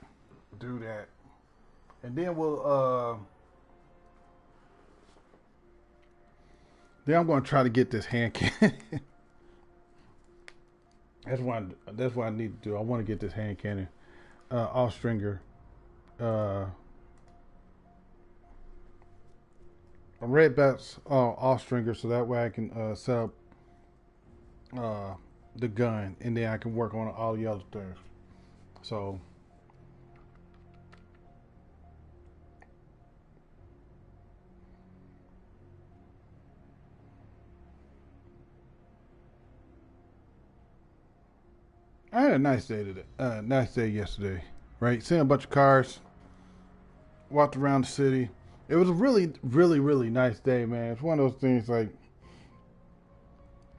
A: Do that. And then then I'm gonna try to get this hand cannon. That's what I need to do. I want to get this hand cannon off stringer. A red belts off stringer, so that way I can set up the gun, and then I can work on all the other things. So I had a nice day today. Nice day yesterday, right? Seeing a bunch of cars, walked around the city. It was a really, really, really nice day, man. It's one of those things like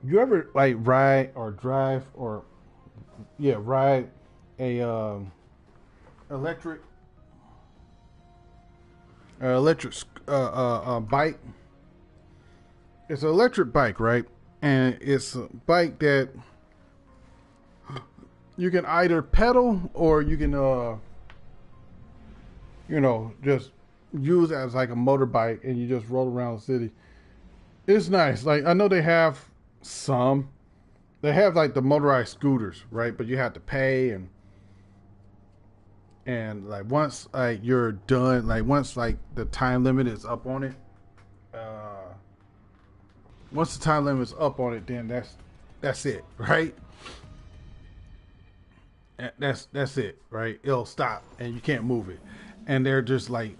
A: you ever like ride or drive or ride a electric bike. It's an electric bike, right? And it's a bike that you can either pedal or you can just use as like a motorbike, and you just roll around the city. It's nice. Like, I know they have like the motorized scooters, right? But you have to pay, and like once like you're done, like once like the time limit is up on it, then that's it, right? That's it, right? It'll stop and you can't move it. And they're just like,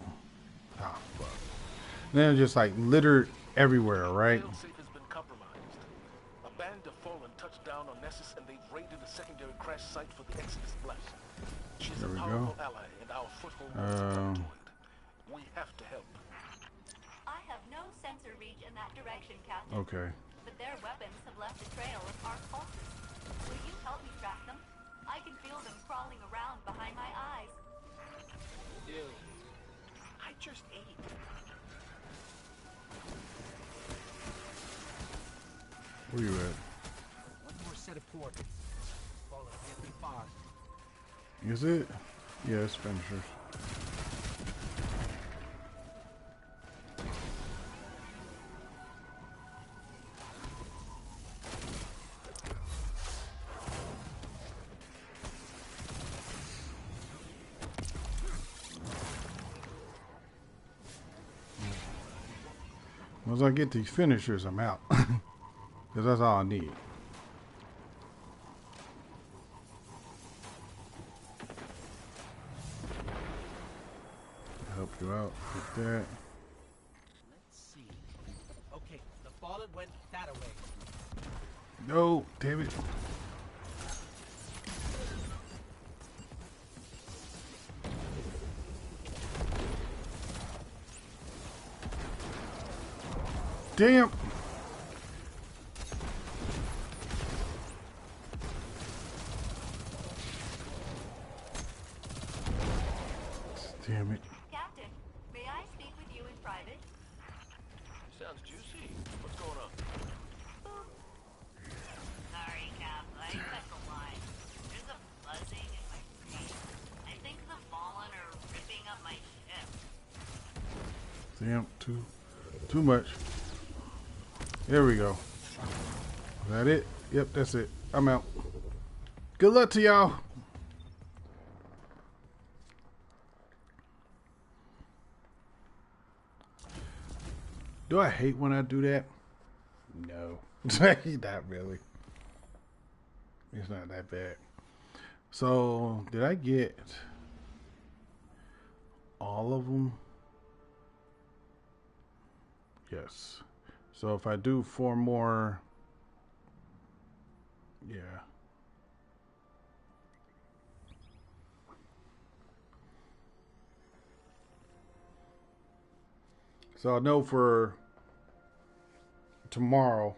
A: oh fuck. They're just like littered everywhere, right?
C: Failsafe has been compromised. A band of fallen touched down on Nessus, and they've raided a secondary crash site for the Exodus Blast. She's
A: There
C: a
A: we
C: powerful
A: go.
C: ally, and our foothold is to it. We have to help.
D: I have no sensor reach in that direction, Captain.
A: Okay.
D: But their weapons have left a trail of arc pulses. Will you help me track them? I can feel
A: Where you at?
B: One more set of coordinates. Fallen can't be far.
A: Is it? Yeah, it's finishers. Once I get these finishers, I'm out. Because that's all I need. Help you out with that.
B: Let's see. Okay, the fallen went that away.
A: No, damn it. Damn. Damn it.
D: Captain, may I speak with you in private?
C: Sounds juicy. What's going on?
D: Sorry, Cap. I cut the line. There's a buzzing in my brain. I think the Fallen are ripping up my ship.
A: Damn, too much. There we go. Is that it? Yep, that's it. I'm out. Good luck to y'all. Do I hate when I do that? No. Not really. It's not that bad. So, did I get all of them? Yes. So if I do 4 more, yeah. So I know for tomorrow,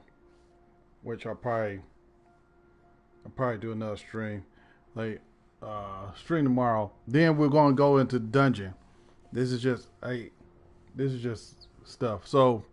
A: which I'll probably do another stream, like stream tomorrow. Then we're gonna go into dungeon. This is just stuff. So.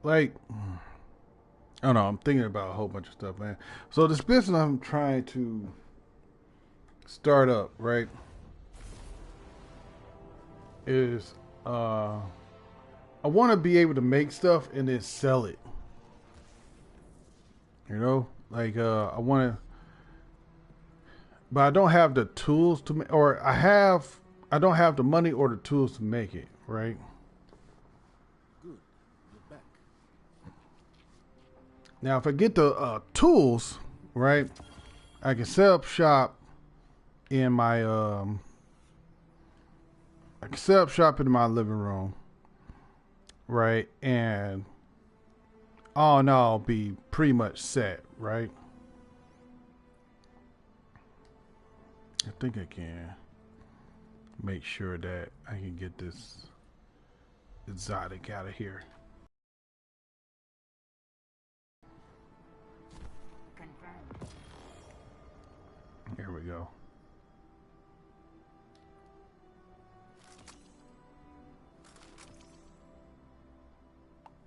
A: Like, I don't know. I'm thinking about a whole bunch of stuff, man. So this business I'm trying to start up, right, is I want to be able to make stuff and then sell it. You know, like I want to, but I don't have the tools to make, or I don't have the money or the tools to make it, right? Now, if I get the tools, right, I can set up shop in my living room, right, and all in all be pretty much set, right? I think I can make sure that I can get this exotic out of here. Here we go.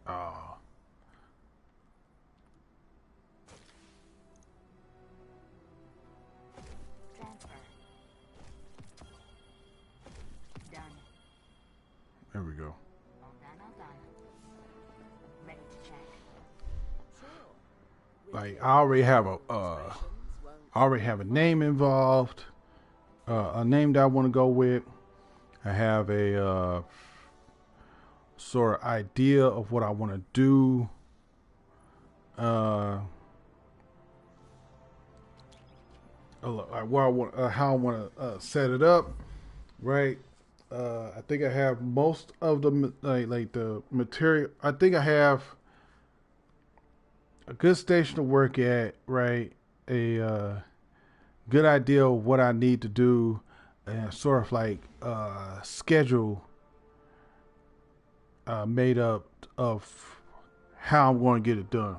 A: Oh.
D: Transfer. Done.
A: There we go.
D: All done. Ready to check.
A: Like I already have a name involved, a name that I want to go with. I have a sort of idea of what I want to do. Like where I want, how I want to set it up, right? I think I have most of the like the material. I think I have a good station to work at, right? A good idea of what I need to do, and sort of like schedule made up of how I'm going to get it done.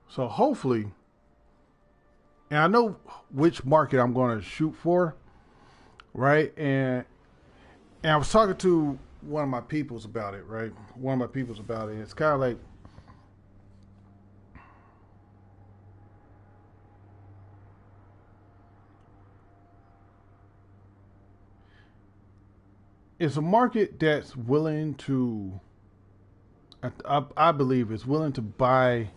A: So hopefully, and I know which market I'm going to shoot for, right? And I was talking to one of my peoples about it, right? One of my peoples about it. It's kind of like it's a market that's willing to, I believe, is willing to buy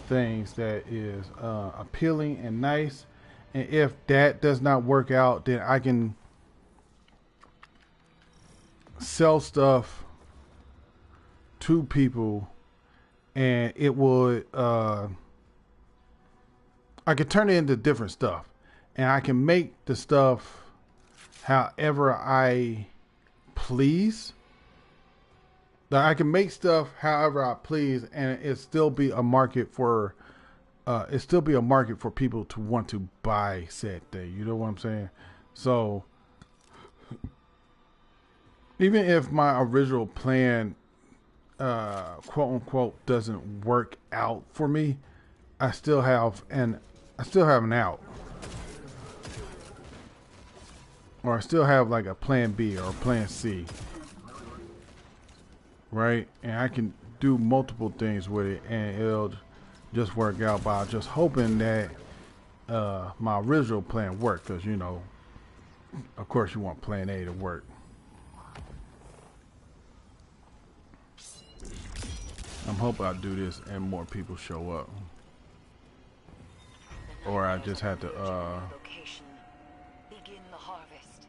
A: things that is appealing and nice. And if that does not work out, then I can sell stuff to people, and it would I can turn it into different stuff, and I can make the stuff however I please. Like I can make stuff however I please, and it still be a market for it still be a market for people to want to buy said thing. You know what I'm saying? So even if my original plan, quote unquote, doesn't work out for me, I still have an out, or I still have like a plan B or a plan C, right? And I can do multiple things with it, and it'll just work out by just hoping that my original plan worked, because you know, of course, you want plan A to work. I'm hoping I do this and more people show up. Or I just had to
E: Location. Begin the harvest.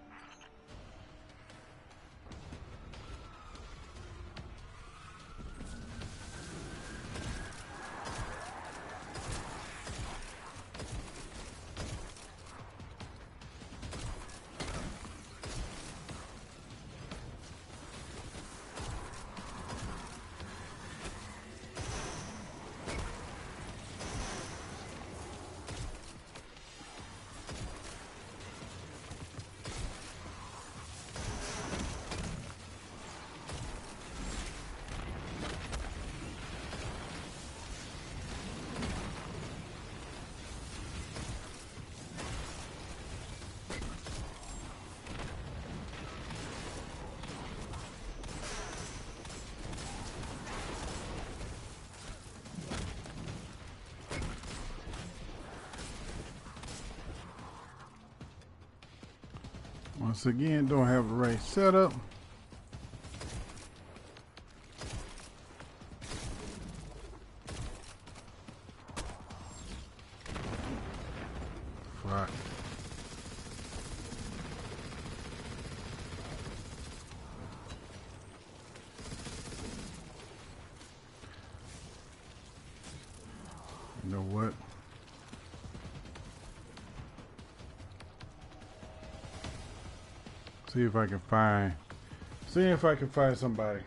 A: once again, don't have the right setup. Fuck. You know what? See if I can find somebody.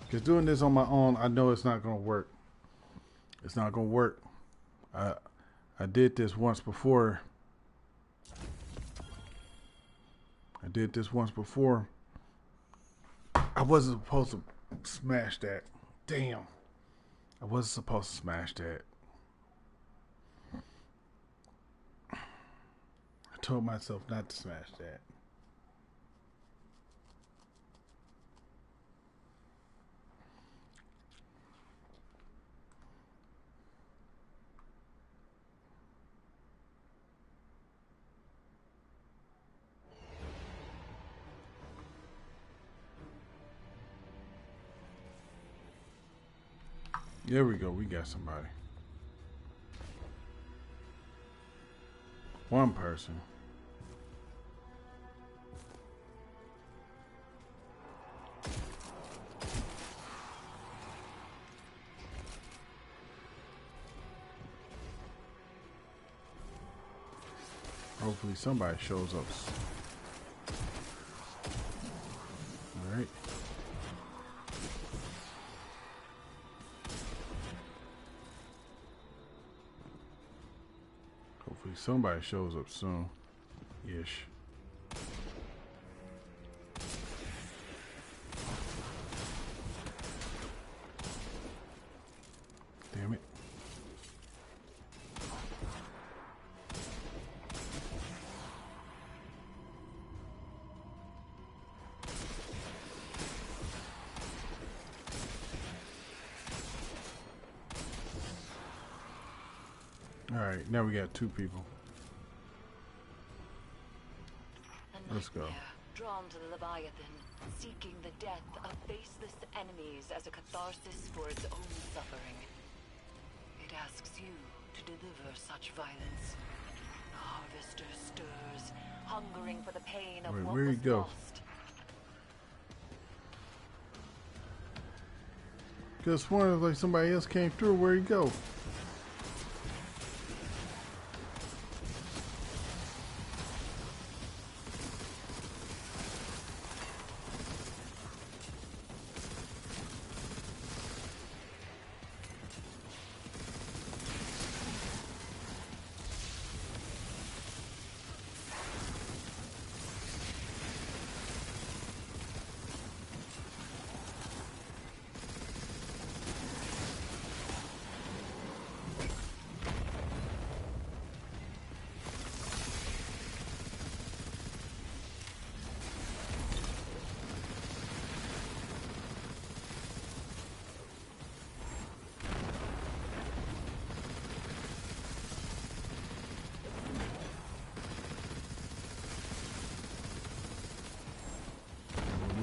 A: Because doing this on my own, I know it's not gonna work. It's not gonna work. I did this once before. I wasn't supposed to smash that. Damn. I wasn't supposed to smash that. I told myself not to smash that. There we go. We got somebody. One person. Hopefully somebody shows up. Somebody shows up soon. Ish. Damn it. Alright, now we got 2 people.
E: A
A: Let's go.
E: nightmare drawn to the Leviathan, seeking the death of faceless enemies as a catharsis for its own suffering. It asks you to deliver such violence. The harvester stirs, hungering for the pain of
A: Wait,
E: what
A: where'd he
E: was
A: go?
E: lost.
A: Just wondering like somebody else came through. Where'd he go?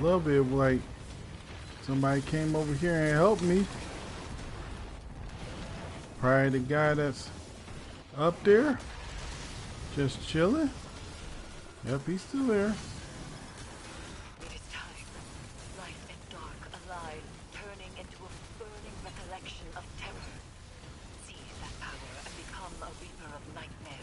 A: Love it like somebody came over here and helped me. Probably the guy that's up there just chilling. Yep, he's still there.
E: It is time. Light and dark align, turning into a burning recollection of terror. Seize that power and become a reaper of nightmares.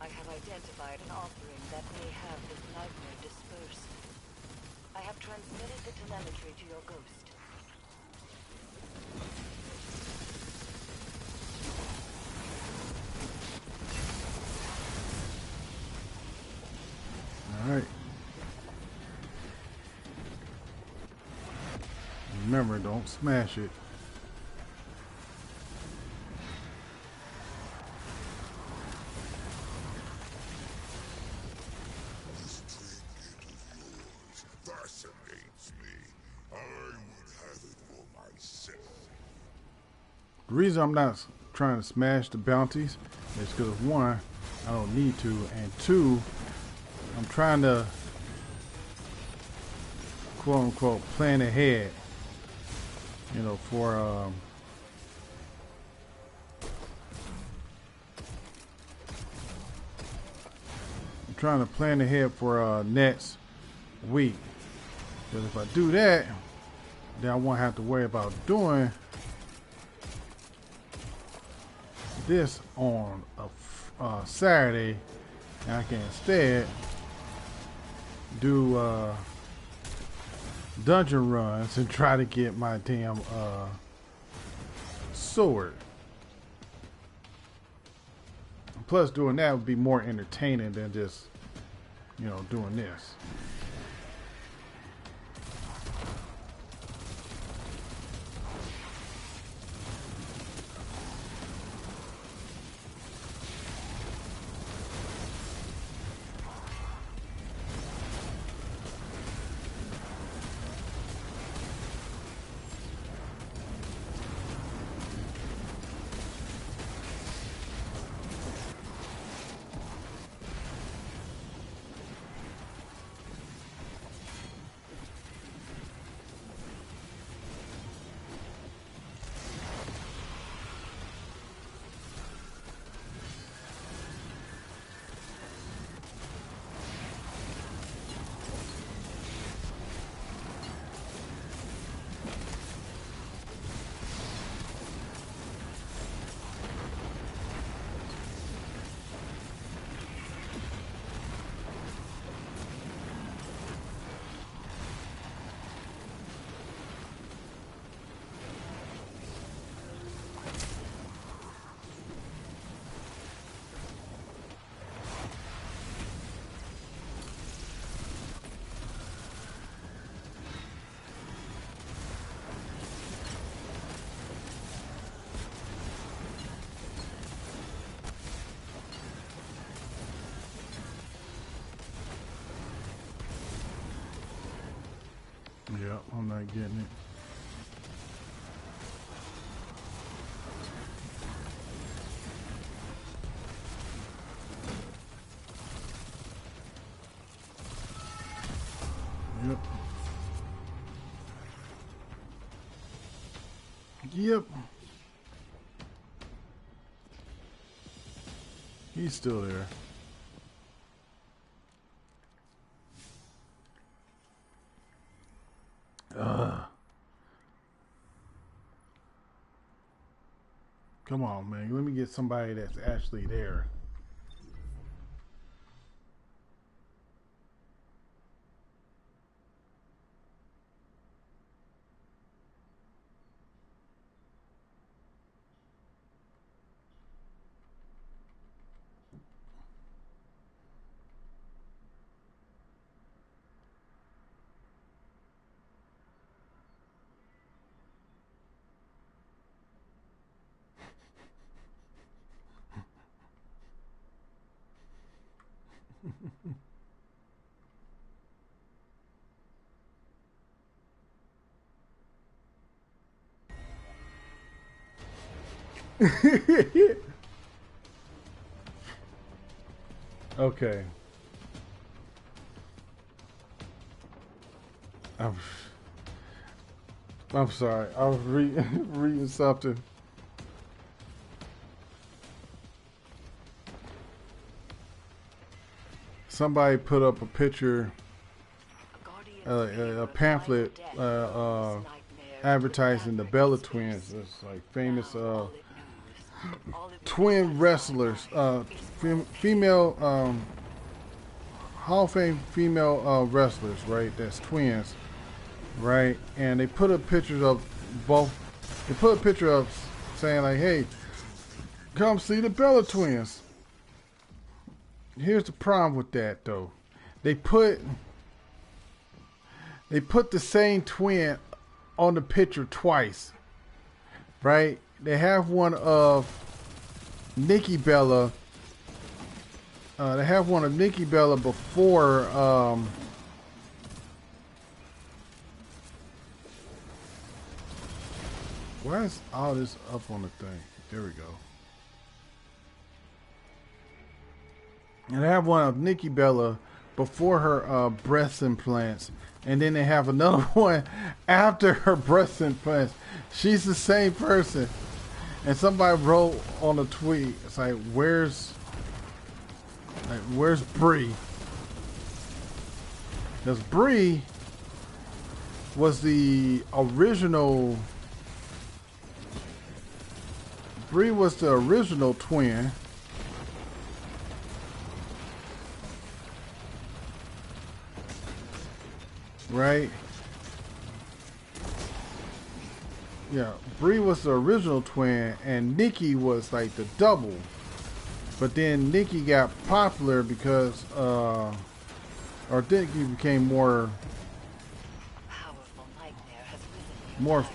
E: I have identified an offering that may have this nightmare dispersed. I have transmitted the telemetry to your ghost.
A: All right. Remember, don't smash it.
F: Fascinates me. I would have it for myself.
A: The reason I'm not trying to smash the bounties is because, 1, I don't need to, and 2, I'm trying to quote unquote plan ahead, you know, for I'm trying to plan ahead for next week, because if I do that, then I won't have to worry about doing this on a Saturday, and I can instead do dungeon runs and try to get my damn sword. Plus, doing that would be more entertaining than just, you know, doing this. Yep, I'm not getting it. Yep. Yep. He's still there. Come on, man. Let me get somebody that's actually there. Okay. I'm sorry. I was reading something. Somebody put up a picture, a pamphlet advertising the Bella Twins. It's like famous twin wrestlers, female Hall of Fame female wrestlers, right? That's twins, right? And they put up pictures of both. They put a picture of saying like, "Hey, come see the Bella Twins." Here's the problem with that, though. They put the same twin on the picture twice, right? They have one of Nikki Bella. They have one of Nikki Bella before. Why is all this up on the thing? There we go. And they have one of Nikki Bella before her breast implants. And then they have another one after her breast implants. She's the same person. And somebody wrote on a tweet, it's like, where's Brie? Because Brie was the original. Brie was the original twin. Right? Yeah, Brie was the original twin, and Nikki was like the double. But then Nikki got popular because, or Nikki became more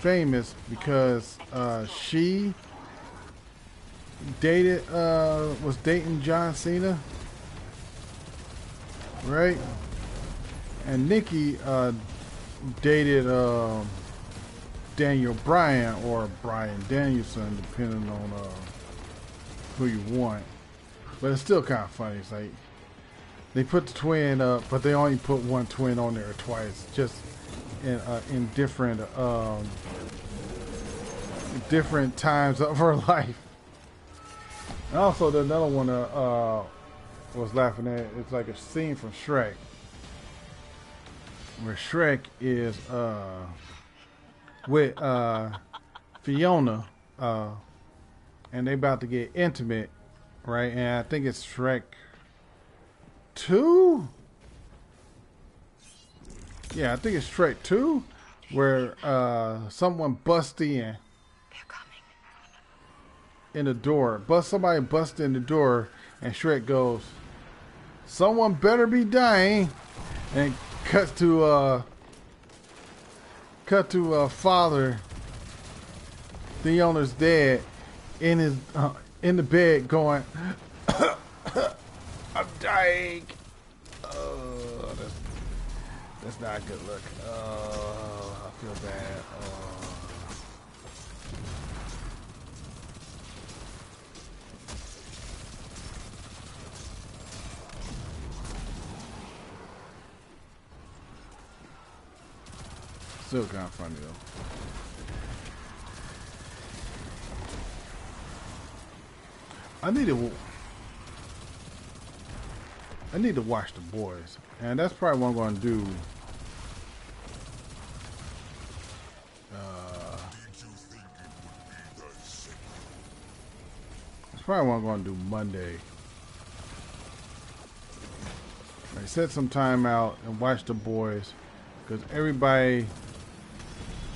A: famous because she dated, was dating John Cena, right? And Nikki dated Daniel Bryan or Bryan Danielson, depending on who you want. But it's still kind of funny. It's like they put the twin up, but they only put one twin on there twice, just in different different times of her life. And also, the another one was laughing at. It's like a scene from Shrek, where Shrek is with Fiona, and they about to get intimate, right? And I think it's Shrek 2. Yeah, I think it's Shrek 2, where someone busts in the door. Somebody busts in the door, and Shrek goes, "Someone better be dying," and cut to father. The owner's dad in his in the bed going, "I'm dying." That's not a good look. feel bad. Still kind of funny though. I need to watch The Boys, and that's probably what I'm going to do. That's probably what I'm going to do Monday. I set some time out and watch The Boys, because everybody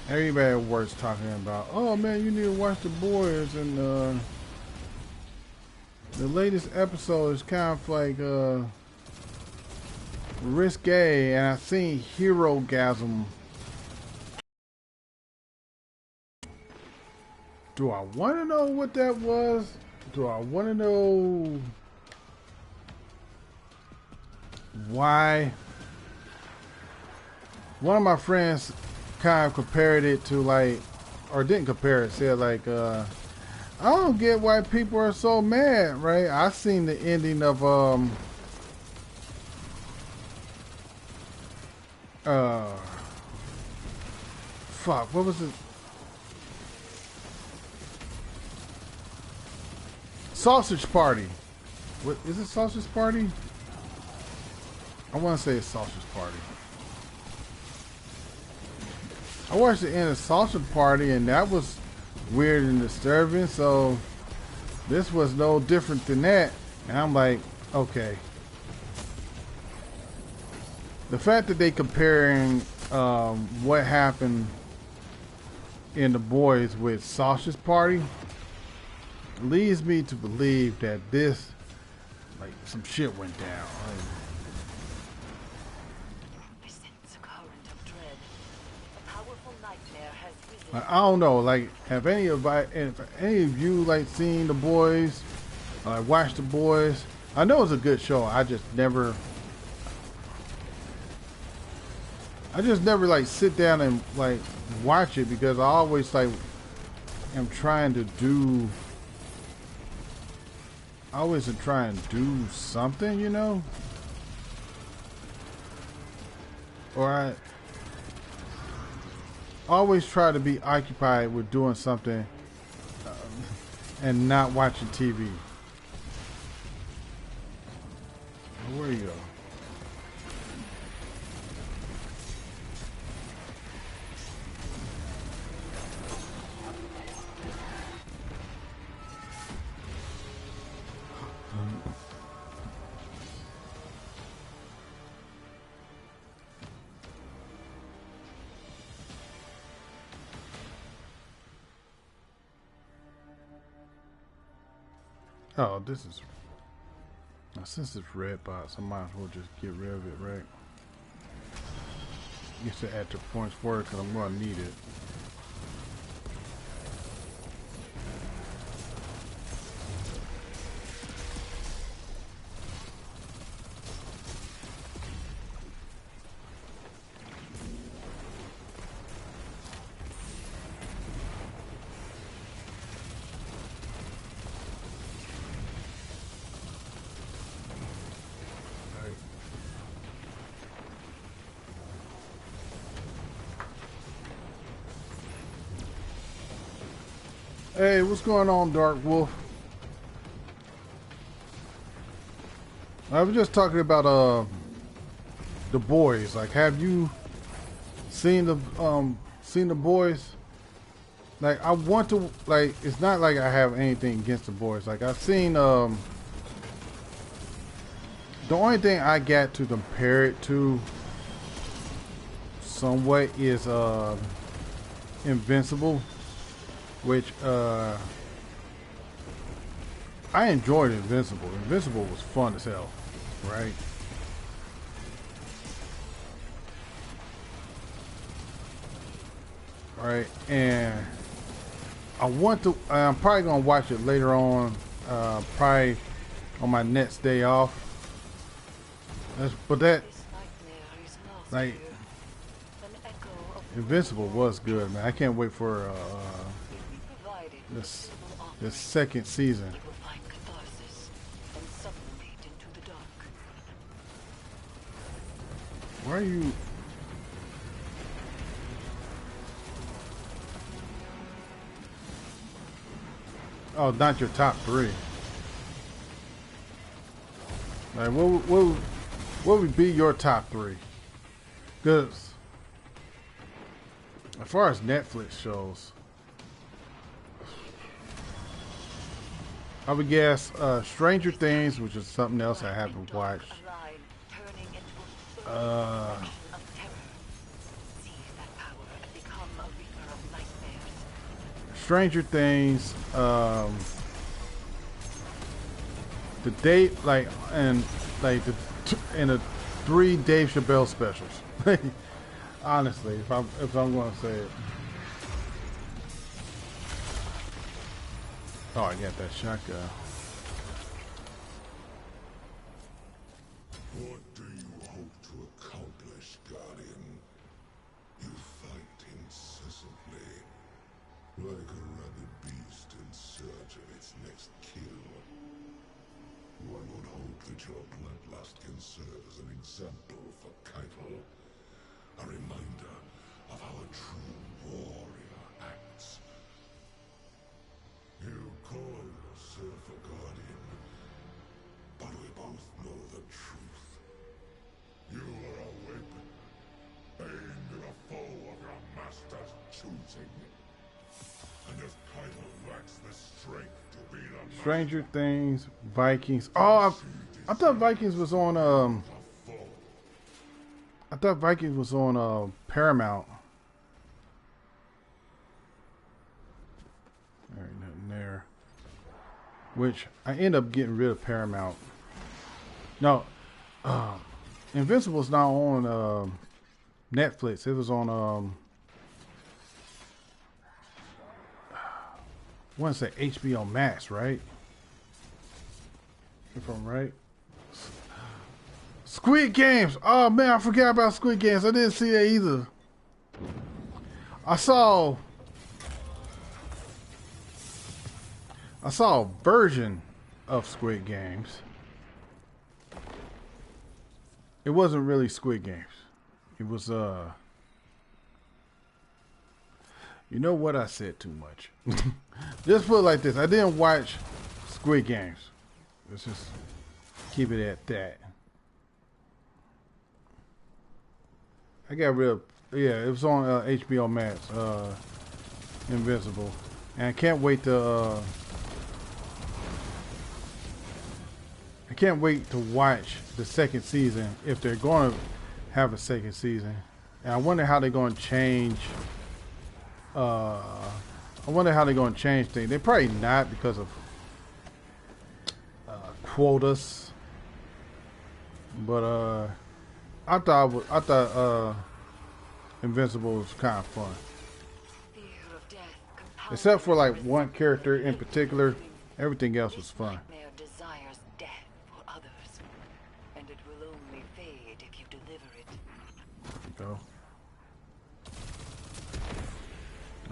A: at work's talking about, oh man, you need to watch The Boys, and the latest episode is kind of like risque, and I seen Hero-gasm. Do I want to know what that was? Do I want to know why? One of my friends kind of compared it to like, or didn't compare it, said like, I don't get why people are so mad, right? I seen the ending of fuck, what was it? Sausage Party. What is it? Sausage Party? I want to say it's Sausage Party. I watched the end of Sausage Party, and that was weird and disturbing, so this was no different than that. And I'm like, okay. The fact that they comparing what happened in The Boys with Sausage Party leads me to believe that this, like, some shit went down.
E: I sense a current of dread. A powerful nightmare has risen.
A: I don't know, like, have any of you like seen The Boys? Watched The Boys? I know it's a good show. I just never like sit down and like watch it, because I always like am trying to do. I always am trying to do something, you know, or I always try to be occupied with doing something and not watching TV. Where you go? Oh, this is... Now, since it's red box, I might as well just get rid of it, right? Get to add to points for it, because I'm going to need it. Hey, what's going on, Dark Wolf? I was just talking about The Boys. Like, have you seen the Boys? Like, I want to, like, it's not like I have anything against The Boys. Like, I've seen the only thing I got to compare it to somewhat is Invincible. Which I enjoyed Invincible. Invincible was fun as hell, right? Right, and I'm probably gonna watch it later on, probably on my next day off. But that, like,
E: An echo of
A: Invincible was good, man. I can't wait for
E: Provided
A: this
E: visible offering,
A: this second season.
E: you will find catharsis and sublimate into the dark.
A: Why are you? Oh, not your top three. Like, what would be your top three? Because as far as Netflix shows, I would guess Stranger Things, which is something else I haven't watched.
E: A line turning into a
A: Uh,
E: of terror. Seize that power and become a reaper of nightmares.
A: Stranger Things, the date, like, and like the 3 Dave Chappelle specials. Honestly, if I'm going to say it. Oh, I got that shotgun.
F: What do you hope to accomplish, Guardian? You fight incessantly, like a rabid beast in search of its next kill. One would hope that your bloodlust can serve as an example for Keitel, a reminder of how a true warrior acts. You call yourself a Guardian, but we both know the truth. You are a weapon, aimed at a foe of your master's choosing. And if Keitel lacks the strength to be the
A: Stranger Things, Vikings. Oh, I thought Vikings was on
F: foe,
A: I thought Vikings was on Paramount. There ain't nothing there. Which I end up getting rid of Paramount. No, Invincible's not on Netflix. It was on I want to say HBO Max, right? If I'm right. Squid Games. Oh man, I forgot about Squid Games. I didn't see that either. I saw a version of Squid Games. It wasn't really Squid Games. It was you know what, I said too much. Just put it like this. I didn't watch Squid Games. Let's just keep it at that. I got rid of, yeah, it was on HBO Max, Invincible. And I can't wait to watch the second season, if they're going to have a second season. And I wonder how they're going to change things. They're probably not, because of quotas. But I thought Invincible was kind of fun.
E: Fear of death compels
A: Except for like one character in particular, everything else was fun.
E: nightmare desires death for others, and it will only fade if you deliver it.
A: Go.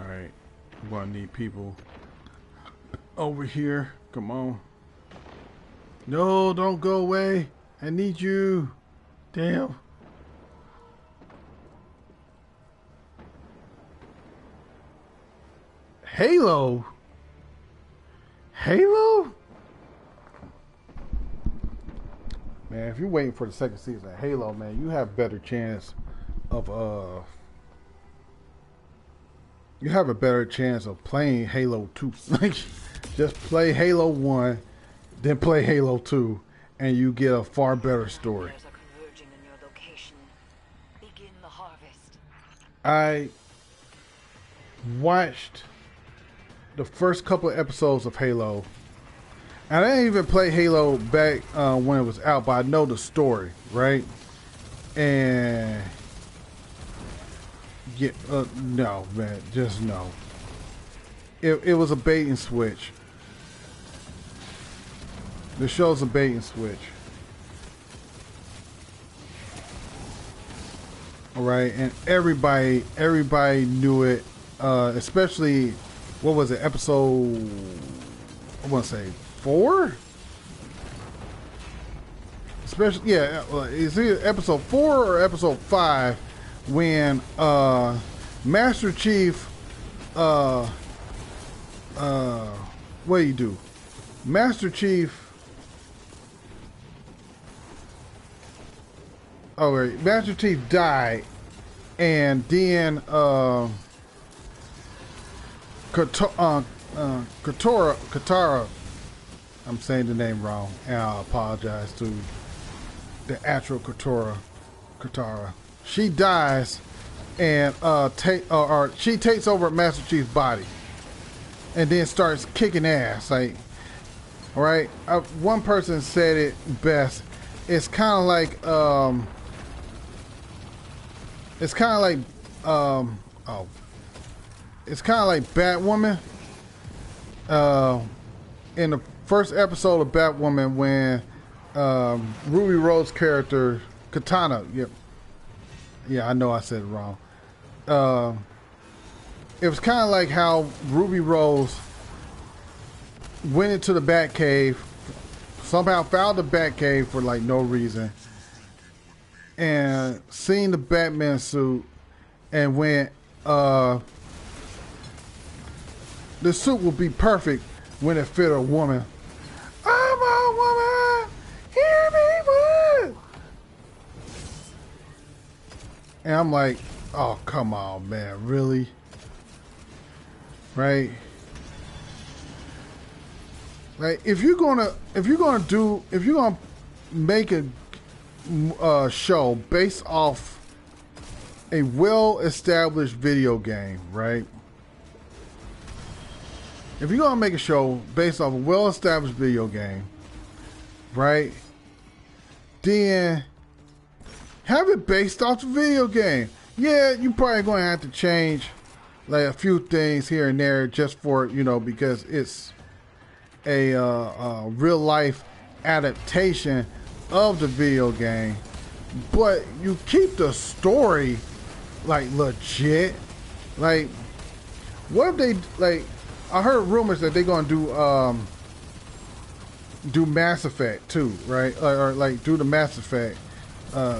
A: Alright. I'm gonna need people over here. Come on. No, don't go away. I need you. Damn. Halo? Halo? Man, if you're waiting for the second season of Halo, man, you have better chance of you have a better chance of playing Halo 2. Like, just play Halo 1, then play Halo 2, and you get a far better story.
E: Nightmares are converging in your location. Begin the harvest.
A: I watched the first couple of episodes of Halo, and I didn't even play Halo back when it was out, but I know the story, right? And yeah, no, man, just no. It was a bait and switch. The show's a bait and switch. All right, and everybody knew it, especially what was it, episode? I want to say 4. Especially, yeah, it's either episode 4 or episode 5 when Master Chief, what do you do? Master Chief. Oh, right. Master Chief died, and then Katara, I'm saying the name wrong, and I apologize to the actual Katara. She dies, and she takes over Master Chief's body, and then starts kicking ass. Like, all right, one person said it best. It's kind of like it's kind of like Batwoman. In the first episode of Batwoman, when Ruby Rose's character Katana, yeah, I know I said it wrong. It was kind of like how Ruby Rose went into the Batcave, somehow found the Batcave for like no reason, and seen the Batman suit, and went, the suit will be perfect when it fit a woman. I'm a woman, hear me, woman. And I'm like, oh, come on, man, really? Right? Like, if you're gonna make a show based off a well-established video game, right? If you're gonna make a show based off a well-established video game, right? Then have it based off the video game. Yeah, you probably gonna have to change like a few things here and there just for, you know, because it's a real life adaptation of the video game, but you keep the story like legit. Like, what if they, like, I heard rumors that they're gonna do Mass Effect too, right? Or like do the Mass Effect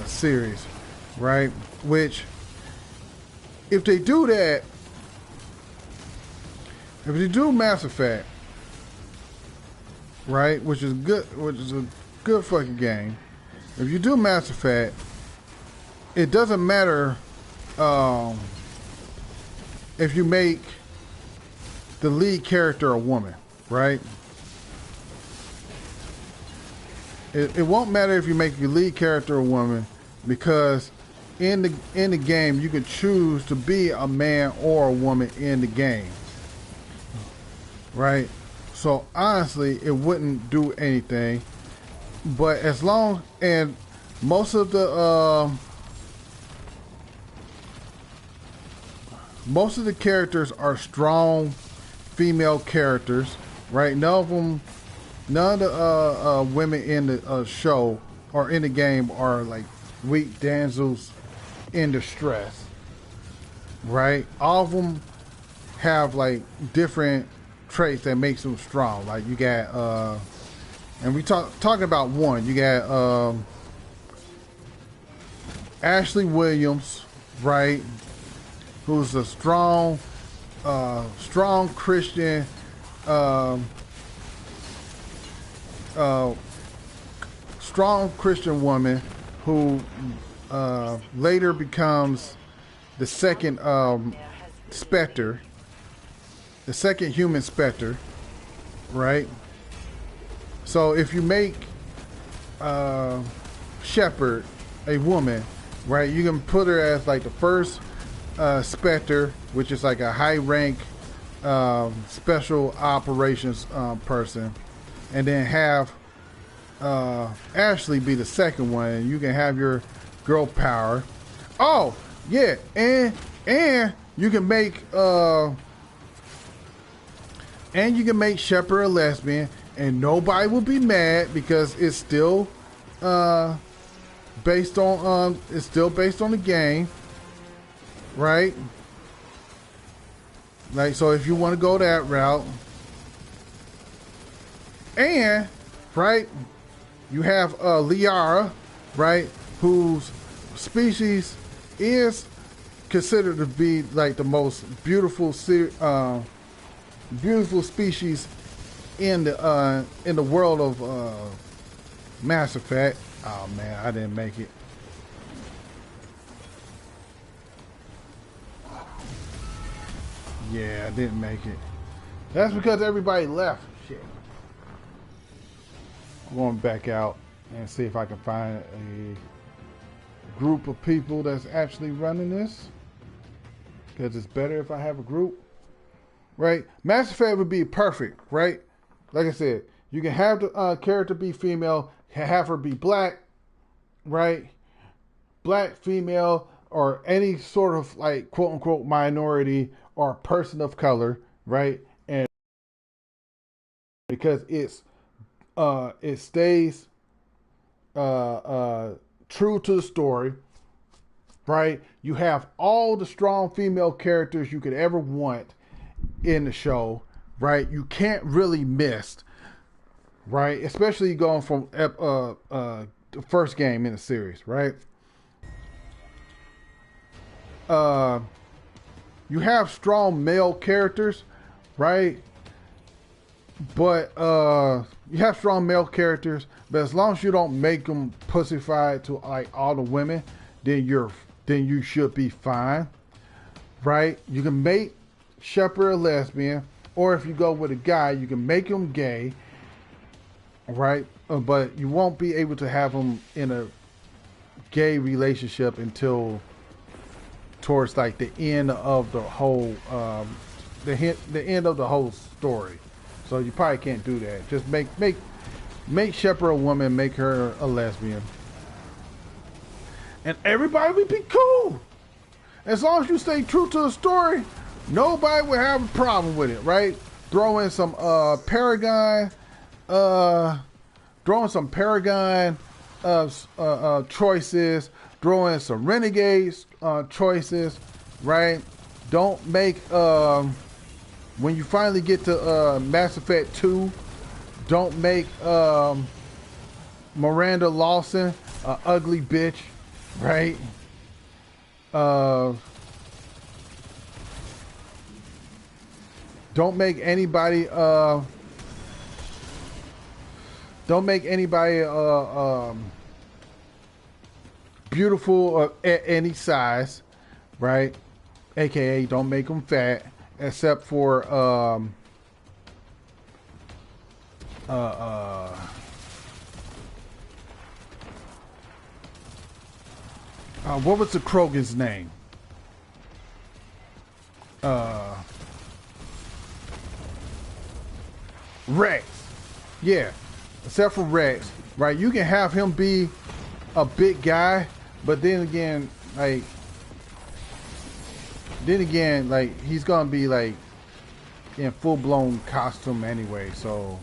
A: series, right? Which, if they do that, if they do Mass Effect, right, which is a good fucking game. If you do Mass Effect, it doesn't matter if you make the lead character a woman, right? It won't matter if you make your lead character a woman, because in the game you can choose to be a man or a woman in the game, right? So honestly, it wouldn't do anything. But as long, and most of the characters are strong female characters, right? None of the women in the show or in the game are like weak damsels in distress, right? All of them have like different traits that makes them strong. Like you got and we talking about one. You got Ashley Williams, right? Who's a strong Christian, strong Christian woman who later becomes the second Spectre, the second human Spectre, right? So if you make Shepard a woman, right, you can put her as like the first Spectre, which is like a high rank special operations person, and then have Ashley be the second one, and you can have your girl power. Oh yeah, and you can make Shepard a lesbian, and nobody will be mad because it's still based on the game, right? Like, so if you want to go that route, and right, you have Liara, right, whose species is considered to be like the most beautiful beautiful species in the world of Mass Effect. Oh man, I didn't make it. Yeah, I didn't make it. That's because everybody left. Shit. I'm going back out and see if I can find a group of people that's actually running this. Because it's better if I have a group. Right? Mass Effect would be perfect, right? Like I said, you can have the character be female, have her be black, right? Black, female, or any sort of like quote unquote minority or person of color, right? And because it stays true to the story, right? You have all the strong female characters you could ever want in the show, right? You can't really miss, right? Especially going from the first game in the series, right? You have strong male characters, right? But you have strong male characters, but as long as you don't make them pussified to like all the women, then you should be fine, right? You can make Shepard a lesbian, or if you go with a guy, you can make him gay, right? But you won't be able to have him in a gay relationship until towards like the end of the whole the end of the whole story. So you probably can't do that. Just make Shepard a woman, make her a lesbian, and everybody would be cool. As long as you stay true to the story, nobody would have a problem with it, right? Throw in some Paragon choices, throw in some Renegades choices, right? Don't make when you finally get to Mass Effect 2, don't make Miranda Lawson an ugly bitch, right? Don't make anybody beautiful at any size, right? AKA don't make them fat, except for what was the Krogan's name? Rex. Yeah, except for Rex, right? You can have him be a big guy, but then again, like he's gonna be like in full-blown costume anyway, so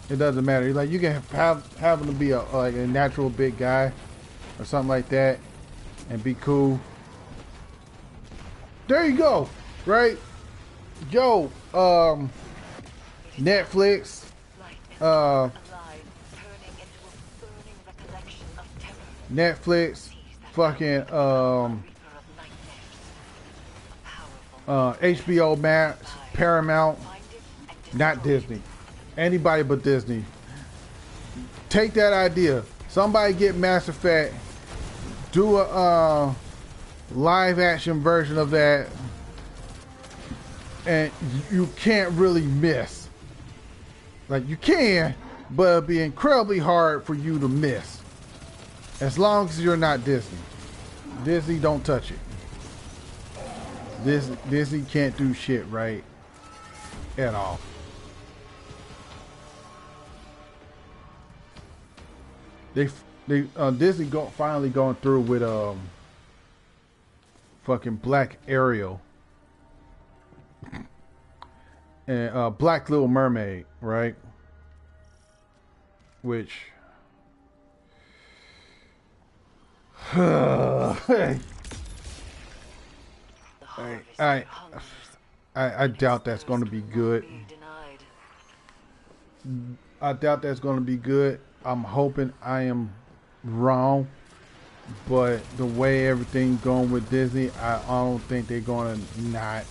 A: it doesn't matter. Like you can have him to be like a natural big guy or something like that and be cool. There you go, right? Yo, Netflix, Netflix, fucking HBO Max, Paramount, not Disney. Anybody but Disney. Take that idea. Somebody get Mass Effect, do a live action version of that, and you can't really miss. Like you can, but it'll be incredibly hard for you to miss. As long as you're not Disney. Disney, don't touch it. Disney can't do shit right at all. Disney finally going through with fucking Black Ariel and Black Little Mermaid, right? Which
E: harvest their hungers.
A: I doubt that's
E: Those
A: going to be
E: cannot
A: good.
E: be denied.
A: I doubt that's going to be good. I'm hoping I am wrong, but the way everything's going with Disney, I don't think they're going to not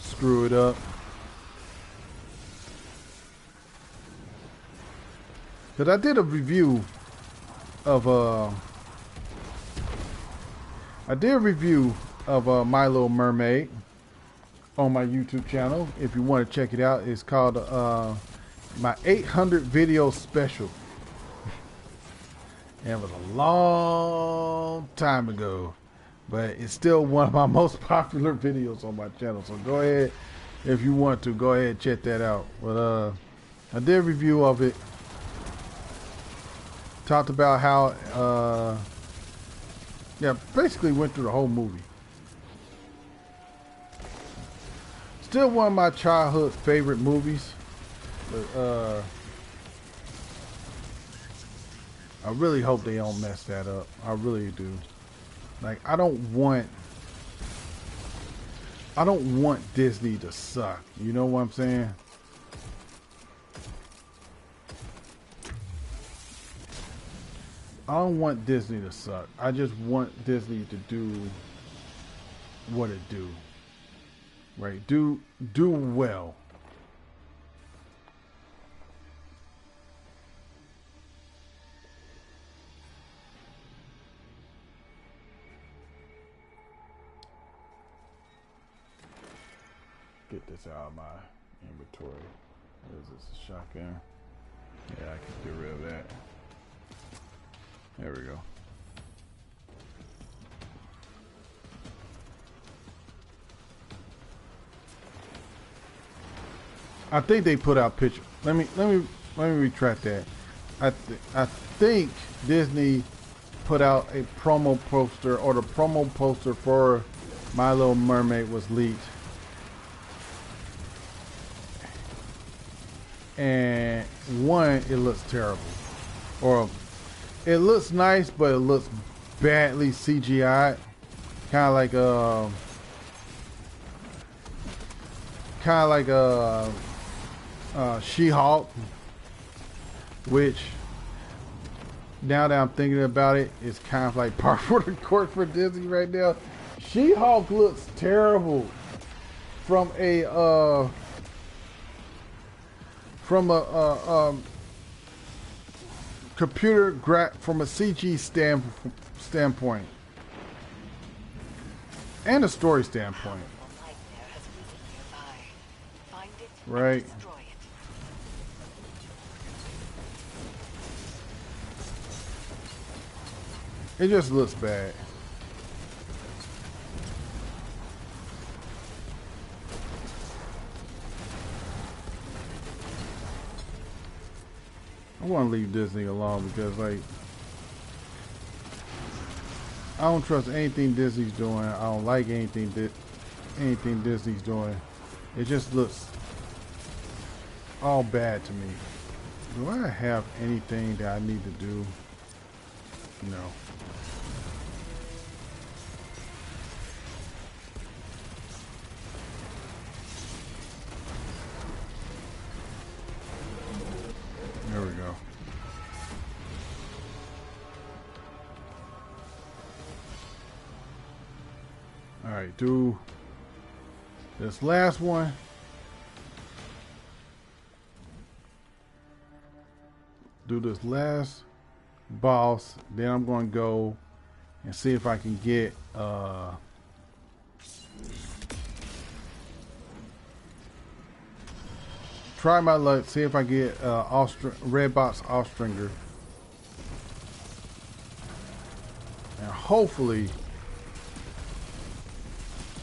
A: screw it up. Because I did a review of My Little Mermaid on my YouTube channel. If you want to check it out, it's called my 800 video special. And it was a long time ago, but it's still one of my most popular videos on my channel. So go ahead, if you want to, go ahead and check that out. But I did a review of it. Talked about how, yeah, basically went through the whole movie. Still one of my childhood favorite movies. But, I really hope they don't mess that up. I really do. Like, I don't want Disney to suck. You know what I'm saying? I don't want Disney to suck. I just want Disney to do what it do. Right? Do well. Get this out of my inventory. What is this? A shotgun? Yeah, I can get rid of that. There we go. I think they put out pictures. Let me retract that. I think Disney put out a promo poster, or the promo poster for My Little Mermaid was leaked. And one, it looks terrible. Or it looks nice, but it looks badly CGI. Kind of like She-Hulk, which now that I'm thinking about it, is kind of like par for the course for Disney right now. She-Hulk looks terrible from a from a CG standpoint and a story standpoint. Right. It just looks bad. I want to leave Disney alone because, like, I don't trust anything Disney's doing. I don't like anything Disney's doing. It just looks all bad to me. Do I have anything that I need to do? No. There we go. All right, do this last one. Do this last boss, then I'm going to go and see if I can get try my luck, see if I get red box Austringer, and hopefully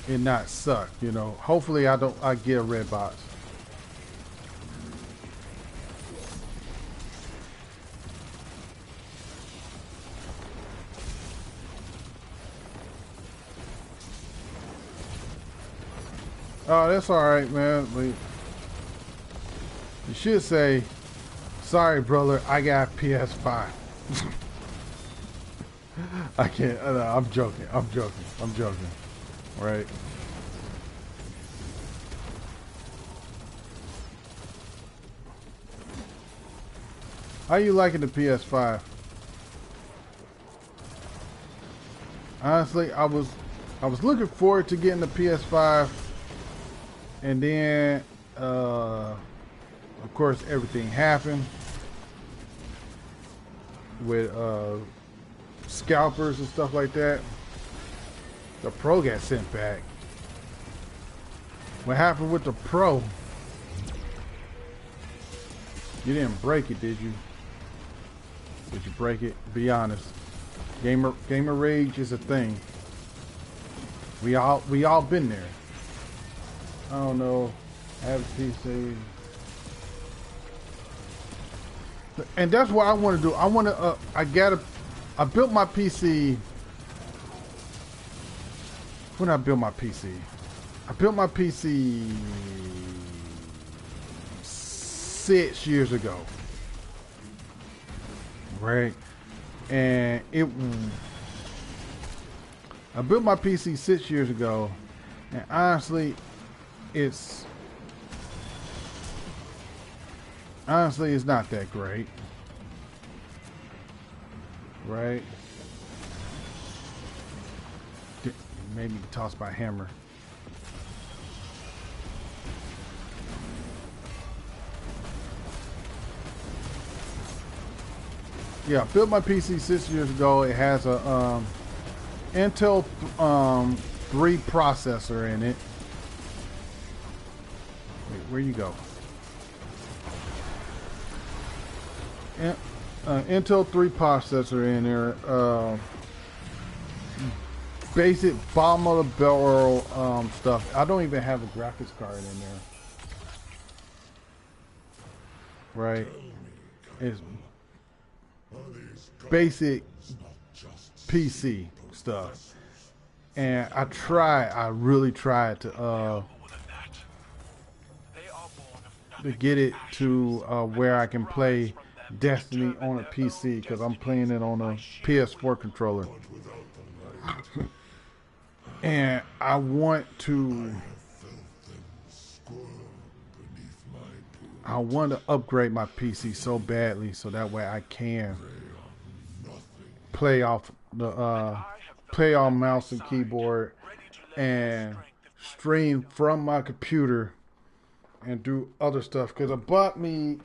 A: it not suck. You know, hopefully I get a red box. Oh, that's all right, man. You should say, "Sorry, brother, I got PS5." I can't. I'm joking. I'm joking. I'm joking. Right. How you liking the PS5? Honestly, I was looking forward to getting the PS5, and then of course everything happened with scalpers and stuff like that. The Pro got sent back. What happened with the Pro? You didn't break it, did you? Did you break it? Be honest. Gamer rage is a thing. We all been there. I don't know. I have a PC. And that's what I want to do. I want to. I built my PC. When I built my PC, I built my PC 6 years ago, right? And I built my PC 6 years ago, and honestly, it's not that great, right? Maybe tossed by a hammer. Yeah, I built my PC 6 years ago. It has a Intel 3 processor in it. Wait, where you go? Intel 3 processor in there. Basic bottom of the barrel stuff. I don't even have a graphics card in there. Right? It's basic PC stuff. And I really tried to get it to where I can play Destiny on a PC, because I'm playing it on a PS4 controller. And I want to upgrade my PC so badly so that way I can play off mouse and keyboard and stream from my computer and do other stuff. Because I bought me,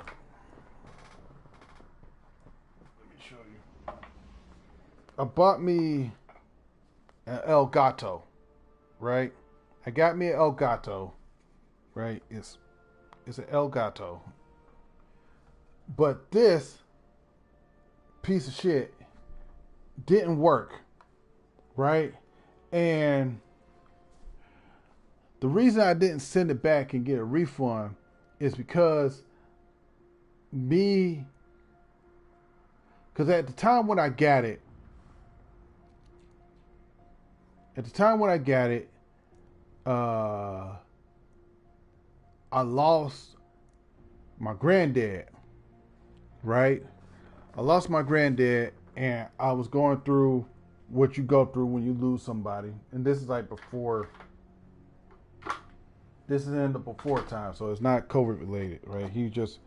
A: let me show you. I bought me an Elgato, right? I got me an Elgato, right? It's an Elgato. But this piece of shit didn't work, right? And the reason I didn't send it back and get a refund is because at the time when I got it, I lost my granddad, right? I lost my granddad, and I was going through what you go through when you lose somebody. And this is like before, this is in the before time, so it's not COVID related, right? He just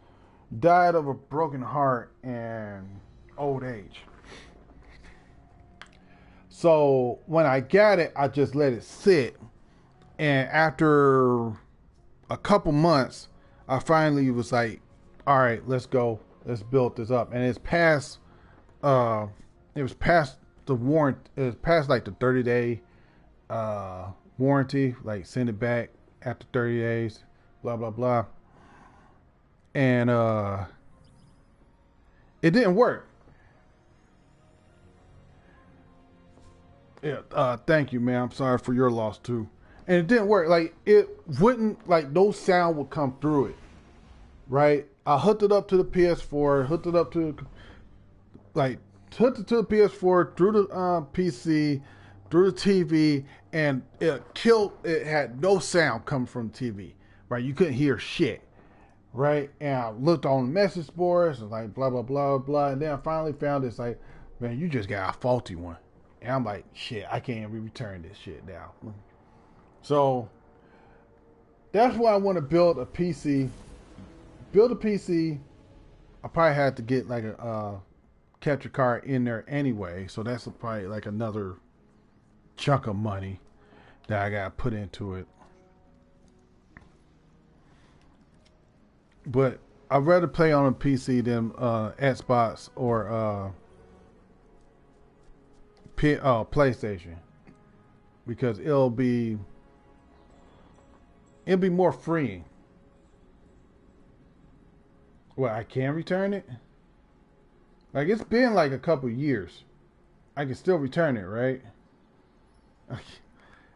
A: died of a broken heart and old age. So when I got it, I just let it sit. And after a couple months, I finally was like, all right, let's go. Let's build this up. And it's past, it was past the warrant. It was past like the 30-day warranty. Like, send it back after 30 days, blah, blah, blah. And it didn't work. Yeah, thank you, man. I'm sorry for your loss too. And it didn't work. Like, it wouldn't, like, no sound would come through it. Right? I hooked it up to the PS4, hooked it to the PS4, through the PC, through the TV, and it had no sound coming from the TV. Right? You couldn't hear shit. Right? And I looked on the message boards and like blah, blah, blah, blah. And then I finally found this, like, man, you just got a faulty one. And I'm like, shit, I can't even return this shit now. So that's why I want to build a PC. Build a PC. I probably had to get like a capture card in there anyway. So that's probably like another chunk of money that I got to put into it. But I'd rather play on a PC than Xbox or PlayStation, because it'll be more freeing. Well, I can return it. Like, it's been like a couple years. I can still return it, right?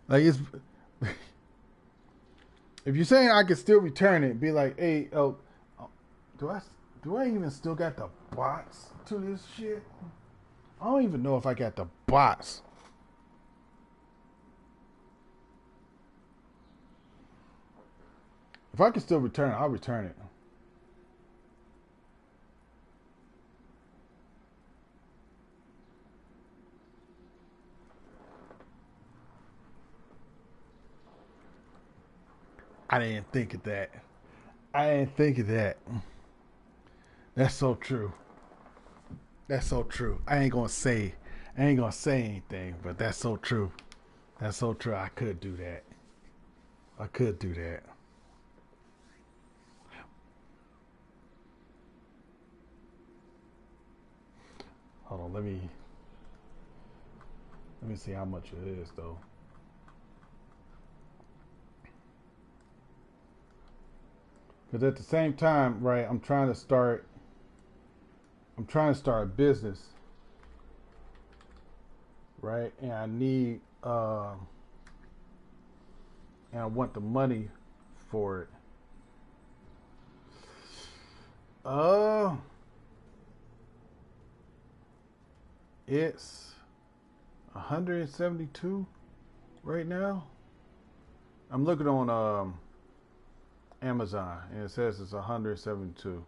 A: Like, it's if you're saying I can still return it, be like, hey, do I even still got the bots to this shit? I don't even know if I got the bots. If I can still return it, I'll return it. I didn't think of that. I didn't think of that. That's so true. That's so true. I ain't gonna say anything, but that's so true. That's so true. I could do that. I could do that. Hold on, let me see how much it is though. Because at the same time, right, I'm trying to start a business, right? And I need and I want the money for it. It's 172 right now. I'm looking on Amazon, and it says it's 172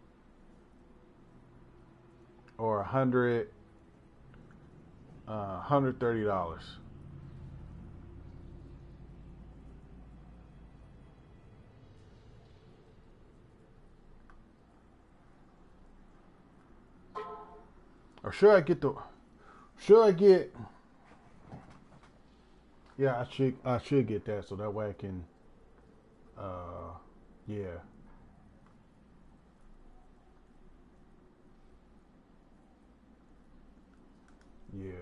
A: or $130. Or should I get? Yeah, I should get that, so that way I can. Yeah. Yeah.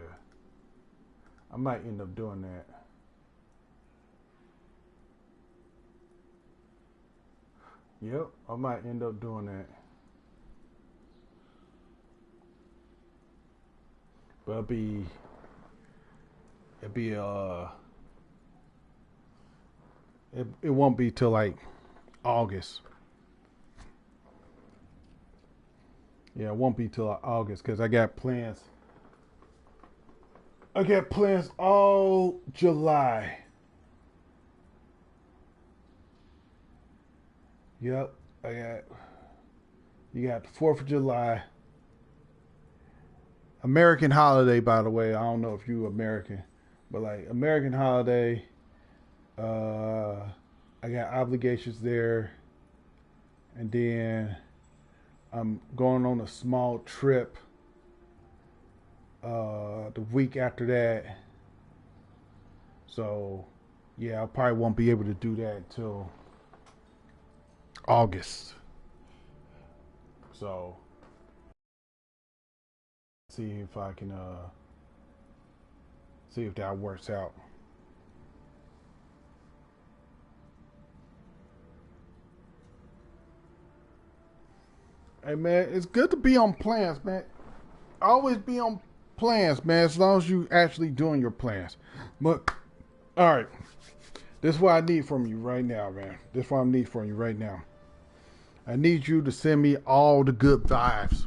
A: I might end up doing that. Yep, I might end up doing that. But it won't be till like August. Yeah, it won't be till August because I got plans. I got plans all July. Yep, you got the 4th of July. American holiday, by the way. I don't know if you American, but like American holiday. I got obligations there, and then I'm going on a small trip the week after that. So yeah, I probably won't be able to do that until August. So see if I can see if that works out. Hey man, it's good to be on plans, man. Always be on plans, man, as long as you actually doing your plans. But all right, this is what I need from you right now, man. This is what I need from you right now. I need you to send me all the good vibes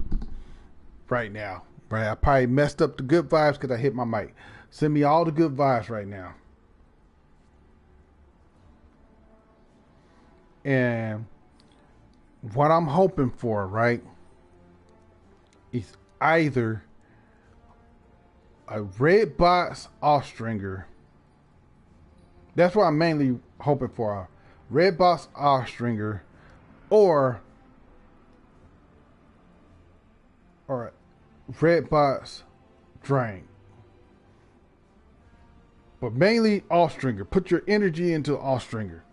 A: right now. Right, I probably messed up the good vibes because I hit my mic. Send me all the good vibes right now. And what I'm hoping for, right, is either a red box Austringer. That's what I'm mainly hoping for. A red box Austringer or a red box Drain. But mainly Austringer. Put your energy into Austringer.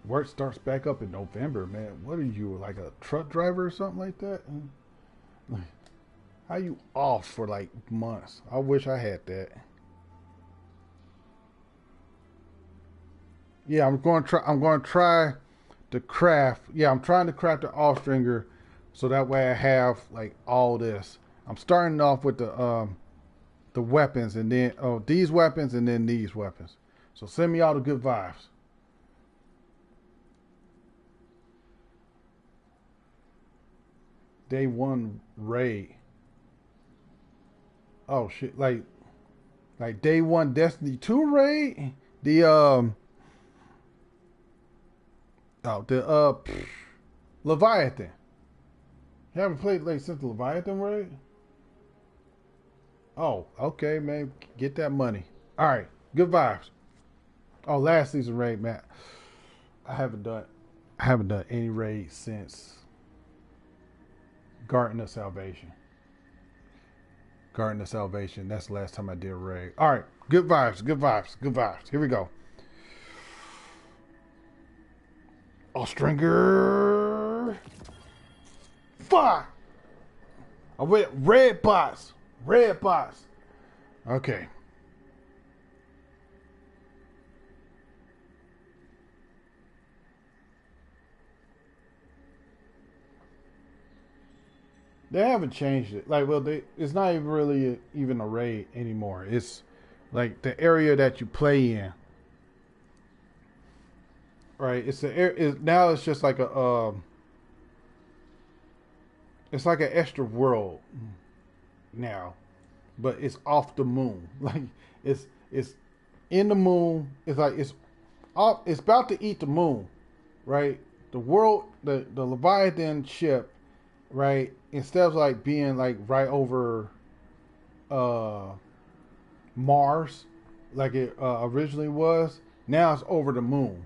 A: Work starts back up in November, man. What are you, like a truck driver or something like that? How you off for like months? I wish I had that. Yeah, I'm going to try to craft. Yeah, I'm trying to craft the Austringer, so that way I have like all this. I'm starting off with the weapons, and then these weapons, and then these weapons. So send me all the good vibes. Day 1 raid. Oh shit! Like day 1 Destiny 2 raid. The Leviathan. You haven't played like since the Leviathan raid? Oh, okay, man. Get that money. All right, good vibes. Oh, last season raid, man. I haven't done any raid since Garden of Salvation. Garden of Salvation. That's the last time I did a raid. All right, good vibes, good vibes, good vibes. Here we go. Austringer. Fuck. I went red box. Red box. Okay. They haven't changed it. Like, well, it's not even really even a raid anymore. It's like the area that you play in. Right? Now it's just like it's like an extra world now, but it's off the moon. Like it's in the moon. It's like it's about to eat the moon, right? The world, the Leviathan ship, right? Instead of like being like right over Mars, like it originally was, now it's over the moon.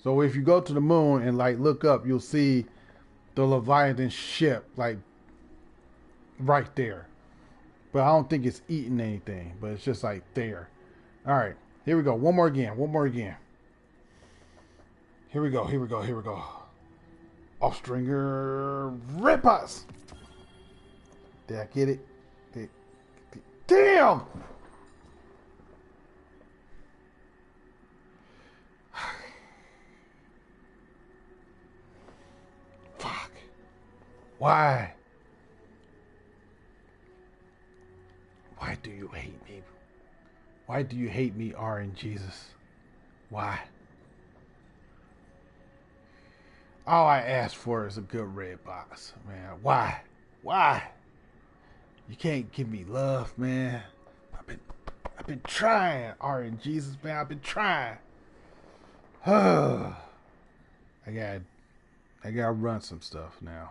A: So if you go to the moon and like look up, you'll see the Leviathan ship like right there. But I don't think it's eating anything, but it's just like there. All right, here we go. One more again. Here we go. Austringer Red Box. Did I get it? Damn! Fuck. Why? Why do you hate me? Why do you hate me, RNGesus? Why? All I asked for is a good red box, man. Why? You can't give me love, man. I've been trying, RNGesus, man. I've been trying. I gotta run some stuff now.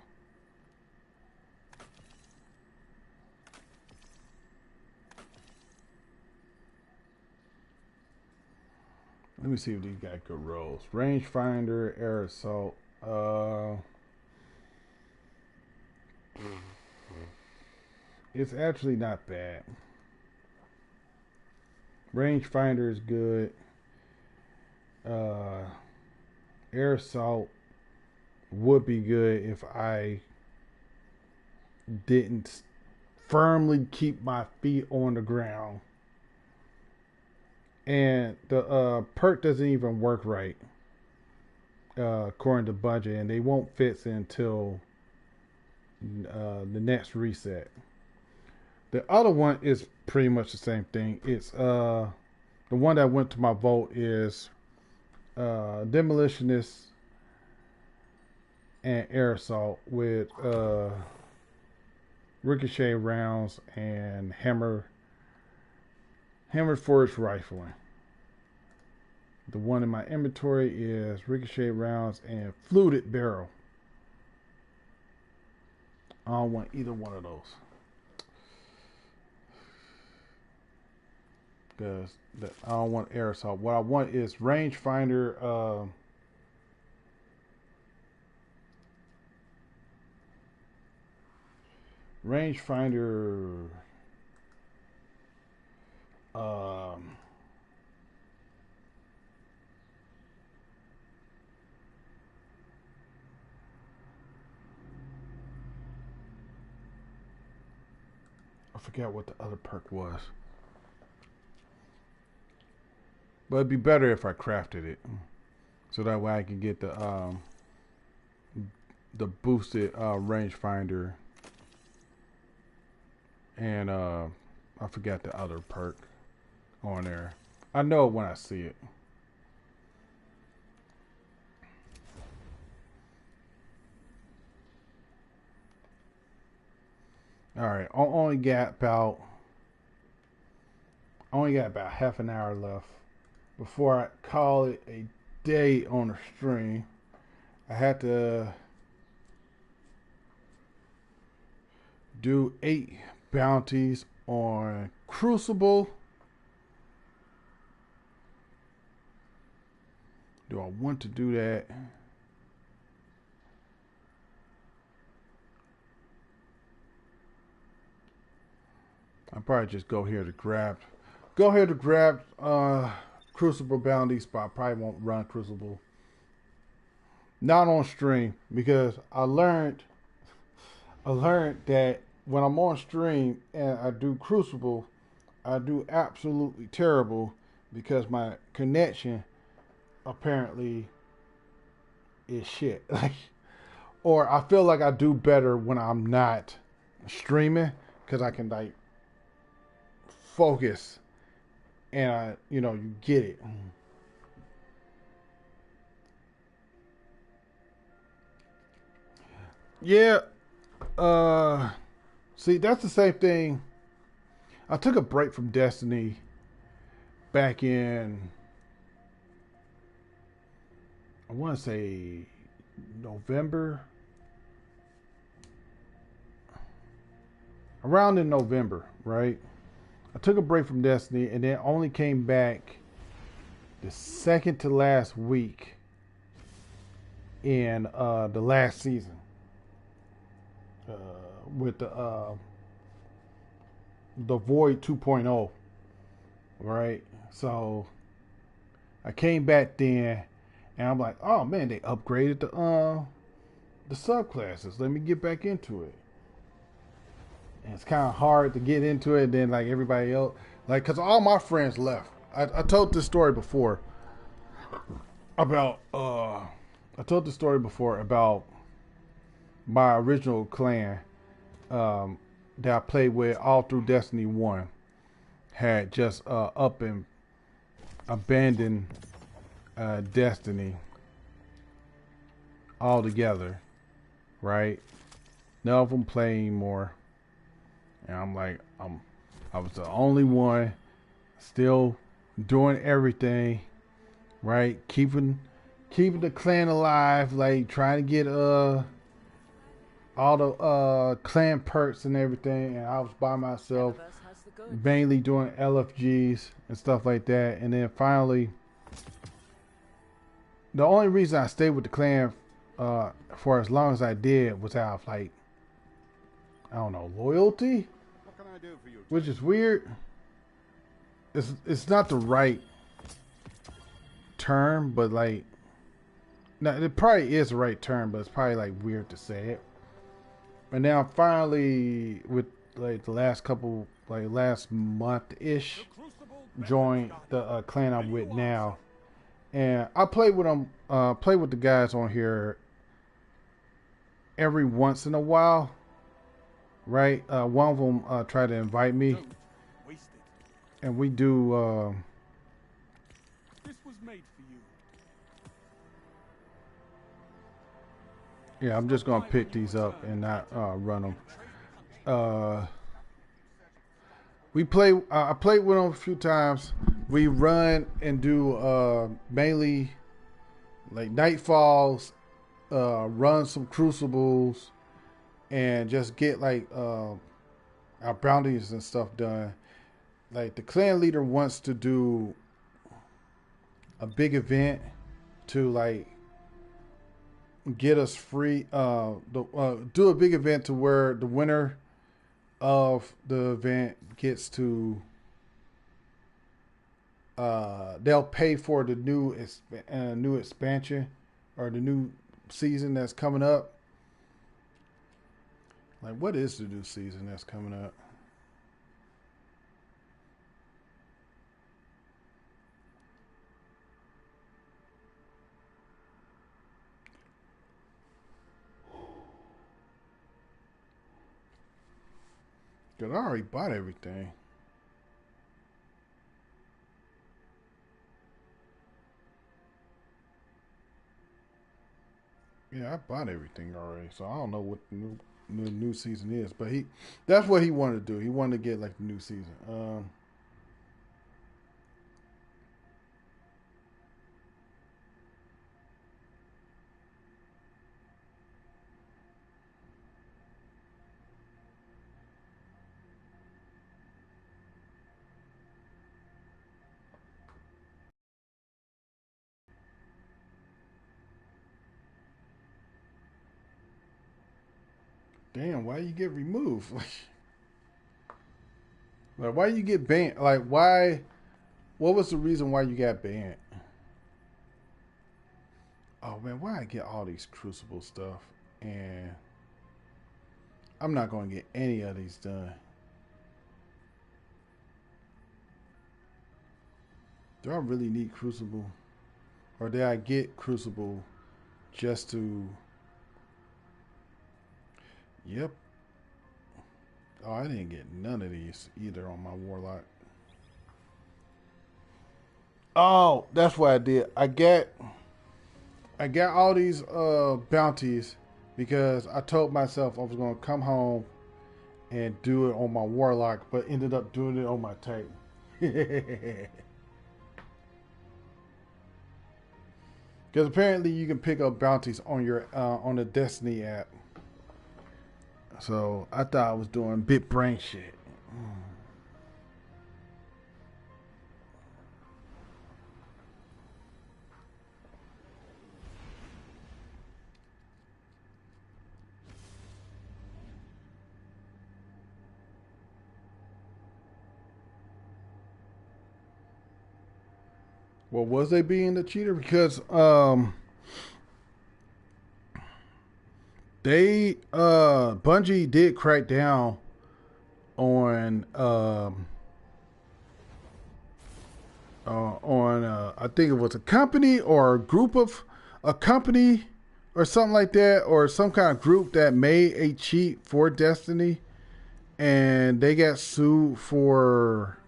A: Let me see if these got good rolls. Rangefinder, air assault. It's actually not bad. Rangefinder is good. Air assault would be good if I didn't firmly keep my feet on the ground. And the perk doesn't even work right, according to budget, and they won't fix it until the next reset. The other one is pretty much the same thing. It's the one that went to my vote is Demolitionist and Air Assault with ricochet rounds and hammer forged rifling. The one in my inventory is ricochet rounds and fluted barrel. I don't want either one of those. because I don't want air assault. What I want is rangefinder. Rangefinder. I forget what the other perk was. But it'd be better if I crafted it. So that way I can get the boosted rangefinder. And I forgot the other perk on there. I know it when I see it. All right, I only got about half an hour left before I call it a day on the stream. I had to do 8 bounties on Crucible. Do I want to do that? I'll probably just go here to grab Crucible bounties, but I probably won't run Crucible. Not on stream, because I learned that when I'm on stream and I do Crucible, I do absolutely terrible because my connection apparently is shit. Like, or I feel like I do better when I'm not streaming because I can like focus and you get it. Yeah. See, that's the same thing. I took a break from Destiny back in, I want to say November. Around in November, right? I took a break from Destiny and then only came back the second to last week in the last season with the Void 2.0, right? So I came back then and I'm like, oh man, they upgraded the subclasses. Let me get back into it. And it's kind of hard to get into it. Then like everybody else, like, cause all my friends left. I told this story before about my original clan that I played with all through Destiny 1 had just up and abandoned Destiny altogether, right? None of them play anymore. And I'm like, I was the only one still doing everything, right? Keeping the clan alive, like trying to get all the clan perks and everything, and I was by myself, mainly doing LFGs and stuff like that. And then finally, the only reason I stayed with the clan for as long as I did was out of like, I don't know, loyalty, which is weird. It's not the right term, but like, no, it probably is the right term, but it's probably like weird to say it. And now finally, with like the last month-ish, joined the clan I'm with now. And I play with them, play with the guys on here every once in a while, right? One of them tried to invite me, and we do.
G: This was made for you.
A: Yeah, I'm just gonna pick these up and not run them. We play. I played with them a few times. We run and do mainly like nightfalls, run some crucibles, and just get like our bounties and stuff done. like the clan leader wants to do a big event to like get us free. Do a big event to where the winner of the event gets to. They'll pay for the new expansion or the new season that's coming up. Like, what is the new season that's coming up? Cause I already bought everything. Yeah, I bought everything already, so I don't know what the new season is. But that's what he wanted to do. He wanted to get like the new season. Damn, why you get removed? Like, why you get banned? Like, why? What was the reason why you got banned? Oh man, why I get all these Crucible stuff and I'm not gonna get any of these done. Do I really need Crucible, or did I get Crucible just to? Yep. Oh, I didn't get none of these either on my Warlock. Oh, that's what I did. I got all these bounties because I told myself I was gonna come home and do it on my Warlock, but ended up doing it on my Titan. Because apparently you can pick up bounties on your on the Destiny app. So I thought I was doing big brain shit. Well, was they being the cheater? Because they Bungie did crack down on I think it was a company or a group of a company or something like that, or some kind of group that made a cheat for Destiny, and they got sued for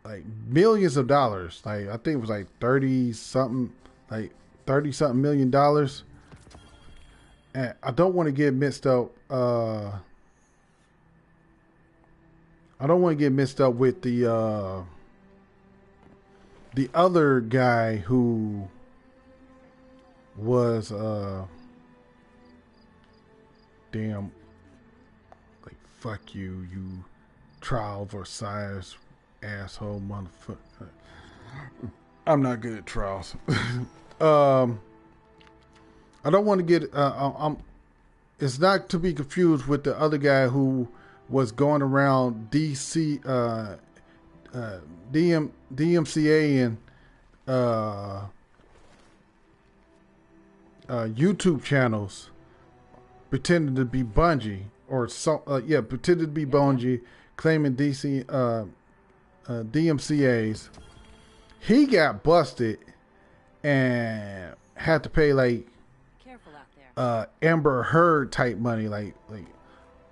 A: like millions of dollars. Like I think it was like 30 something million dollars. And I don't want to get mixed up. I don't want to get mixed up with the other guy who was damn, like, fuck you, you Trial Versailles asshole motherfucker. I'm not good at trials. I don't want to get it's not to be confused with the other guy who was going around DMCA and YouTube channels pretending to be Bungie, or pretending to be Bungie, claiming DMCAs. He got busted and had to pay like Amber Heard type money, like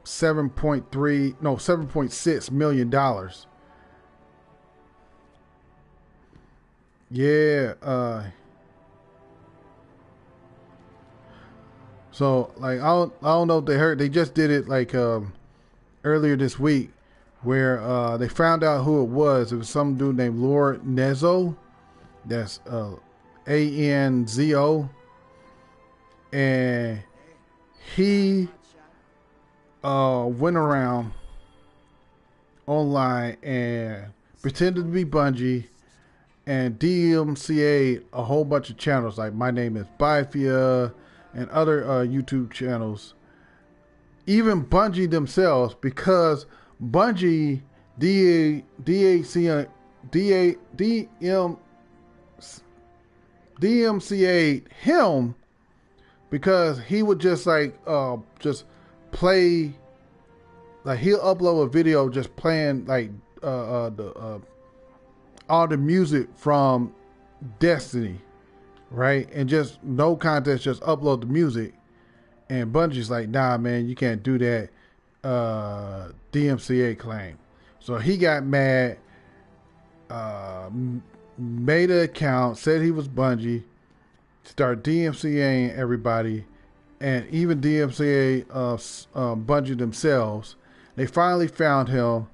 A: $7.6 million. Yeah. So like I don't know if they heard. They just did it like earlier this week, where they found out who it was. It was some dude named Lord Nezo. That's ANZO. And he went around online and pretended to be Bungie and DMCA a whole bunch of channels like My Name is Bifia and other YouTube channels. Even Bungie themselves, because Bungie DMCA'd him because he would just just play, like he'll upload a video just playing like all the music from Destiny, right? And just no contest, just upload the music. And Bungie's like, nah, man, you can't do that. DMCA claim. So he got mad, made an account, said he was Bungie, started DMCAing everybody, and even DMCA Bungie themselves. They finally found him,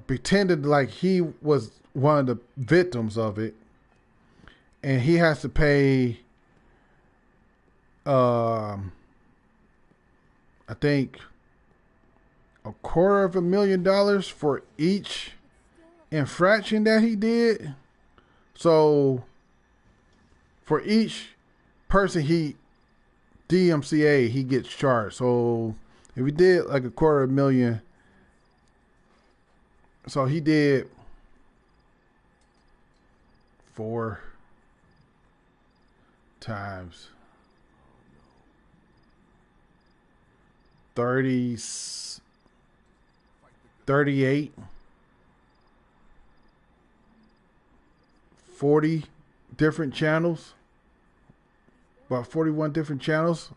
A: pretended like he was one of the victims of it, and he has to pay, I think, $250,000 for each infraction that he did. So for each person he DMCA, he gets charged. So if he did like $250,000, so he did 4 times 38, 40 different channels, about 41 different channels.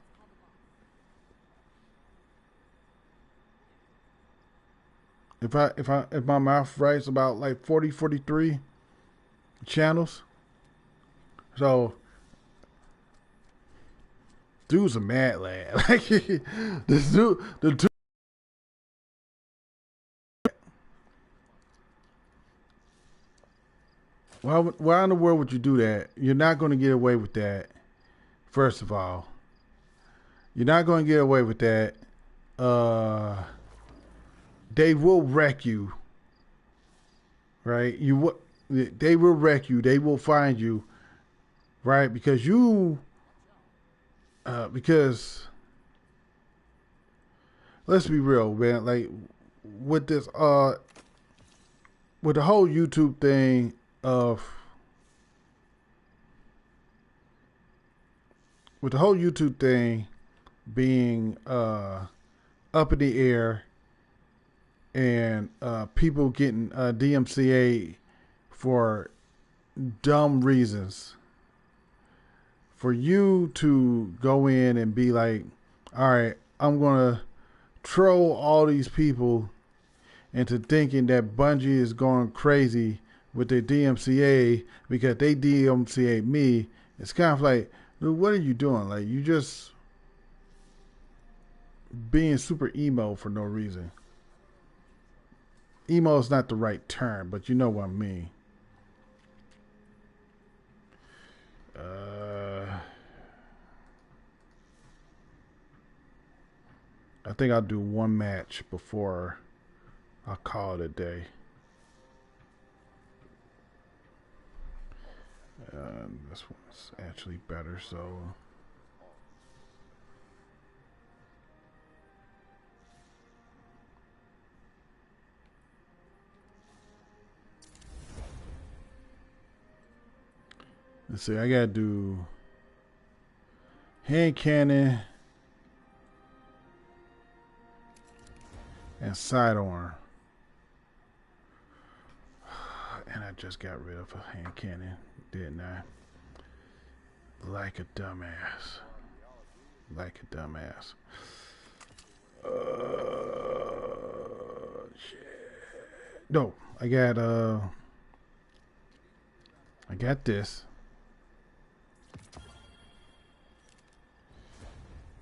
A: If my math right, it's about like 40, 43 channels. So dude's a mad lad. Like this dude, the dude. Why in the world would you do that? You're not going to get away with that. First of all, you're not going to get away with that. They will wreck you, right? They will wreck you. They will find you, right? Because let's be real, man. Like with this, with the whole YouTube thing being up in the air, and people getting DMCA for dumb reasons, for you to go in and be like, all right, I'm gonna troll all these people into thinking that Bungie is going crazy with their DMCA because they DMCA me. It's kind of like, dude, what are you doing? Like, you just being super emo for no reason. Emo is not the right term, but you know what I mean. I think I'll do one match before I call it a day. This one's actually better, so let's see. I gotta do hand cannon and sidearm, and I just got rid of a hand cannon, didn't I? Like a dumbass. Like a dumbass. Shit. No, I got this.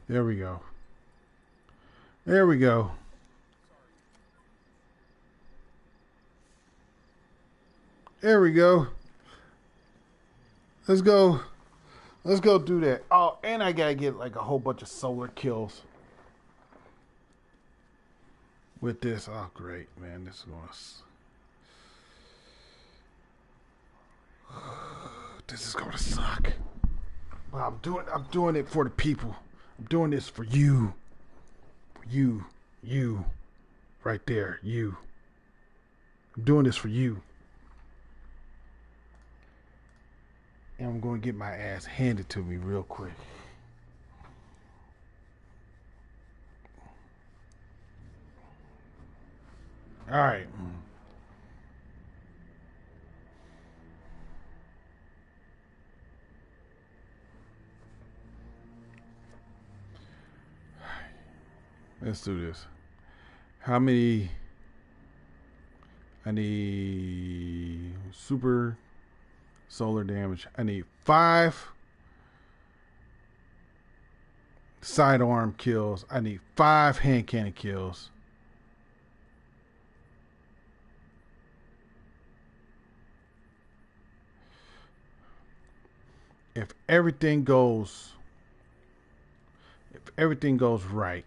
A: There we go. There we go. There we go. Let's go. Let's go do that. Oh, and I gotta get like a whole bunch of solar kills. with this. Oh, great, man. This is going to... This is going to suck. But I'm doing it for the people. I'm doing this for you. For you. You. Right there. You. I'm doing this for you. And I'm going to get my ass handed to me real quick. All right. Let's do this. How many? I need super solar damage. I need 5 sidearm kills. I need 5 hand cannon kills. If everything goes right.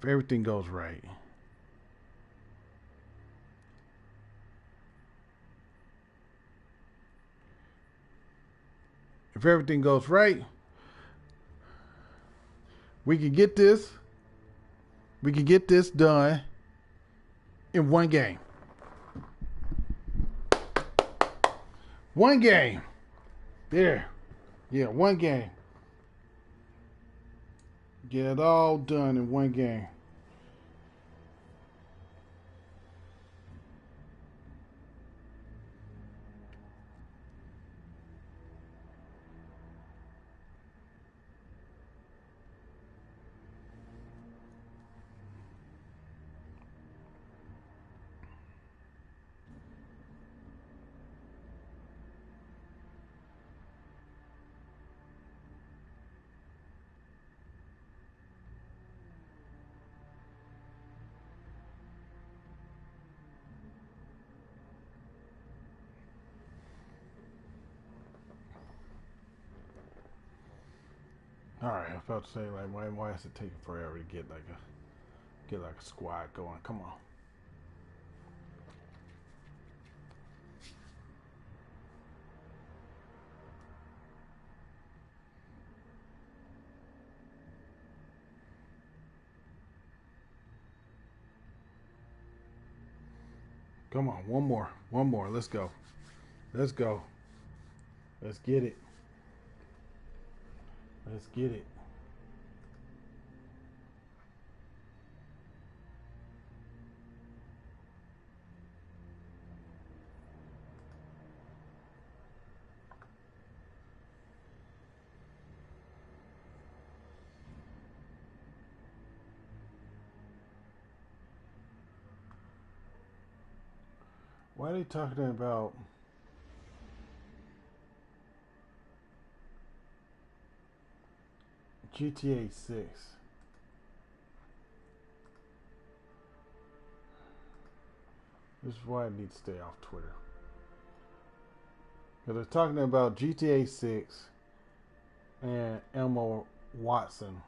A: If everything goes right. If everything goes right, we can get this. We can get this done in one game. One game. There. Yeah, one game. Get it all done in one game. All right, I was about to say, like, why is it taking forever to get like a squad going? Come on. Come on, one more. Let's go. Let's go. Let's get it. Let's get it. Why are they talking about GTA 6? This is why I need to stay off Twitter. Because they're talking about GTA 6 and Emma Watson.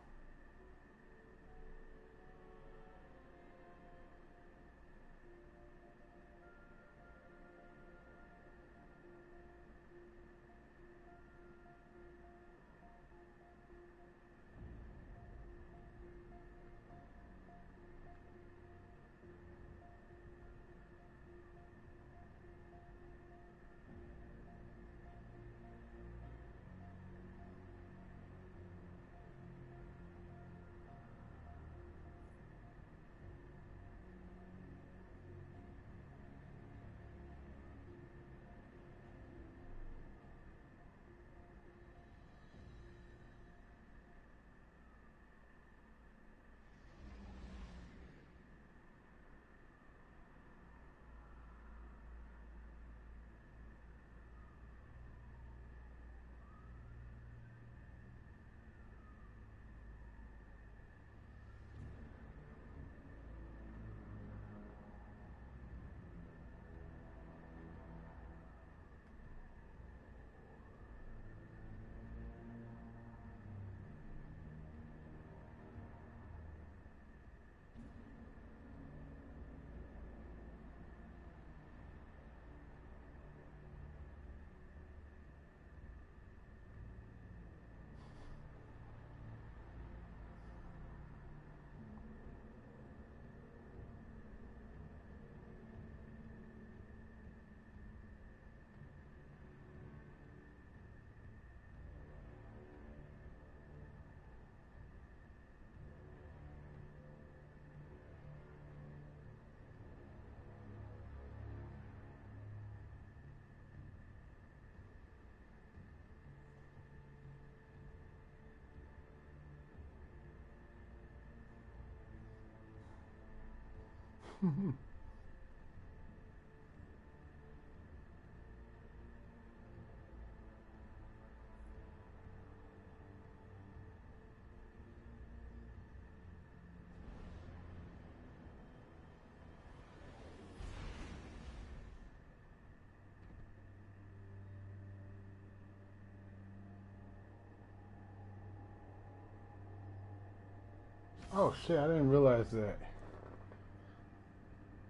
A: Oh shit, I didn't realize that.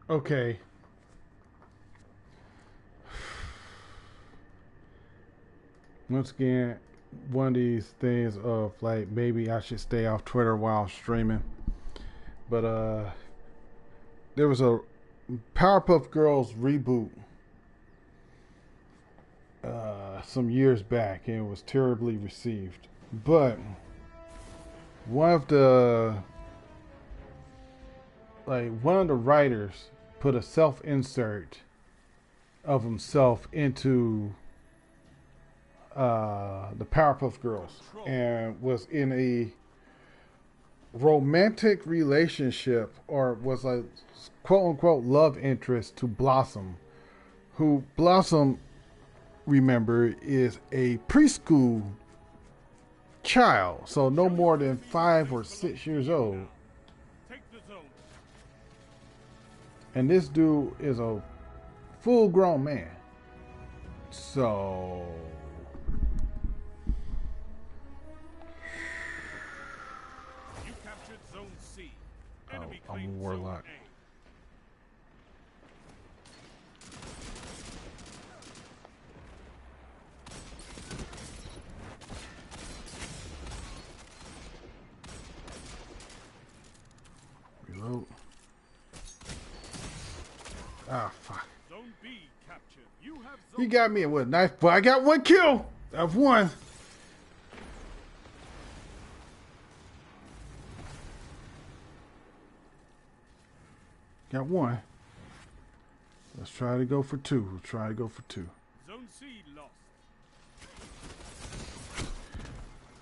A: Okay. Once again, one of these things of like maybe I should stay off Twitter while streaming. But there was a Powerpuff Girls reboot some years back and it was terribly received. But one of the writers put a self-insert of himself into the Powerpuff Girls and was in a romantic relationship or was a quote-unquote love interest to Blossom, who Blossom, remember, is a preschool child, so no more than 5 or 6 years old. And this dude is a full-grown man. So
G: You captured Zone C.
A: I'm
G: Enemy
A: a
G: claimed
A: warlock.
G: Zone
A: reload. Ah, fuck.
G: A. Zone B captured. You have
A: He
G: Zone
A: got me with a knife, but I got 1 kill. I've won. Got 1. Let's try to go for 2. Let's try to go for 2.
G: Zone C lost.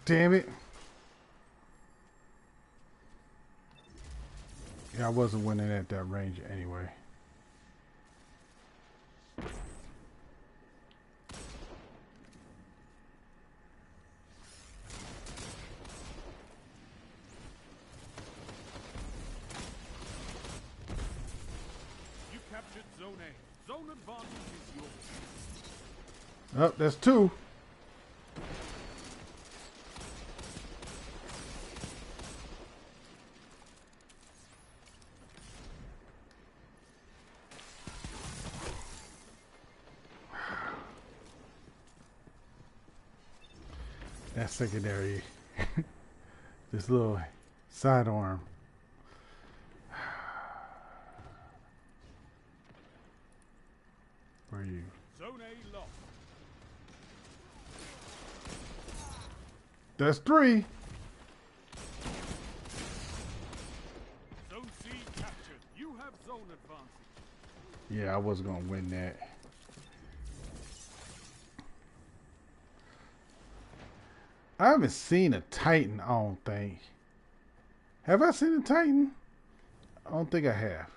A: Damn it. Yeah, I wasn't winning at that range anyway.
G: You captured Zone A. Zone advantage is yours.
A: Oh, that's 2. That's secondary. This little sidearm. Where are you?
G: Zone A lost.
A: That's 3.
G: Zone C captured. You have zone advantage.
A: Yeah, I wasn't gonna win that. I haven't seen a Titan, I don't think. Have I seen a Titan? I don't think I have.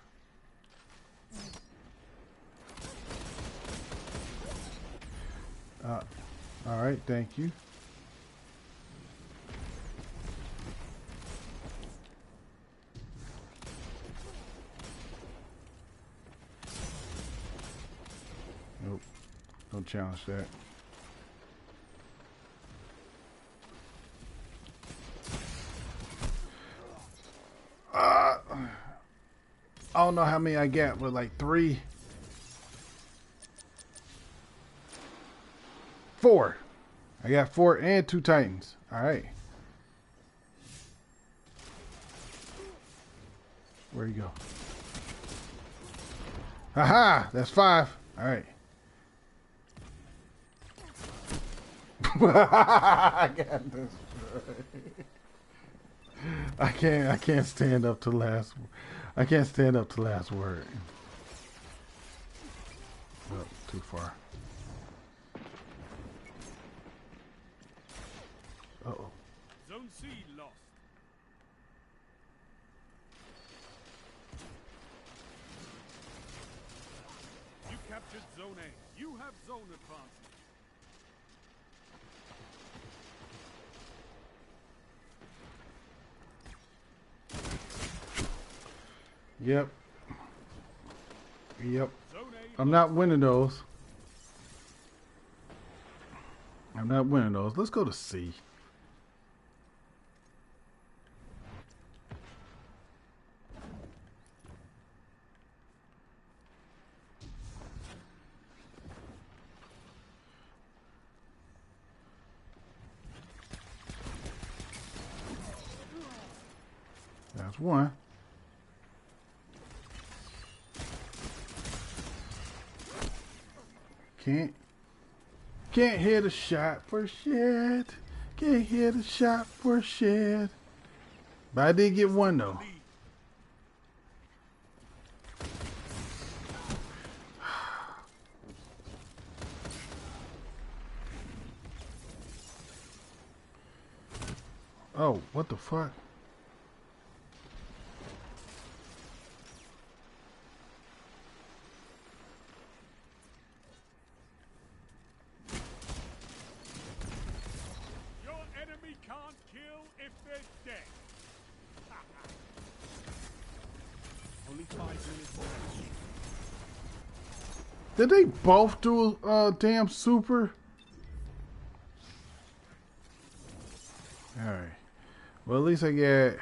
A: Alright, thank you. Nope. Don't challenge that. I don't know how many I got, but like 3. 4. I got 4 and 2 Titans. Alright. Where you go? Haha! That's 5. Alright. I got this. I can't stand up to last. I can't stand up to last word. Oh, too far. Uh-oh.
G: Zone C lost. captured Zone A. You have zone advantage.
A: Yep. Yep.
G: Zone A.
A: I'm not winning those. I'm not winning those. Let's go to C. That's one. Can't hit a shot for shit. Can't hit a shot for shit. But I did get one though. Oh, what the fuck?
G: Your enemy can't kill if they're dead. Only 5 minutes left.
A: Did they both do a damn super? Alright. Well, at least I get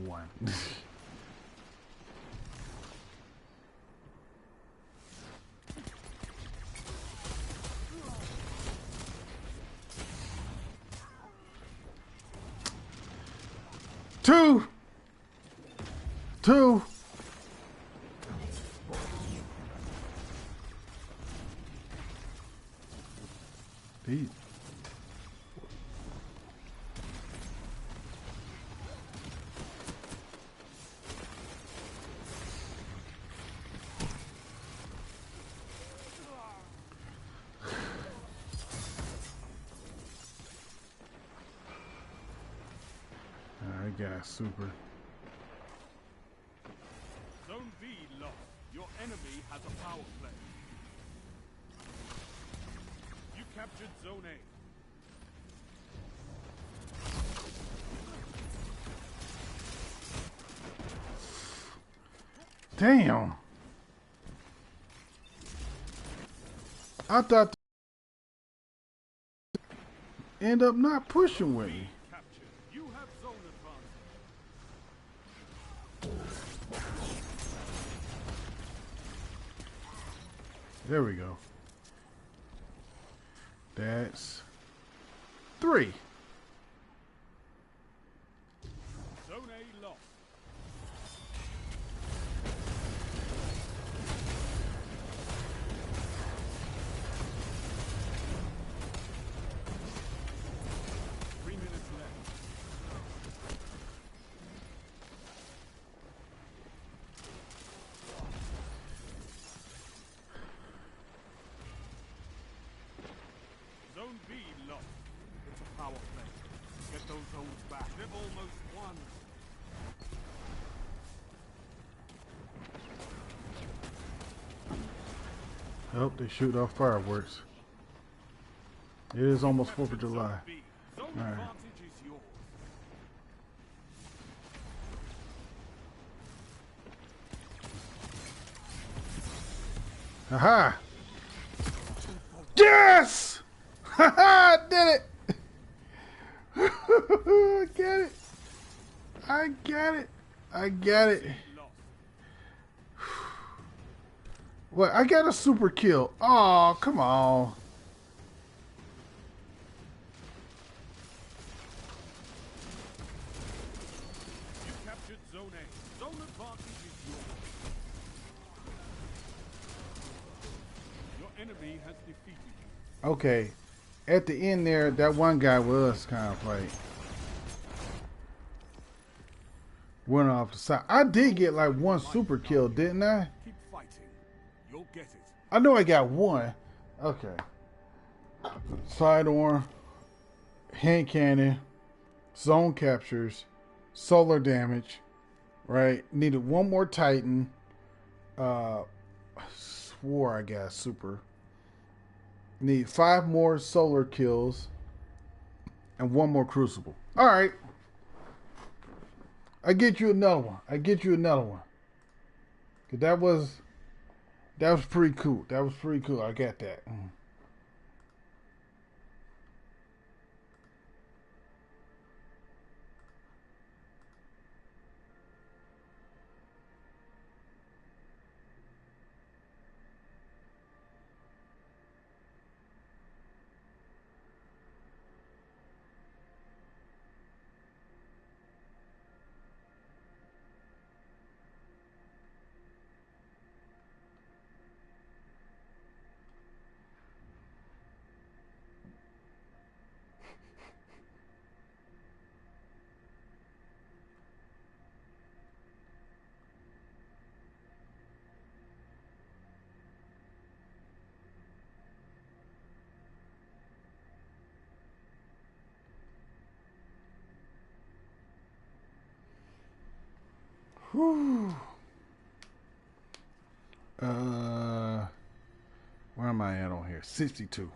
A: one. Two. These. I got super.
G: Zone B lost. Your enemy has a power play. You captured Zone A.
A: Damn. I thought end up not pushing with me.
G: Captured. You have zone advantage.
A: There we go. That's 3.
G: Zone A lost. Three minutes left. Zone B lost. It's a power play. Get those zones back. They've almost won.
A: Oh, they shoot off fireworks. It is almost 4th of July.
G: Zone B. Zone
A: All right.
G: advantage is yours.
A: Haha! Yes! Haha! I did it! I got it! I got it! I got it!
G: Lost.
A: What? I got a super kill. Oh, come on.
G: You captured Zone A. Zone advantage is yours. Your enemy has defeated you.
A: Okay. At the end there, that one guy was kind of like went off the side. I did get like one super kill, didn't I?
G: Keep fighting. You'll get it.
A: I know I got one. Okay. Sidearm, hand cannon, zone captures, solar damage. Right. Needed one more Titan. I swore I got super. Need 5 more solar kills and 1 more crucible. All right. I get you another one. I get you another one. 'Cause that was pretty cool. That was pretty cool. I got that. Whew. Where am I at on here? 62.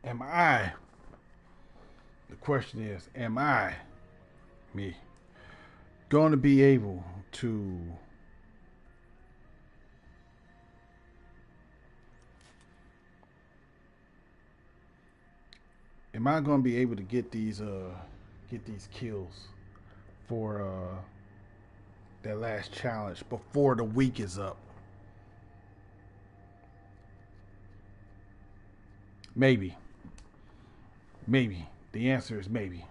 A: Am I? The question is, am I, me, going to be able to am I going to be able to get these kills for that last challenge before the week is up? Maybe. Maybe. The answer is maybe.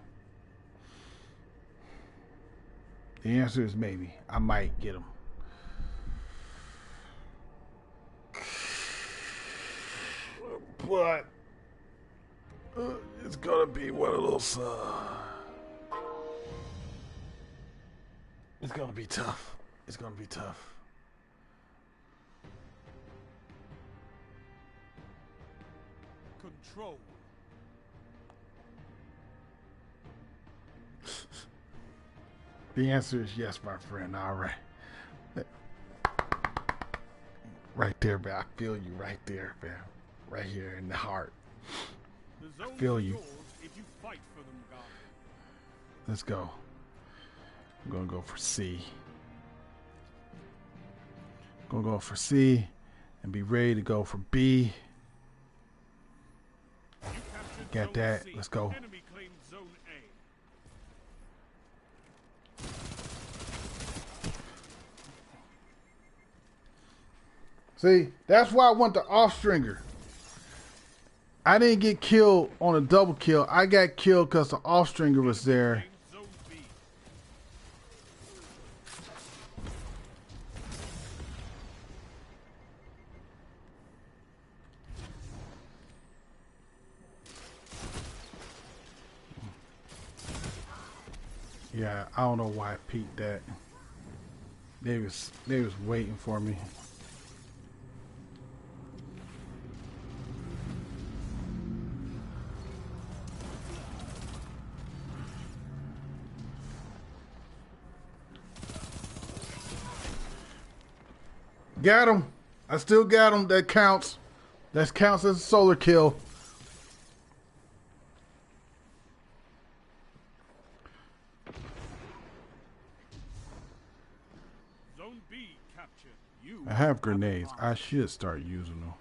A: The answer is maybe. I might get them. But it's gonna be one of those. It's gonna be tough. It's gonna be tough.
G: Control.
A: The answer is yes, my friend. All right. Right there, man. I feel you right there, man. Right here in the heart.
G: The
A: I feel you.
G: If you fight for them, God.
A: Let's go. I'm going to go for C. I'm going to go for C and be ready to go for B. Got that. Let's go.
G: Enemy claimed zone A.
A: See, that's why I want the off-stringer. I didn't get killed on a double kill. I got killed because the off-stringer was there.
G: Zone B.
A: Yeah, I don't know why I peeked that. They was waiting for me. Got him. I still got him. That counts. That counts as a solar kill.
G: Zone B captured. You
A: I have grenades. I should start using them.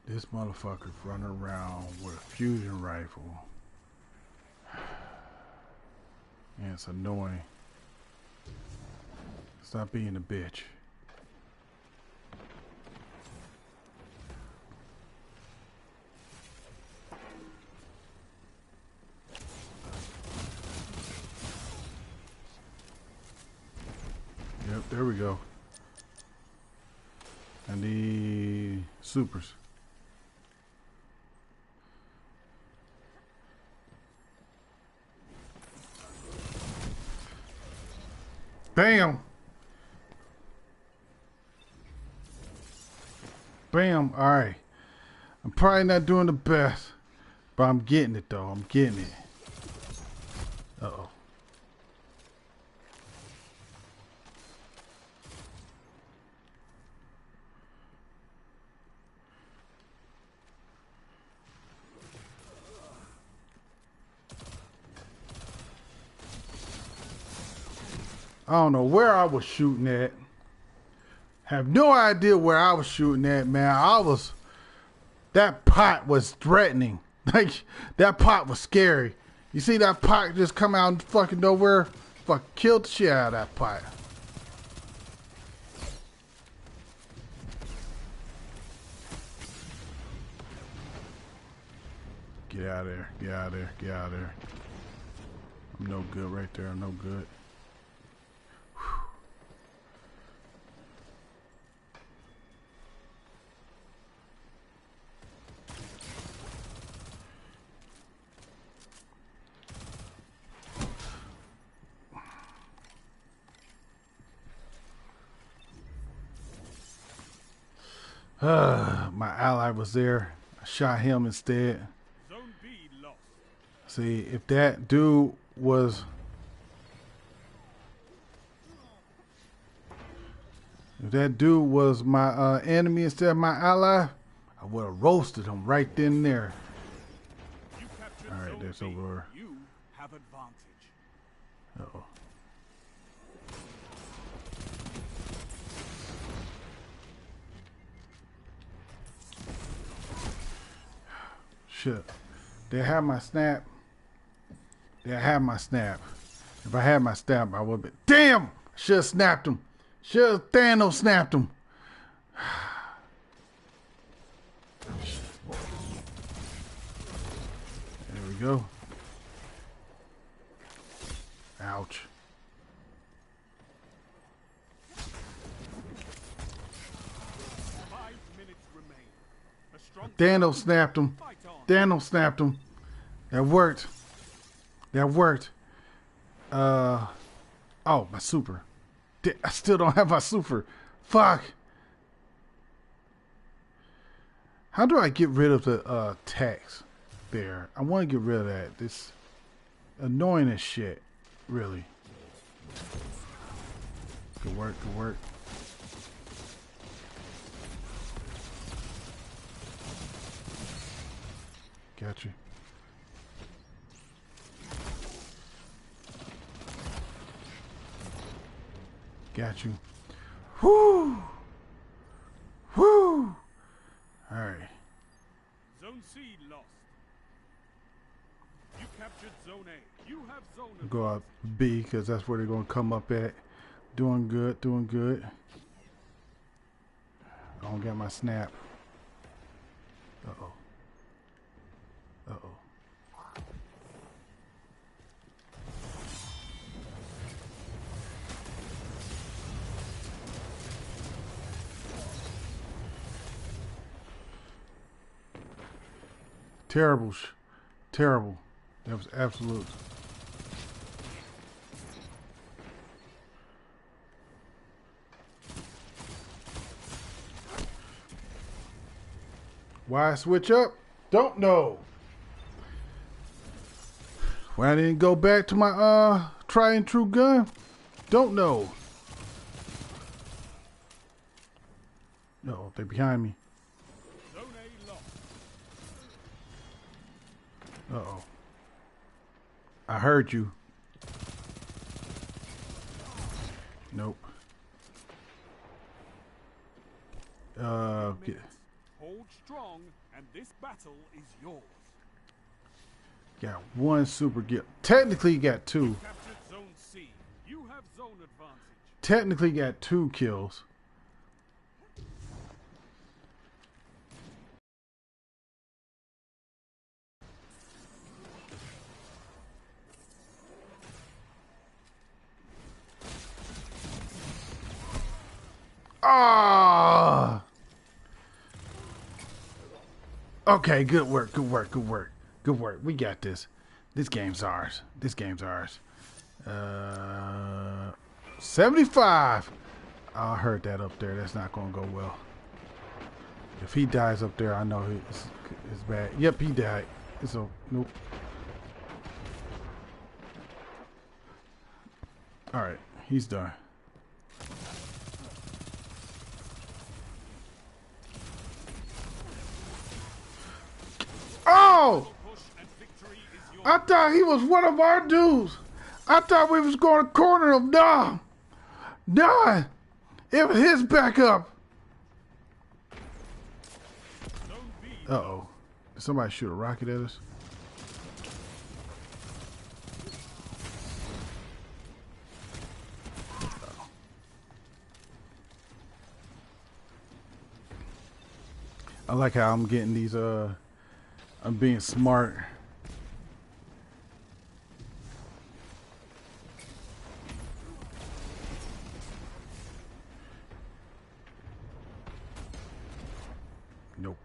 A: This motherfucker's running around with a fusion rifle. And it's annoying. Stop being a bitch. Yep, there we go. And the supers. Bam! Bam! Alright. I'm probably not doing the best, but I'm getting it though. I'm getting it. Uh-oh. I don't know where I was shooting at. Have no idea where I was shooting at, man. That pot was threatening. Like, that pot was scary. You see that pot just come out and fucking nowhere? Fuck, killed the shit out of that pot. Get out of there. Get out of there. Get out of there. I'm no good right there. I'm no good. My ally was there. I shot him instead.
G: Zone B lost.
A: See, if that dude was... If that dude was my enemy instead of my ally, I would have roasted him right then and there.
G: You captured
A: All right,
G: Zone
A: there's
G: B.
A: over.
G: You have advantage.
A: Uh-oh. Shit. They have my snap. They have my snap. If I had my snap, I would have been... Damn! Should have snapped him. Should have Thanos snapped him. There we go. Ouch.
G: 5 minutes remain. A strong
A: Thanos snapped him.
G: fight on.
A: Thanos snapped him. That worked. That worked. Oh, my super. I still don't have my super. Fuck. How do I get rid of the text there? I want to get rid of that. This annoying as shit. Really. Good work. Good work. Got you. Got you. Whoo! Whoo! Alright.
G: Zone C lost. You captured Zone A. You have Zone
A: Go up B because that's where they're going to come up at. Doing good. Doing good. I don't get my snap. Uh-oh. Uh-oh. Terrible. Terrible. That was absolute. Why I switch up? Don't know. Why I didn't go back to my tried and true gun? Don't know. No, they're behind me.
G: Zone A lost.
A: Uh-oh. I heard you. Nope. Get,
G: Hold strong, and this battle is yours.
A: got one super kill. Technically got two.
G: Captured Zone C. You have zone advantage.
A: Technically got 2 kills. Ah. Okay, good work, good work, good work, good work. We got this. This game's ours. This game's ours. 75. I heard that up there. That's not gonna go well. If he dies up there, I know it's bad. Yep, he died. So nope. All right, he's done. Oh! I thought he was one of our dudes. I thought we was going to corner him. Nah. Nah. It was his backup. Uh-oh. Did somebody shoot a rocket at us? I like how I'm getting these, I'm being smart. Nope.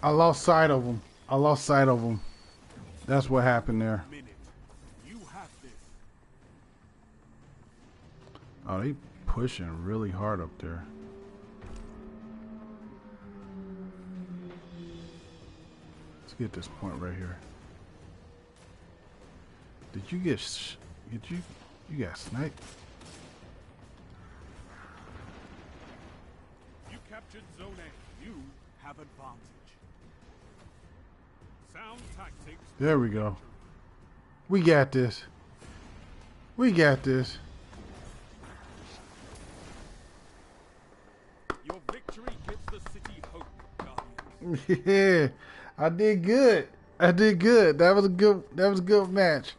A: I lost sight of him. I lost sight of him. That's what happened there.
G: You have this.
A: Oh, they pushing really hard up there. Let's get this point right here. Did you get you got sniped?
G: You captured Zone A. You have advantage. Sound tactics.
A: There we go. We got this. We got this.
G: Your victory gives the city hope, Guardian.
A: Yeah, I did good. I did good. That was a good match.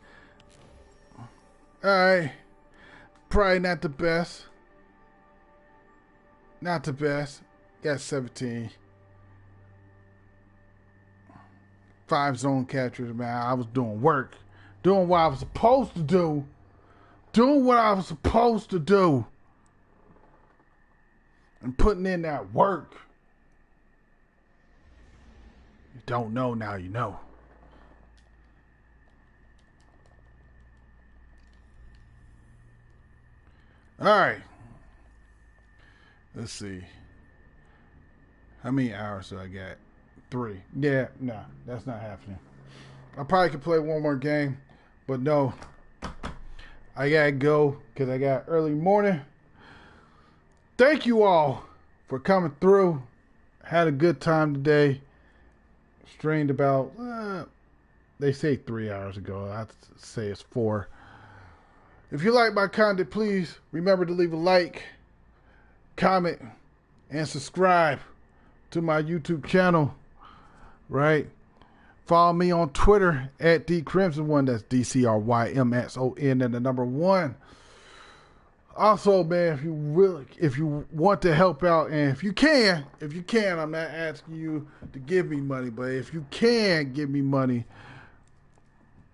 A: All right. Probably not the best. Not the best. Got 17. 5 zone catchers, man. I was doing work. Doing what I was supposed to do. Doing what I was supposed to do. And putting in that work. You don't know, now you know. All right. Let's see. How many hours do I got? 3. Yeah, no, that's not happening. I probably could play one more game, but no. I gotta go because I got early morning. Thank you all for coming through. Had a good time today. Streamed about, they say 3 hours ago. I'd say it's 4. If you like my content, please remember to leave a like, comment, and subscribe to my YouTube channel. Right? Follow me on Twitter at DCrimson1. That's DCRYMSON and the number 1. Also, man, if you want to help out, and if you can, I'm not asking you to give me money, but if you can give me money,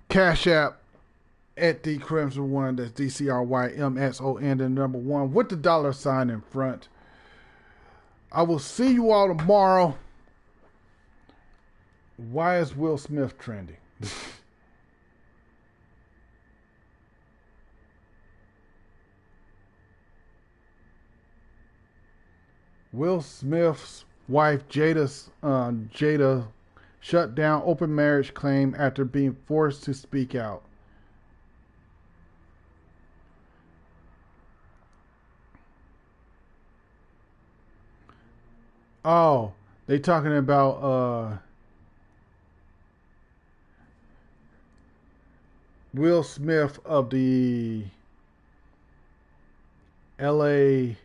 A: Cash App at DCrimson1. That's DCRYMSON and the number 1 with the $ in front. I will see you all tomorrow. Why is Will Smith trending? Will Smith's wife Jada shut down open marriage claim after being forced to speak out. Oh, they talking about Will Smith of the LA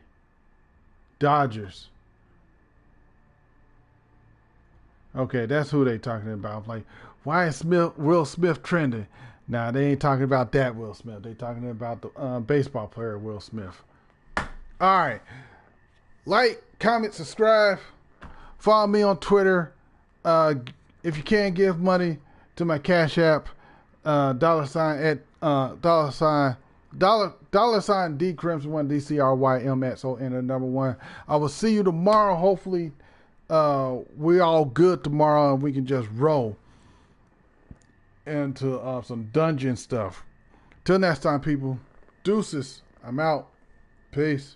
A: Dodgers. Okay, that's who they talking about. Like, why is Will Smith trending? Nah, they ain't talking about that Will Smith. They talking about the baseball player Will Smith. All right. Like, comment, subscribe. Follow me on Twitter. if you can't give money to my Cash App, dollar sign at dollar sign D Crimson1 DCRYMSON and number 1. I will see you tomorrow. Hopefully, we all good tomorrow and we can just roll into some dungeon stuff. Till next time, people. Deuces. I'm out. Peace.